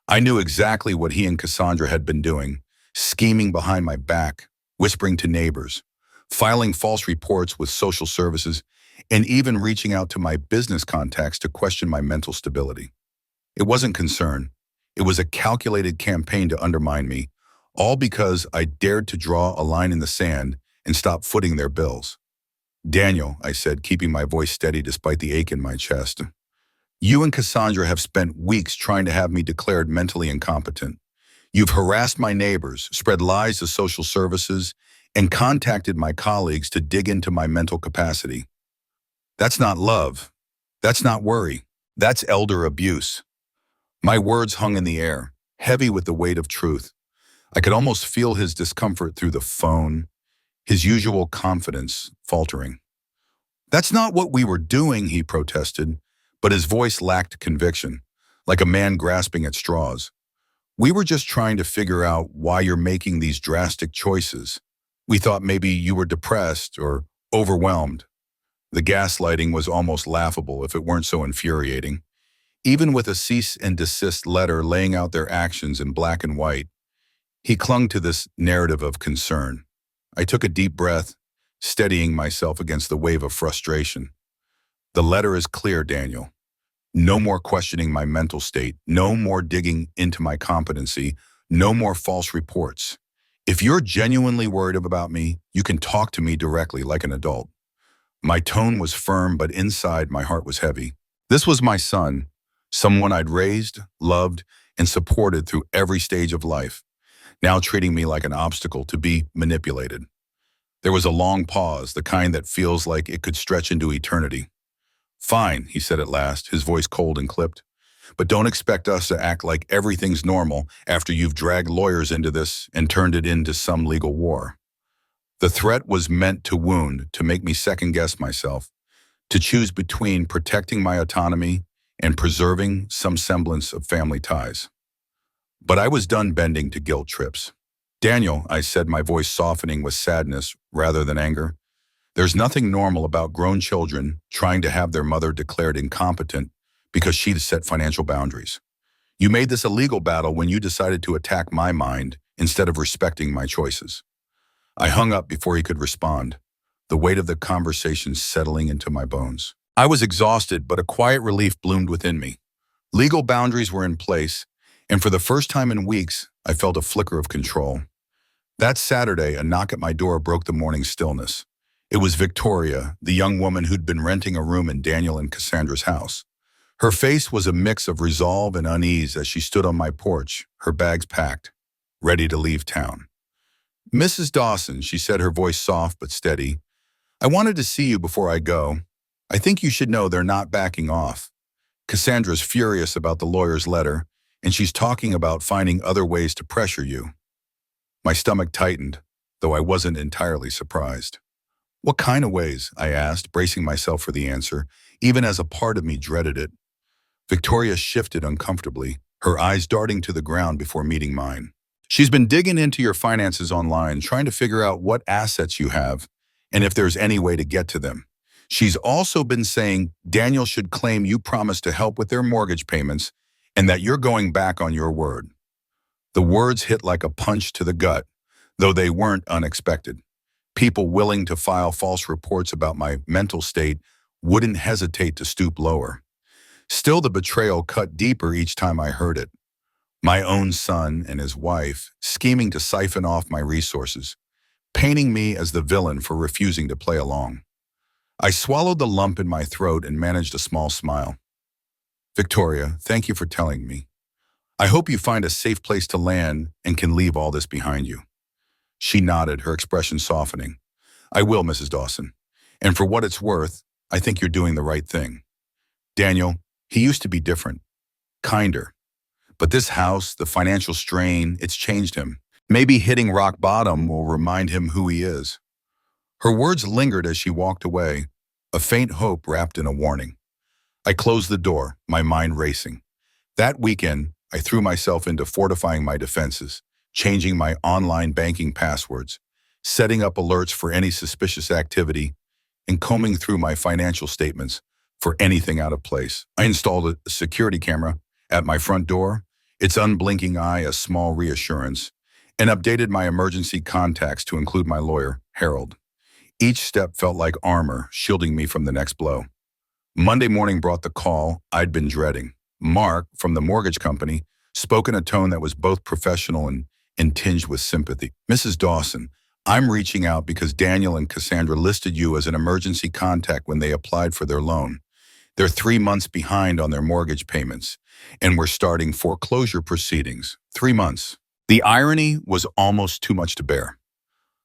I knew exactly what he and Cassandra had been doing, scheming behind my back, whispering to neighbors, filing false reports with social services, and even reaching out to my business contacts to question my mental stability. It wasn't concern. It was a calculated campaign to undermine me, all because I dared to draw a line in the sand and stop footing their bills. Daniel, I said, keeping my voice steady despite the ache in my chest, you and Cassandra have spent weeks trying to have me declared mentally incompetent. You've harassed my neighbors, spread lies to social services, and contacted my colleagues to dig into my mental capacity. That's not love. That's not worry. That's elder abuse. My words hung in the air, heavy with the weight of truth. I could almost feel his discomfort through the phone, his usual confidence faltering. That's not what we were doing, he protested, but his voice lacked conviction, like a man grasping at straws. We were just trying to figure out why you're making these drastic choices. We thought maybe you were depressed or overwhelmed. The gaslighting was almost laughable if it weren't so infuriating. Even with a cease and desist letter laying out their actions in black and white, he clung to this narrative of concern. I took a deep breath, steadying myself against the wave of frustration. The letter is clear, Daniel. No more questioning my mental state, no more digging into my competency, no more false reports. If you're genuinely worried about me, you can talk to me directly like an adult. My tone was firm, but inside my heart was heavy. This was my son, someone I'd raised, loved, and supported through every stage of life, now treating me like an obstacle to be manipulated. There was a long pause, the kind that feels like it could stretch into eternity. Fine, he said at last, his voice cold and clipped. But don't expect us to act like everything's normal after you've dragged lawyers into this and turned it into some legal war. The threat was meant to wound, to make me second-guess myself, to choose between protecting my autonomy and preserving some semblance of family ties. But I was done bending to guilt trips. Daniel, I said, my voice softening with sadness rather than anger, there's nothing normal about grown children trying to have their mother declared incompetent because she'd set financial boundaries. You made this a legal battle when you decided to attack my mind instead of respecting my choices. I hung up before he could respond, the weight of the conversation settling into my bones. I was exhausted, but a quiet relief bloomed within me. Legal boundaries were in place, and for the first time in weeks, I felt a flicker of control. That Saturday, a knock at my door broke the morning stillness. It was Victoria, the young woman who'd been renting a room in Daniel and Cassandra's house. Her face was a mix of resolve and unease as she stood on my porch, her bags packed, ready to leave town. Mrs. Dawson, she said, her voice soft but steady, I wanted to see you before I go. I think you should know they're not backing off. Cassandra's furious about the lawyer's letter, and she's talking about finding other ways to pressure you. My stomach tightened, though I wasn't entirely surprised. What kind of ways? I asked, bracing myself for the answer, even as a part of me dreaded it. Victoria shifted uncomfortably, her eyes darting to the ground before meeting mine. She's been digging into your finances online, trying to figure out what assets you have and if there's any way to get to them. She's also been saying Daniel should claim you promised to help with their mortgage payments and that you're going back on your word. The words hit like a punch to the gut, though they weren't unexpected. People willing to file false reports about my mental state wouldn't hesitate to stoop lower. Still, the betrayal cut deeper each time I heard it. My own son and his wife scheming to siphon off my resources, painting me as the villain for refusing to play along. I swallowed the lump in my throat and managed a small smile. Victoria, thank you for telling me. I hope you find a safe place to land and can leave all this behind you. She nodded, her expression softening. I will, Mrs. Dawson. And for what it's worth, I think you're doing the right thing. Daniel, he used to be different, kinder. But this house, the financial strain, it's changed him. Maybe hitting rock bottom will remind him who he is. Her words lingered as she walked away, a faint hope wrapped in a warning. I closed the door, my mind racing. That weekend, I threw myself into fortifying my defenses, changing my online banking passwords, setting up alerts for any suspicious activity, and combing through my financial statements for anything out of place. I installed a security camera at my front door, its unblinking eye a small reassurance, and updated my emergency contacts to include my lawyer, Harold. Each step felt like armor, shielding me from the next blow. Monday morning brought the call I'd been dreading. Mark, from the mortgage company, spoke in a tone that was both professional and tinged with sympathy. Mrs. Dawson, I'm reaching out because Daniel and Cassandra listed you as an emergency contact when they applied for their loan. They're 3 months behind on their mortgage payments, and we're starting foreclosure proceedings. 3 months. The irony was almost too much to bear.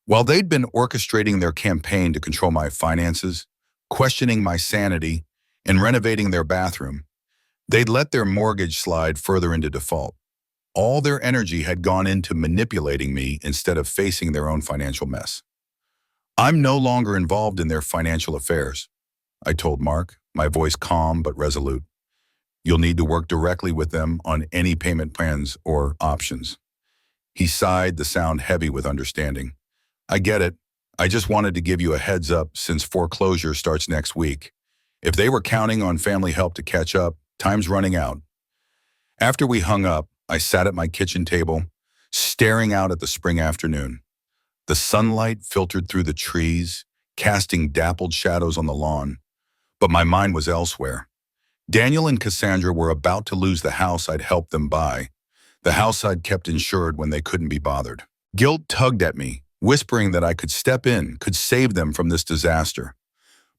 While they'd been orchestrating their campaign to control my finances, questioning my sanity, and renovating their bathroom, they'd let their mortgage slide further into default. All their energy had gone into manipulating me instead of facing their own financial mess. I'm no longer involved in their financial affairs, I told Mark, my voice calm but resolute. You'll need to work directly with them on any payment plans or options. He sighed, the sound heavy with understanding. I get it. I just wanted to give you a heads up since foreclosure starts next week. If they were counting on family help to catch up, time's running out. After we hung up, I sat at my kitchen table, staring out at the spring afternoon. The sunlight filtered through the trees, casting dappled shadows on the lawn, but my mind was elsewhere. Daniel and Cassandra were about to lose the house I'd helped them buy, the house I'd kept insured when they couldn't be bothered. Guilt tugged at me, whispering that I could step in, could save them from this disaster.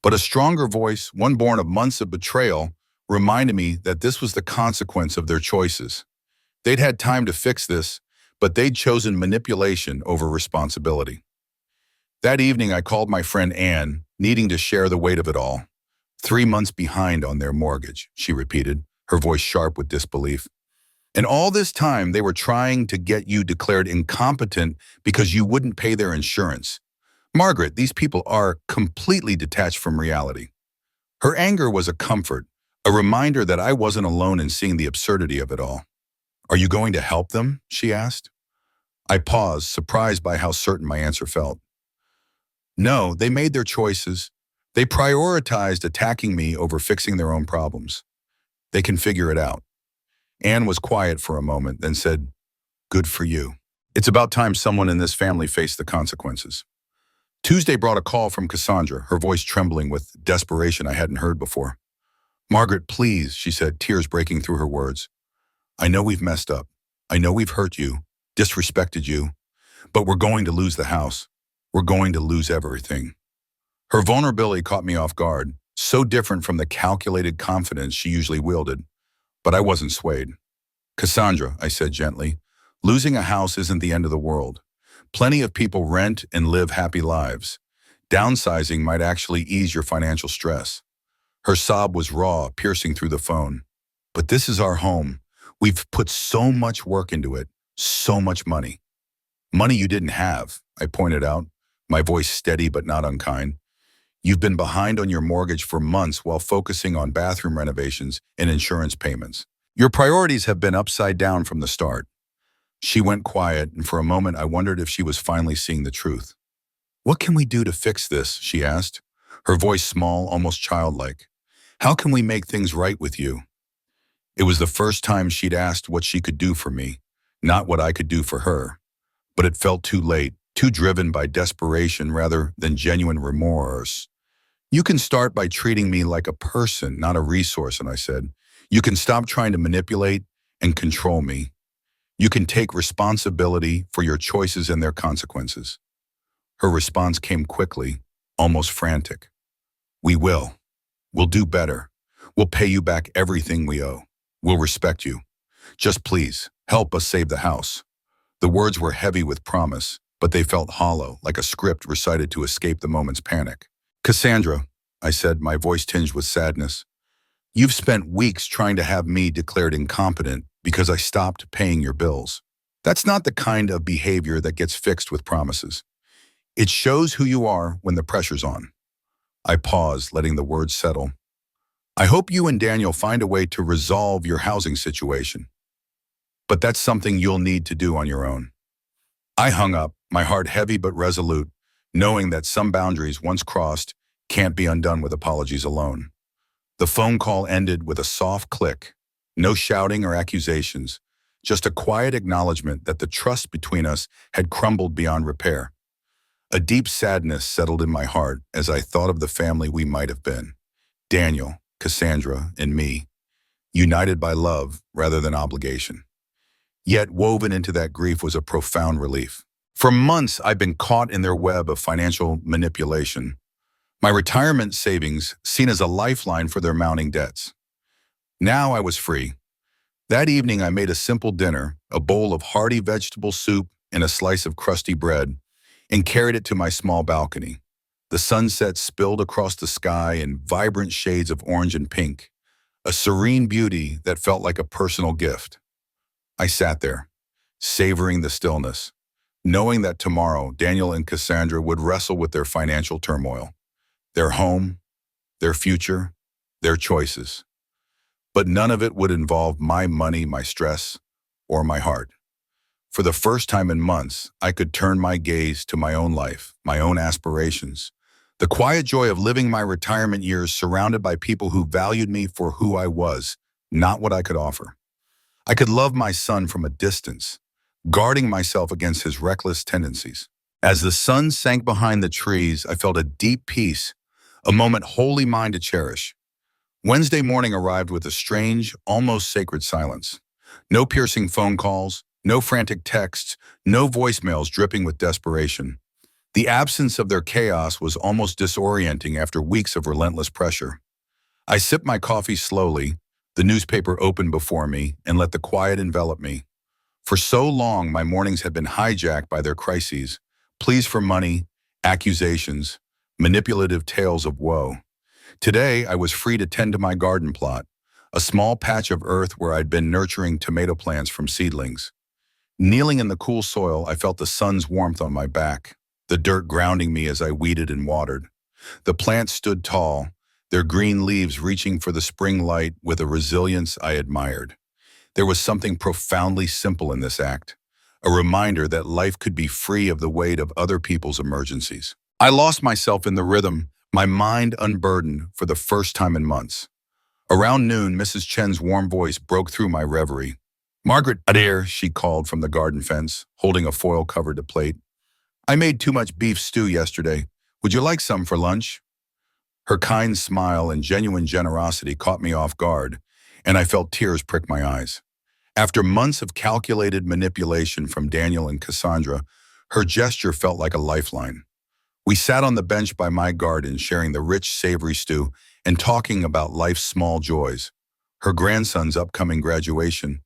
But a stronger voice, one born of months of betrayal, reminded me that this was the consequence of their choices. They'd had time to fix this, but they'd chosen manipulation over responsibility. That evening, I called my friend Anne, needing to share the weight of it all. 3 months behind on their mortgage, she repeated, her voice sharp with disbelief. And all this time, they were trying to get you declared incompetent because you wouldn't pay their insurance. Margaret, these people are completely detached from reality. Her anger was a comfort, a reminder that I wasn't alone in seeing the absurdity of it all. Are you going to help them? She asked. I paused, surprised by how certain my answer felt. No, they made their choices. They prioritized attacking me over fixing their own problems. They can figure it out. Anne was quiet for a moment, then said, Good for you. It's about time someone in this family faced the consequences. Tuesday brought a call from Cassandra, her voice trembling with desperation I hadn't heard before. Margaret, please, she said, tears breaking through her words. I know we've messed up. I know we've hurt you, disrespected you, but we're going to lose the house. We're going to lose everything. Her vulnerability caught me off guard, so different from the calculated confidence she usually wielded. But I wasn't swayed. Cassandra, I said gently, losing a house isn't the end of the world. Plenty of people rent and live happy lives. Downsizing might actually ease your financial stress. Her sob was raw, piercing through the phone. But this is our home. We've put so much work into it, so much money. Money you didn't have, I pointed out, my voice steady but not unkind. You've been behind on your mortgage for months while focusing on bathroom renovations and insurance payments. Your priorities have been upside down from the start. She went quiet, and for a moment I wondered if she was finally seeing the truth. What can we do to fix this? She asked, her voice small, almost childlike. How can we make things right with you? It was the first time she'd asked what she could do for me, not what I could do for her. But it felt too late, too driven by desperation rather than genuine remorse. You can start by treating me like a person, not a resource, and I said. You can stop trying to manipulate and control me. You can take responsibility for your choices and their consequences. Her response came quickly, almost frantic. We will. We'll do better. We'll pay you back everything we owe. We'll respect you. Just please, help us save the house. The words were heavy with promise, but they felt hollow, like a script recited to escape the moment's panic. Cassandra, I said, my voice tinged with sadness, you've spent weeks trying to have me declared incompetent because I stopped paying your bills. That's not the kind of behavior that gets fixed with promises. It shows who you are when the pressure's on. I paused, letting the words settle. I hope you and Daniel find a way to resolve your housing situation. But that's something you'll need to do on your own. I hung up, my heart heavy but resolute, knowing that some boundaries, once crossed, can't be undone with apologies alone. The phone call ended with a soft click, no shouting or accusations, just a quiet acknowledgement that the trust between us had crumbled beyond repair. A deep sadness settled in my heart as I thought of the family we might have been. Daniel, Cassandra, and me, united by love rather than obligation. Yet woven into that grief was a profound relief. For months, I've been caught in their web of financial manipulation, my retirement savings seen as a lifeline for their mounting debts. Now I was free. That evening, I made a simple dinner, a bowl of hearty vegetable soup and a slice of crusty bread, and carried it to my small balcony. The sunset spilled across the sky in vibrant shades of orange and pink, a serene beauty that felt like a personal gift. I sat there, savoring the stillness, knowing that tomorrow Daniel and Cassandra would wrestle with their financial turmoil, their home, their future, their choices. But none of it would involve my money, my stress, or my heart. For the first time in months, I could turn my gaze to my own life, my own aspirations, the quiet joy of living my retirement years surrounded by people who valued me for who I was, not what I could offer. I could love my son from a distance, guarding myself against his reckless tendencies. As the sun sank behind the trees, I felt a deep peace, a moment wholly mine to cherish. Wednesday morning arrived with a strange, almost sacred silence. No piercing phone calls, no frantic texts, no voicemails dripping with desperation. The absence of their chaos was almost disorienting after weeks of relentless pressure. I sipped my coffee slowly, the newspaper open before me, and let the quiet envelop me. For so long, my mornings had been hijacked by their crises, pleas for money, accusations, manipulative tales of woe. Today, I was free to tend to my garden plot, a small patch of earth where I'd been nurturing tomato plants from seedlings. Kneeling in the cool soil, I felt the sun's warmth on my back, the dirt grounding me as I weeded and watered. The plants stood tall, their green leaves reaching for the spring light with a resilience I admired. There was something profoundly simple in this act, a reminder that life could be free of the weight of other people's emergencies. I lost myself in the rhythm, my mind unburdened for the first time in months. Around noon, Mrs. Chen's warm voice broke through my reverie. "Margaret, dear," she called from the garden fence, holding a foil-covered plate. "I made too much beef stew yesterday. Would you like some for lunch?" Her kind smile and genuine generosity caught me off guard, and I felt tears prick my eyes. After months of calculated manipulation from Daniel and Cassandra, her gesture felt like a lifeline. We sat on the bench by my garden, sharing the rich, savory stew and talking about life's small joys. Her grandson's upcoming graduation,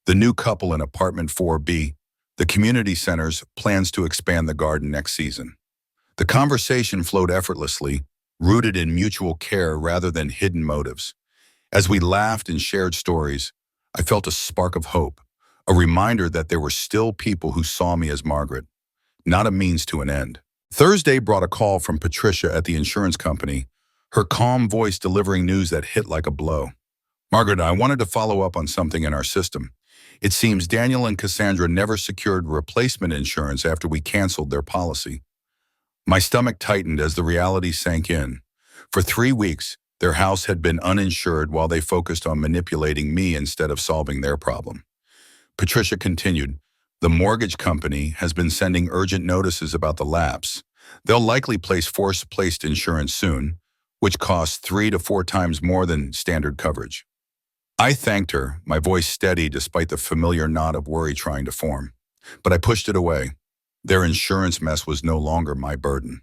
the new couple in apartment 4B, the community center's plans to expand the garden next season. The conversation flowed effortlessly, rooted in mutual care rather than hidden motives. As we laughed and shared stories, I felt a spark of hope, a reminder that there were still people who saw me as Margaret, not a means to an end. Thursday brought a call from Patricia at the insurance company, her calm voice delivering news that hit like a blow. "Margaret, I wanted to follow up on something in our system. It seems Daniel and Cassandra never secured replacement insurance after we canceled their policy." My stomach tightened as the reality sank in. For 3 weeks, their house had been uninsured while they focused on manipulating me instead of solving their problem. Patricia continued, "The mortgage company has been sending urgent notices about the lapse. They'll likely place force-placed insurance soon, which costs 3 to 4 times more than standard coverage." I thanked her, my voice steady despite the familiar knot of worry trying to form. But I pushed it away. Their insurance mess was no longer my burden.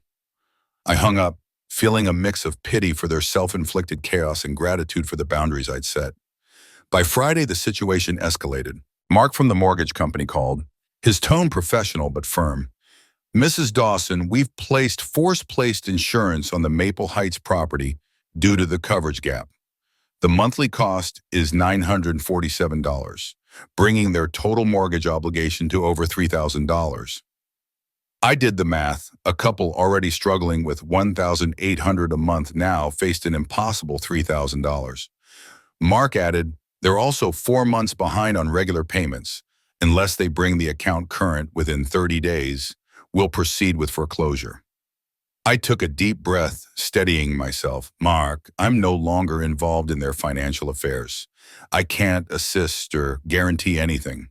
I hung up, feeling a mix of pity for their self-inflicted chaos and gratitude for the boundaries I'd set. By Friday, the situation escalated. Mark from the mortgage company called, his tone professional but firm. "Mrs. Dawson, we've placed force-placed insurance on the Maple Heights property due to the coverage gap. The monthly cost is $947, bringing their total mortgage obligation to over $3,000. I did the math. A couple already struggling with $1,800 a month now faced an impossible $3,000. Mark added, "They're also 4 months behind on regular payments. Unless they bring the account current within 30 days, we'll proceed with foreclosure." I took a deep breath, steadying myself. "Mark, I'm no longer involved in their financial affairs. I can't assist or guarantee anything."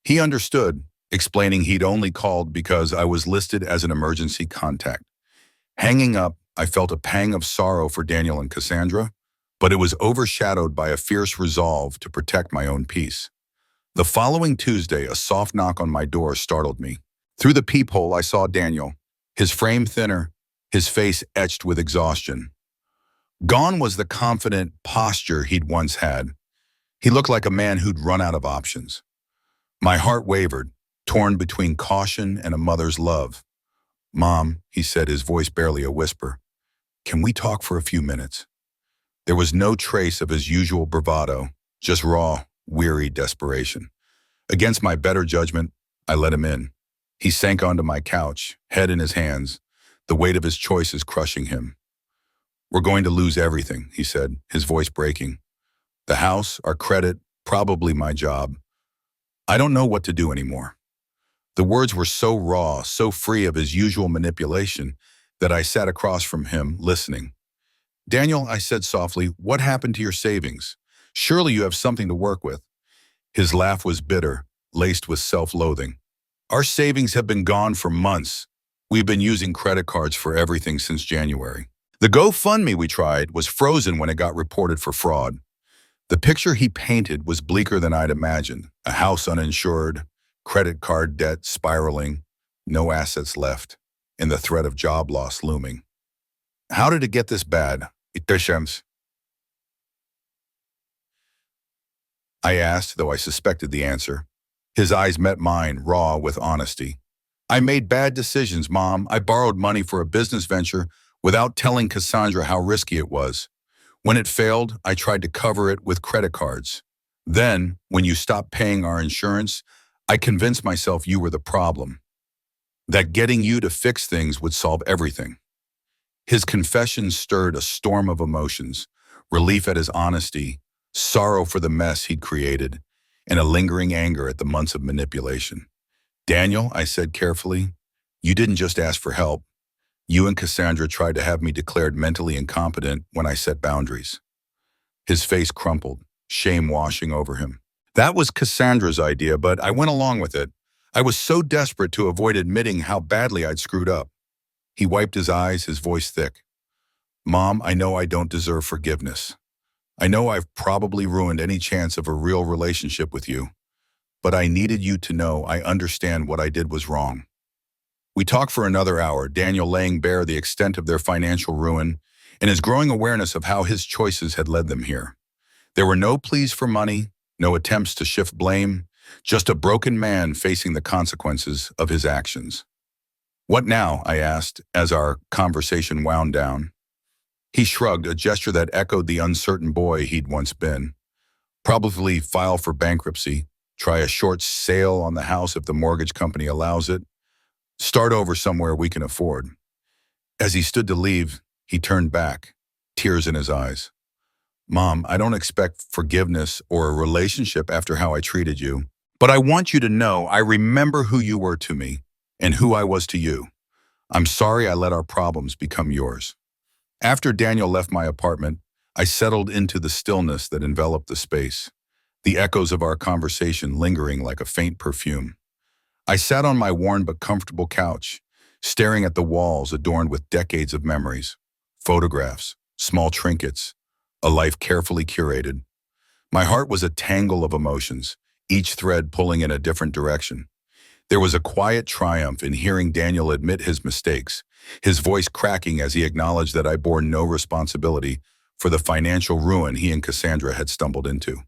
He understood, explaining he'd only called because I was listed as an emergency contact. Hanging up, I felt a pang of sorrow for Daniel and Cassandra, but it was overshadowed by a fierce resolve to protect my own peace. The following Tuesday, a soft knock on my door startled me. Through the peephole, I saw Daniel, his frame thinner, his face etched with exhaustion. Gone was the confident posture he'd once had. He looked like a man who'd run out of options. My heart wavered, torn between caution and a mother's love. "Mom," he said, his voice barely a whisper, "can we talk for a few minutes?" There was no trace of his usual bravado, just raw, weary desperation. Against my better judgment, I let him in. He sank onto my couch, head in his hands, the weight of his choices crushing him. "We're going to lose everything," he said, his voice breaking. "The house, our credit, probably my job. I don't know what to do anymore." The words were so raw, so free of his usual manipulation, that I sat across from him, listening. "Daniel," I said softly, "what happened to your savings? Surely you have something to work with." His laugh was bitter, laced with self-loathing. "Our savings have been gone for months. We've been using credit cards for everything since January. The GoFundMe we tried was frozen when it got reported for fraud." The picture he painted was bleaker than I'd imagined. A house uninsured, credit card debt spiraling, no assets left, and the threat of job loss looming. "How did it get this bad? Iteshems?" I asked, though I suspected the answer. His eyes met mine, raw with honesty. "I made bad decisions, Mom. I borrowed money for a business venture without telling Cassandra how risky it was. When it failed, I tried to cover it with credit cards. Then, when you stopped paying our insurance, I convinced myself you were the problem, that getting you to fix things would solve everything." His confession stirred a storm of emotions, relief at his honesty, sorrow for the mess he'd created, and a lingering anger at the months of manipulation. "Daniel," I said carefully, "you didn't just ask for help. You and Cassandra tried to have me declared mentally incompetent when I set boundaries." His face crumpled, shame washing over him. "That was Cassandra's idea, but I went along with it. I was so desperate to avoid admitting how badly I'd screwed up." He wiped his eyes, his voice thick. "Mom, I know I don't deserve forgiveness. I know I've probably ruined any chance of a real relationship with you, but I needed you to know I understand what I did was wrong." We talked for another hour, Daniel laying bare the extent of their financial ruin and his growing awareness of how his choices had led them here. There were no pleas for money, no attempts to shift blame, just a broken man facing the consequences of his actions. "What now?" I asked as our conversation wound down. He shrugged, a gesture that echoed the uncertain boy he'd once been. "Probably file for bankruptcy, try a short sale on the house if the mortgage company allows it, start over somewhere we can afford." As he stood to leave, he turned back, tears in his eyes. "Mom, I don't expect forgiveness or a relationship after how I treated you, but I want you to know I remember who you were to me and who I was to you. I'm sorry I let our problems become yours." After Daniel left my apartment, I settled into the stillness that enveloped the space, the echoes of our conversation lingering like a faint perfume. I sat on my worn but comfortable couch, staring at the walls adorned with decades of memories, photographs, small trinkets, a life carefully curated. My heart was a tangle of emotions, each thread pulling in a different direction. There was a quiet triumph in hearing Daniel admit his mistakes, his voice cracking as he acknowledged that I bore no responsibility for the financial ruin he and Cassandra had stumbled into.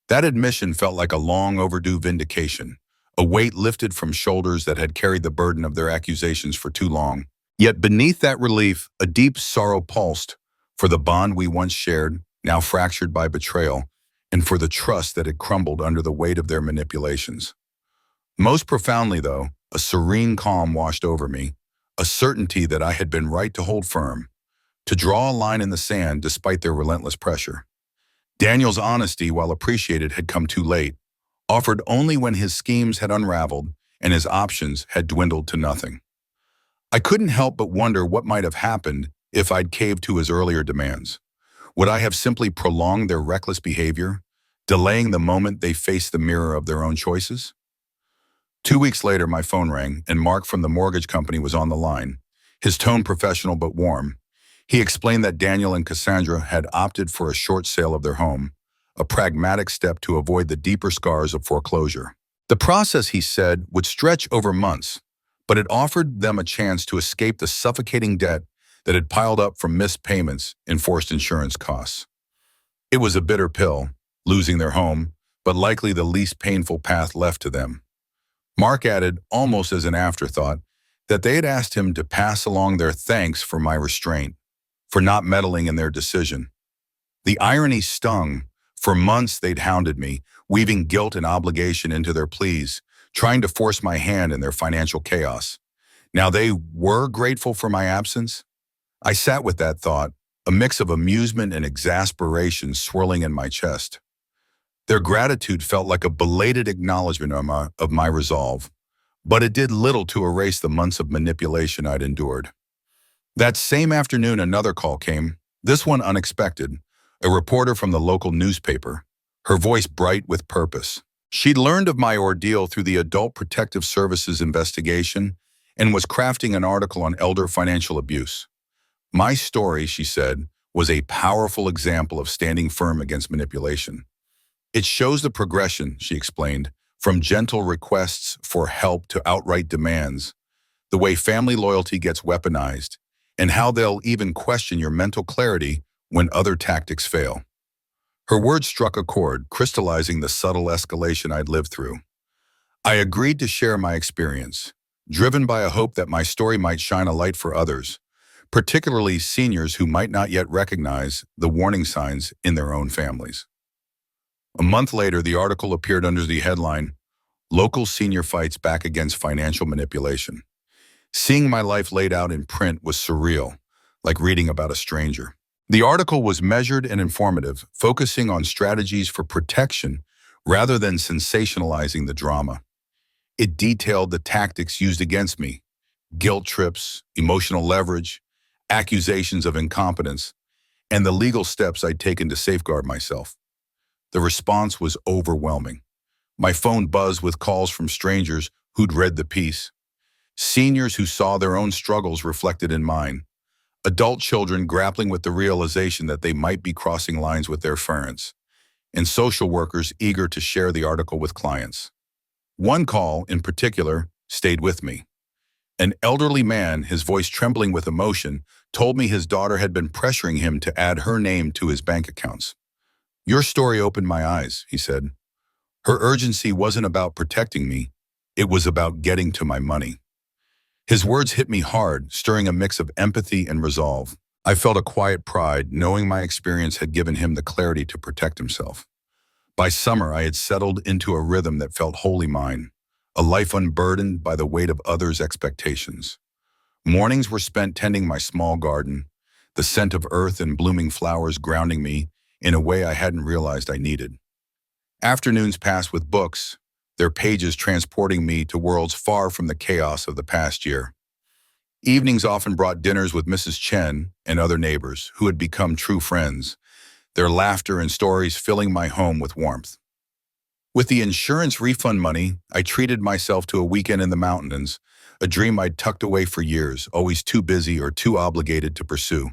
That admission felt like a long overdue vindication, a weight lifted from shoulders that had carried the burden of their accusations for too long. Yet beneath that relief, a deep sorrow pulsed for the bond we once shared, now fractured by betrayal, and for the trust that had crumbled under the weight of their manipulations. Most profoundly, though, a serene calm washed over me, a certainty that I had been right to hold firm, to draw a line in the sand despite their relentless pressure. Daniel's honesty, while appreciated, had come too late, offered only when his schemes had unraveled and his options had dwindled to nothing. I couldn't help but wonder what might have happened if I'd caved to his earlier demands. Would I have simply prolonged their reckless behavior, delaying the moment they faced the mirror of their own choices? 2 weeks later, my phone rang, and Mark from the mortgage company was on the line. His tone professional but warm. He explained that Daniel and Cassandra had opted for a short sale of their home, a pragmatic step to avoid the deeper scars of foreclosure. The process, he said, would stretch over months, but it offered them a chance to escape the suffocating debt that had piled up from missed payments and forced insurance costs. It was a bitter pill, losing their home, but likely the least painful path left to them. Mark added, almost as an afterthought, that they had asked him to pass along their thanks for my restraint, for not meddling in their decision. The irony stung. For months they'd hounded me, weaving guilt and obligation into their pleas, trying to force my hand in their financial chaos. Now they were grateful for my absence? I sat with that thought, a mix of amusement and exasperation swirling in my chest. Their gratitude felt like a belated acknowledgement of my resolve, but it did little to erase the months of manipulation I'd endured. That same afternoon, another call came, this one unexpected, a reporter from the local newspaper, her voice bright with purpose. She'd learned of my ordeal through the Adult Protective Services investigation and was crafting an article on elder financial abuse. My story, she said, was a powerful example of standing firm against manipulation. It shows the progression, she explained, from gentle requests for help to outright demands, the way family loyalty gets weaponized, and how they'll even question your mental clarity when other tactics fail. Her words struck a chord, crystallizing the subtle escalation I'd lived through. I agreed to share my experience, driven by a hope that my story might shine a light for others, particularly seniors who might not yet recognize the warning signs in their own families. A month later, the article appeared under the headline, Local Senior Fights Back Against Financial Manipulation. Seeing my life laid out in print was surreal, like reading about a stranger. The article was measured and informative, focusing on strategies for protection rather than sensationalizing the drama. It detailed the tactics used against me, guilt trips, emotional leverage, accusations of incompetence, and the legal steps I'd taken to safeguard myself. The response was overwhelming. My phone buzzed with calls from strangers who'd read the piece, seniors who saw their own struggles reflected in mine, adult children grappling with the realization that they might be crossing lines with their parents, and social workers eager to share the article with clients. One call, in particular, stayed with me. An elderly man, his voice trembling with emotion, told me his daughter had been pressuring him to add her name to his bank accounts. Your story opened my eyes, he said. Her urgency wasn't about protecting me, it was about getting to my money. His words hit me hard, stirring a mix of empathy and resolve. I felt a quiet pride, knowing my experience had given him the clarity to protect himself. By summer, I had settled into a rhythm that felt wholly mine, a life unburdened by the weight of others' expectations. Mornings were spent tending my small garden, the scent of earth and blooming flowers grounding me in a way I hadn't realized I needed. Afternoons passed with books, their pages transporting me to worlds far from the chaos of the past year. Evenings often brought dinners with Mrs. Chen and other neighbors who had become true friends, their laughter and stories filling my home with warmth. With the insurance refund money, I treated myself to a weekend in the mountains, a dream I'd tucked away for years, always too busy or too obligated to pursue.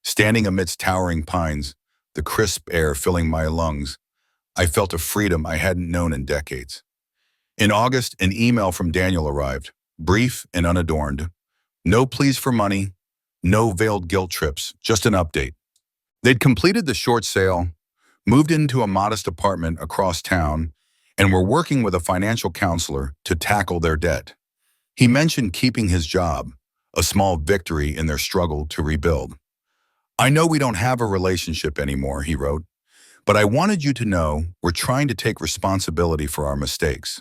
Standing amidst towering pines, the crisp air filling my lungs, I felt a freedom I hadn't known in decades. In August, an email from Daniel arrived, brief and unadorned. No pleas for money, no veiled guilt trips, just an update. They'd completed the short sale, moved into a modest apartment across town, and were working with a financial counselor to tackle their debt. He mentioned keeping his job, a small victory in their struggle to rebuild. I know we don't have a relationship anymore, he wrote, but I wanted you to know we're trying to take responsibility for our mistakes.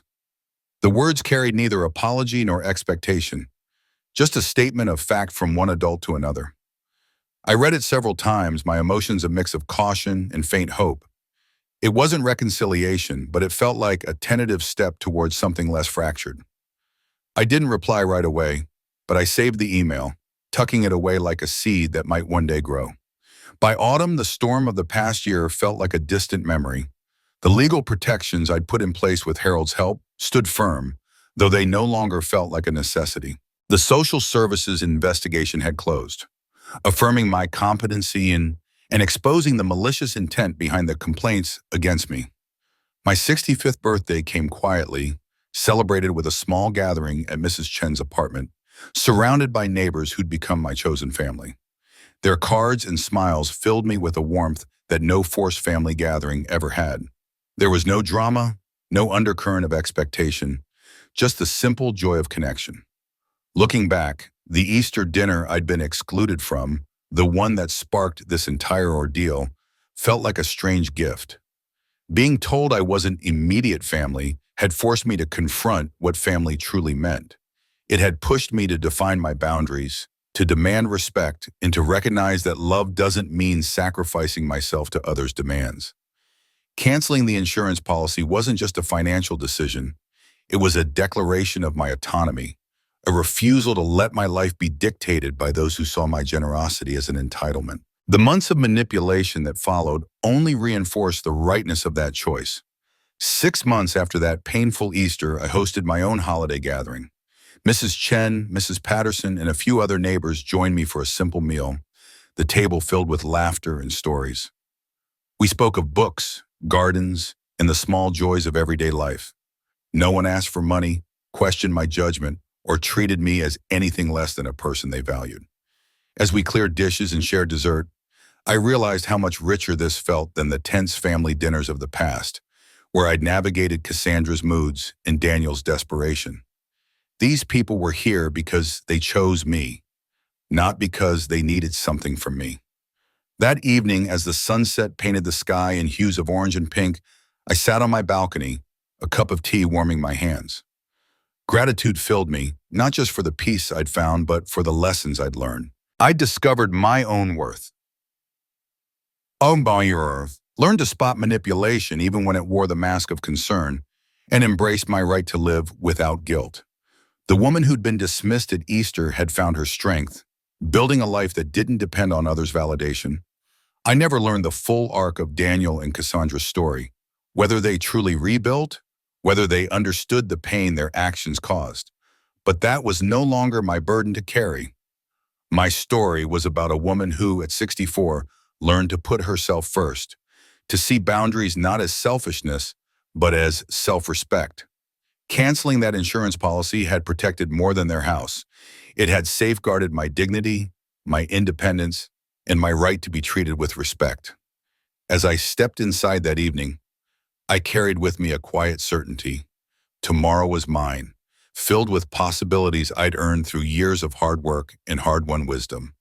The words carried neither apology nor expectation, just a statement of fact from one adult to another. I read it several times, my emotions a mix of caution and faint hope. It wasn't reconciliation, but it felt like a tentative step towards something less fractured. I didn't reply right away, but I saved the email, tucking it away like a seed that might one day grow. By autumn, the storm of the past year felt like a distant memory. The legal protections I'd put in place with Harold's help stood firm, though they no longer felt like a necessity. The social services investigation had closed, affirming my competency and exposing the malicious intent behind the complaints against me. My 65th birthday came quietly, celebrated with a small gathering at Mrs. Chen's apartment, surrounded by neighbors who'd become my chosen family. Their cards and smiles filled me with a warmth that no forced family gathering ever had. There was no drama, no undercurrent of expectation, just the simple joy of connection. Looking back, the Easter dinner I'd been excluded from, the one that sparked this entire ordeal, felt like a strange gift. Being told I wasn't immediate family had forced me to confront what family truly meant. It had pushed me to define my boundaries, to demand respect, and to recognize that love doesn't mean sacrificing myself to others' demands. Canceling the insurance policy wasn't just a financial decision. It was a declaration of my autonomy, a refusal to let my life be dictated by those who saw my generosity as an entitlement. The months of manipulation that followed only reinforced the rightness of that choice. 6 months after that painful Easter, I hosted my own holiday gathering. Mrs. Chen, Mrs. Patterson, and a few other neighbors joined me for a simple meal, the table filled with laughter and stories. We spoke of books, gardens, and the small joys of everyday life. No one asked for money, questioned my judgment, or treated me as anything less than a person they valued. As we cleared dishes and shared dessert, I realized how much richer this felt than the tense family dinners of the past, where I'd navigated Cassandra's moods and Daniel's desperation. These people were here because they chose me, not because they needed something from me. That evening, as the sunset painted the sky in hues of orange and pink, I sat on my balcony, a cup of tea warming my hands. Gratitude filled me, not just for the peace I'd found, but for the lessons I'd learned. I discovered my own worth. Learned to spot manipulation even when it wore the mask of concern, and embraced my right to live without guilt. The woman who'd been dismissed at Easter had found her strength, building a life that didn't depend on others' validation. I never learned the full arc of Daniel and Cassandra's story, whether they truly rebuilt, whether they understood the pain their actions caused. But that was no longer my burden to carry. My story was about a woman who, at 64, learned to put herself first, to see boundaries not as selfishness, but as self-respect. Canceling that insurance policy had protected more than their house. It had safeguarded my dignity, my independence, and my right to be treated with respect. As I stepped inside that evening, I carried with me a quiet certainty. Tomorrow was mine, filled with possibilities I'd earned through years of hard work and hard-won wisdom.